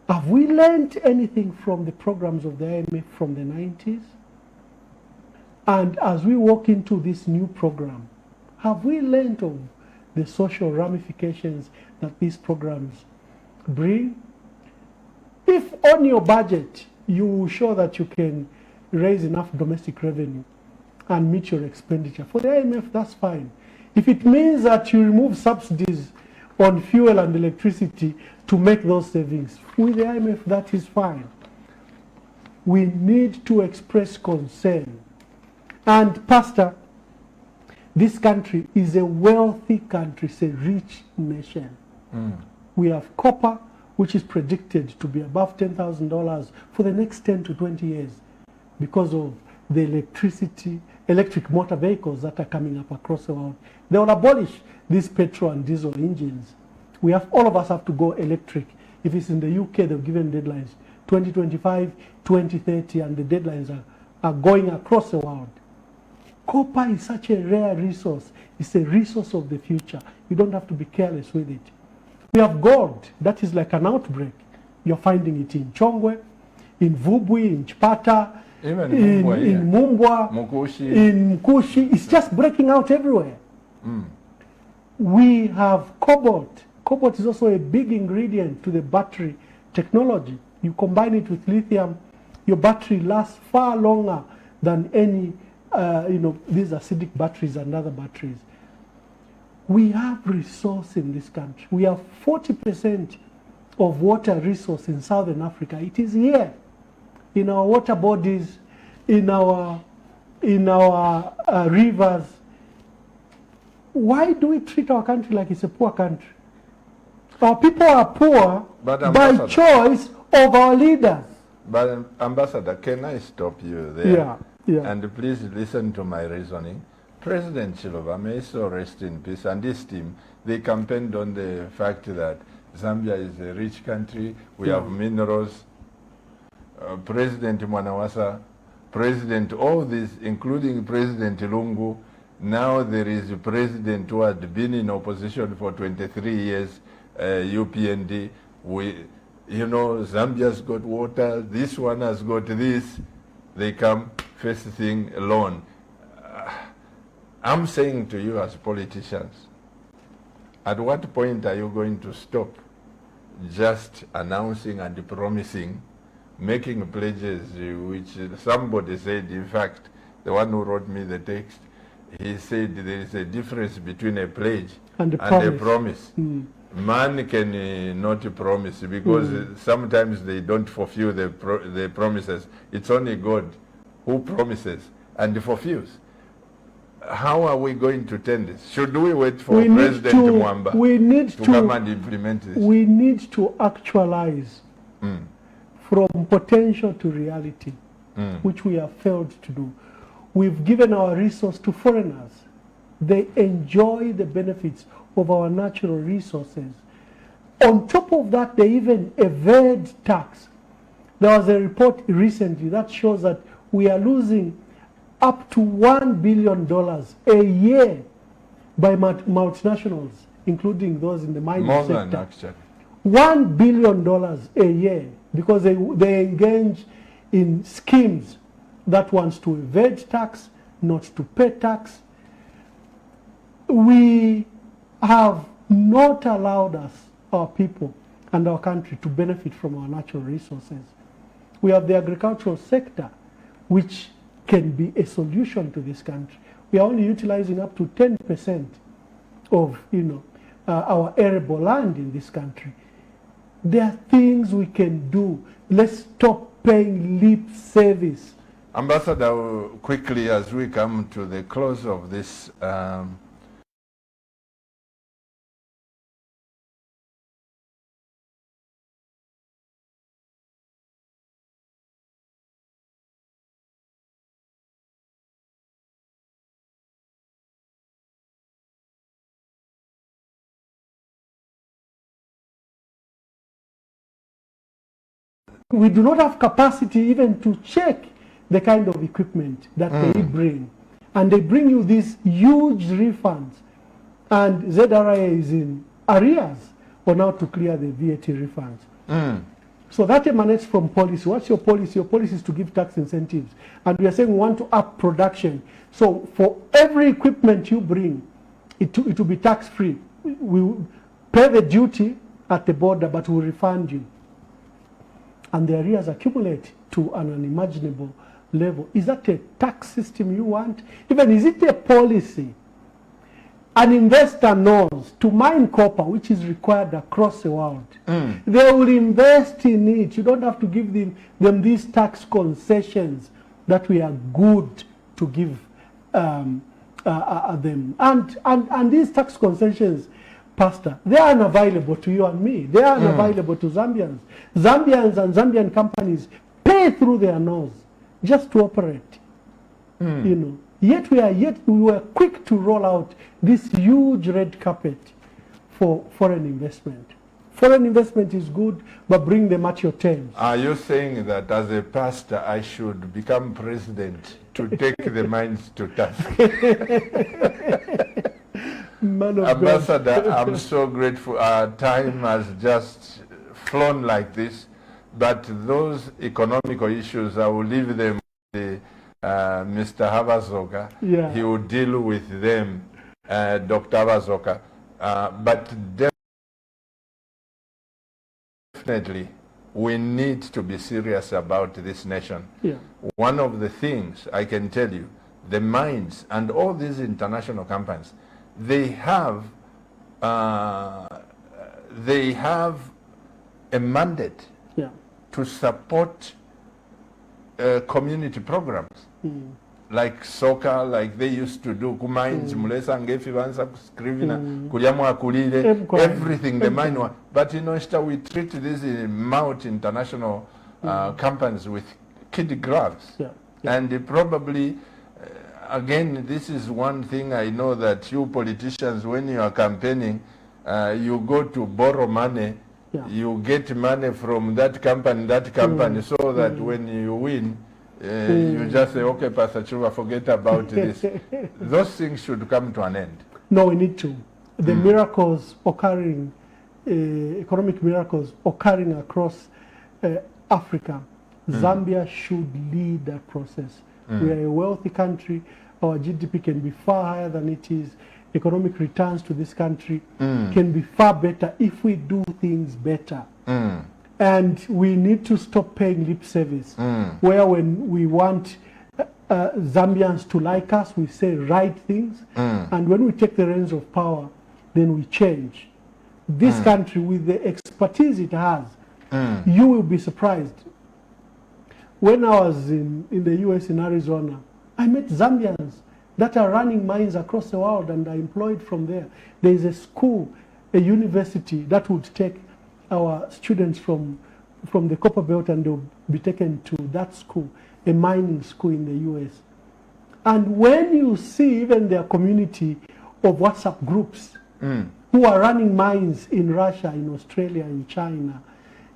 Have we learned anything from the programs of the IMF from the 90s? And as we walk into this new program, have we learned of the social ramifications that these programs bring? If on your budget you show that you can raise enough domestic revenue and meet your expenditure, for the IMF, that's fine. If it means that you remove subsidies on fuel and electricity to make those savings, with the IMF, that is fine. We need to express concern. And Pastor, this country is a wealthy country, it's a rich nation. We have copper, which is predicted to be above $10,000 for the next 10 to 20 years because of the electric motor vehicles that are coming up across the world. They will abolish these petrol and diesel engines. All of us have to go electric. If it's in the UK, they've given deadlines, 2025, 2030, and the deadlines are going across the world. Copper is such a rare resource. It's a resource of the future. You don't have to be careless with it. We have gold. That is like an outbreak. You're finding it in Chongwe, in Vubwi, in Chipata, Even in Mumbwa, in Mkushi. It's just breaking out everywhere. We have cobalt. Cobalt is also a big ingredient to the battery technology. You combine it with lithium, your battery lasts far longer than any, these acidic batteries and other batteries. We have resource in this country. We have 40% of water resource in Southern Africa. It is here, in our water bodies, in our rivers. Why do we treat our country like it's a poor country? Our people are poor by choice of our leaders. But Ambassador, can I stop you there? Yeah. And please listen to my reasoning. President Chiloba, may so rest in peace, and this team, they campaigned on the fact that Zambia is a rich country, we have minerals. President Mwanawasa, all these, including President Lungu, now there is a president who had been in opposition for 23 years, UPND. you know, Zambia's got water, this one has got this. They come first thing alone. I'm saying to you as politicians, at what point are you going to stop just announcing and promising, making pledges, which somebody said, in fact, the one who wrote me the text, he said there is a difference between a pledge and a promise. Man can not promise because sometimes they don't fulfill the promises. It's only God who promises and fulfills. How are we going to turn this? Should we wait for President Mwamba to come and implement this? We need to actualize from potential to reality, which we have failed to do. We've given our resource to foreigners. They enjoy the benefits of our natural resources. On top of that, they even evade tax. There was a report recently that shows that we are losing up to $1 billion a year by multinationals, including those in the mining sector. More than actually. $1 billion a year because they engage in schemes that wants to evade tax, not to pay tax. We have not allowed us, our people and our country, to benefit from our natural resources. We have the agricultural sector, which can be a solution to this country. We are only utilizing up to 10% of our arable land in this country. There are things we can do. Let's stop paying lip service. Ambassador, quickly as we come to the close of this, we do not have capacity even to check the kind of equipment that they bring. And they bring you these huge refunds. And ZRA is in arrears for now to clear the VAT refunds. So that emanates from policy. What's your policy? Your policy is to give tax incentives. And we are saying we want to up production. So for every equipment you bring, it will be tax-free. We will pay the duty at the border, but we'll refund you. And the arrears accumulate to an unimaginable level. Is that a tax system you want? Even is it a policy? An investor knows to mine copper, which is required across the world. They will invest in it. You don't have to give them these tax concessions that we are good to give them. And these tax concessions, Pastor, they are unavailable to you and me. They are unavailable to Zambians. Zambians and Zambian companies pay through their nose just to operate. Yet we were quick to roll out this huge red carpet for foreign investment. Foreign investment is good, but bring them at your terms. Are you saying that as a pastor I should become president to take the mines to task? Ambassador, I'm so grateful. Our time has just flown like this, but those economical issues, I will leave them to Mr. Habazoka. He will deal with them, Dr. Habazoka. But definitely, we need to be serious about this nation. One of the things I can tell you, the mines and all these international companies, they have a mandate to support community programs like soccer, like they used to do. Everything the mine. But we treat these multinational companies with kid gloves, and probably. Again, this is one thing I know that you politicians, when you are campaigning, you go to borrow money, you get money from that company, so that when you win, you just say, okay, Pastor Chuva, forget about this. Those things should come to an end. No, we need to. The miracles occurring economic miracles occurring across Africa, Zambia should lead that process. We are a wealthy country. Our GDP can be far higher than it is. Economic returns to this country can be far better if we do things better. And we need to stop paying lip service, where when we want Zambians to like us, we say right things, and when we take the reins of power, then we change. This country, with the expertise it has, you will be surprised. When I was in the US, in Arizona, I met Zambians that are running mines across the world and are employed from there. There is a school, a university that would take our students from the Copper Belt, and they'll be taken to that school, a mining school in the US. And when you see even their community of WhatsApp groups who are running mines in Russia, in Australia, in China,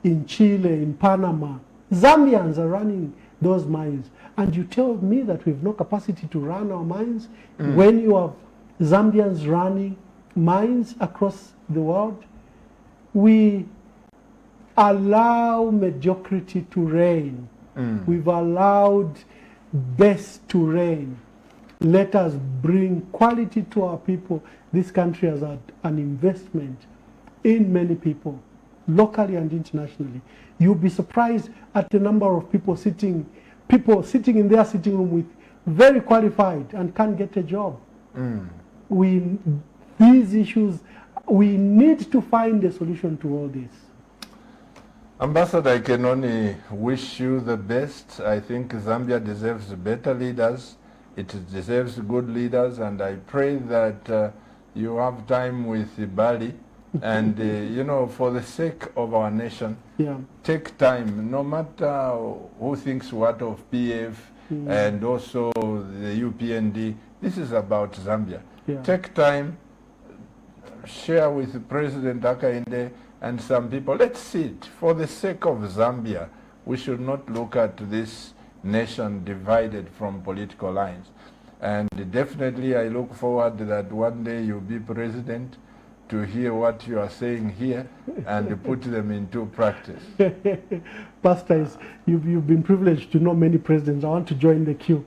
in Chile, in Panama, Zambians are running those mines. And you tell me that we have no capacity to run our mines when you have Zambians running mines across the world? We allow mediocrity to reign. We've allowed best to reign. Let us bring quality to our people. This country has had an investment in many people, locally and internationally. You'll be surprised at the number of people sitting in their sitting room with very qualified and can't get a job. These issues, we need to find a solution to all this. Ambassador, I can only wish you the best. I think Zambia deserves better leaders. It deserves good leaders, and I pray that you have time with Bali. And, you know, for the sake of our nation, take time, no matter who thinks what of PF and also the UPND. This is about Zambia. Take time, share with President Hakainde and some people. Let's see it. For the sake of Zambia, we should not look at this nation divided from political lines. And definitely I look forward that one day you'll be president, to hear what you are saying here and put them into practice. Pastor, you've been privileged to know many presidents. I want to join the queue.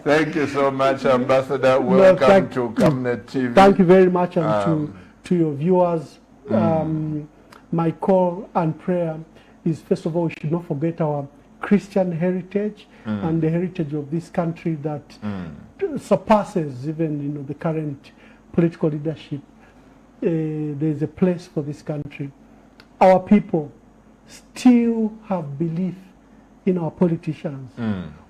Thank you so much, Ambassador. Welcome to Camnet TV. Thank you very much, and to your viewers. My call and prayer is, first of all, we should not forget our Christian heritage and the heritage of this country that surpasses even the current political leadership. There's a place for this country. Our people still have belief in our politicians.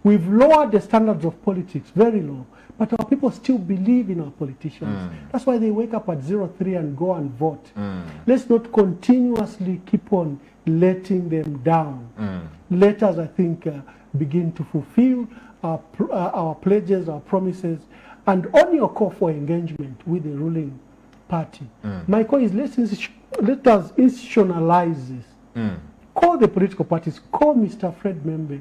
We've lowered the standards of politics very low, but our people still believe in our politicians. That's why they wake up at 03 and go and vote. Let's not continuously keep on letting them down. Let us, I think, begin to fulfill our pledges, our promises, and on your call for engagement with the ruling party. My call is, let us institutionalize this. Call the political parties, call Mr. Fred Membe,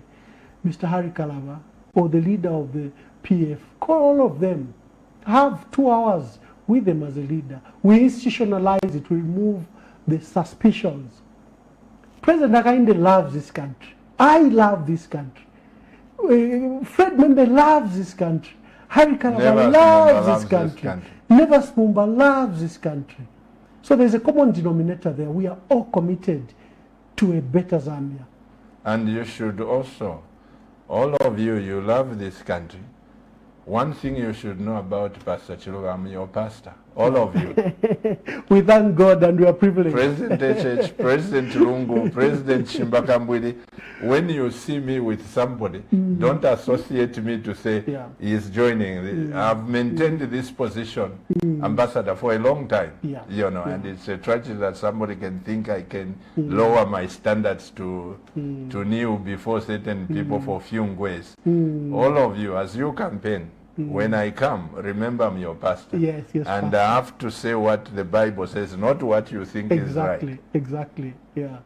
Mr. Harry Kalaba, or the leader of the PF. Call all of them. Have 2 hours with them as a leader. We institutionalize it, we remove the suspicions. President Hakainde loves this country. I love this country. Fred Membe loves this country. Harry Kalaba loves this country. Never Smumba loves this country. So there's a common denominator there. We are all committed to a better Zambia. And you should also, all of you, you love this country. One thing you should know about Pastor Chiluba, I'm your pastor. All of you. We thank God and we are privileged. President HH, President Lungu, President Shimbakambwili, when you see me with somebody, don't associate me to say he is joining. I've maintained this position, Ambassador, for a long time. And it's a tragedy that somebody can think I can lower my standards to kneel before certain people for few ways. All of you, as you campaign, when I come, remember I'm your pastor. Yes, and pastor. I have to say what the Bible says, not what you think is right. Exactly, yeah.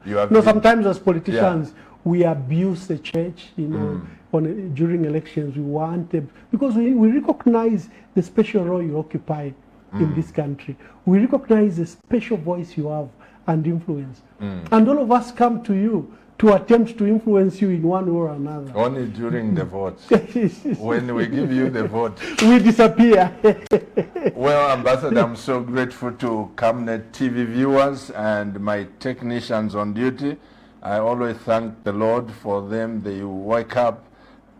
Sometimes as politicians, we abuse the church, during elections. We want them, because we recognize the special role you occupy in this country. We recognize the special voice you have and influence. And all of us come to you to attempt to influence you in one way or another. Only during the votes. When we give you the vote, we disappear. Well, Ambassador, I'm so grateful to Camnet TV viewers and my technicians on duty. I always thank the Lord for them. They wake up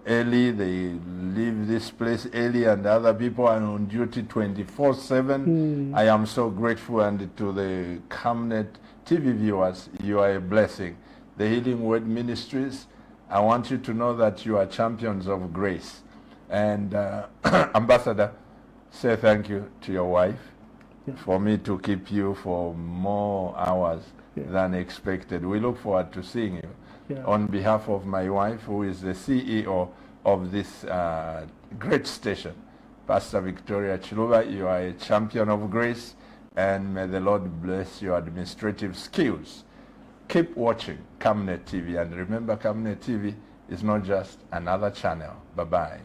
early, they leave this place early, and other people are on duty 24/7. I am so grateful, and to the Camnet TV viewers, you are a blessing. The Healing Word Ministries, I want you to know that you are champions of grace. And Ambassador, say thank you to your wife for me to keep you for more hours than expected. We look forward to seeing you. On behalf of my wife, who is the CEO of this great station, Pastor Victoria Chiluba, you are a champion of grace, and may the Lord bless your administrative skills. Keep watching Camnet TV, and remember, Camnet TV is not just another channel. Bye-bye.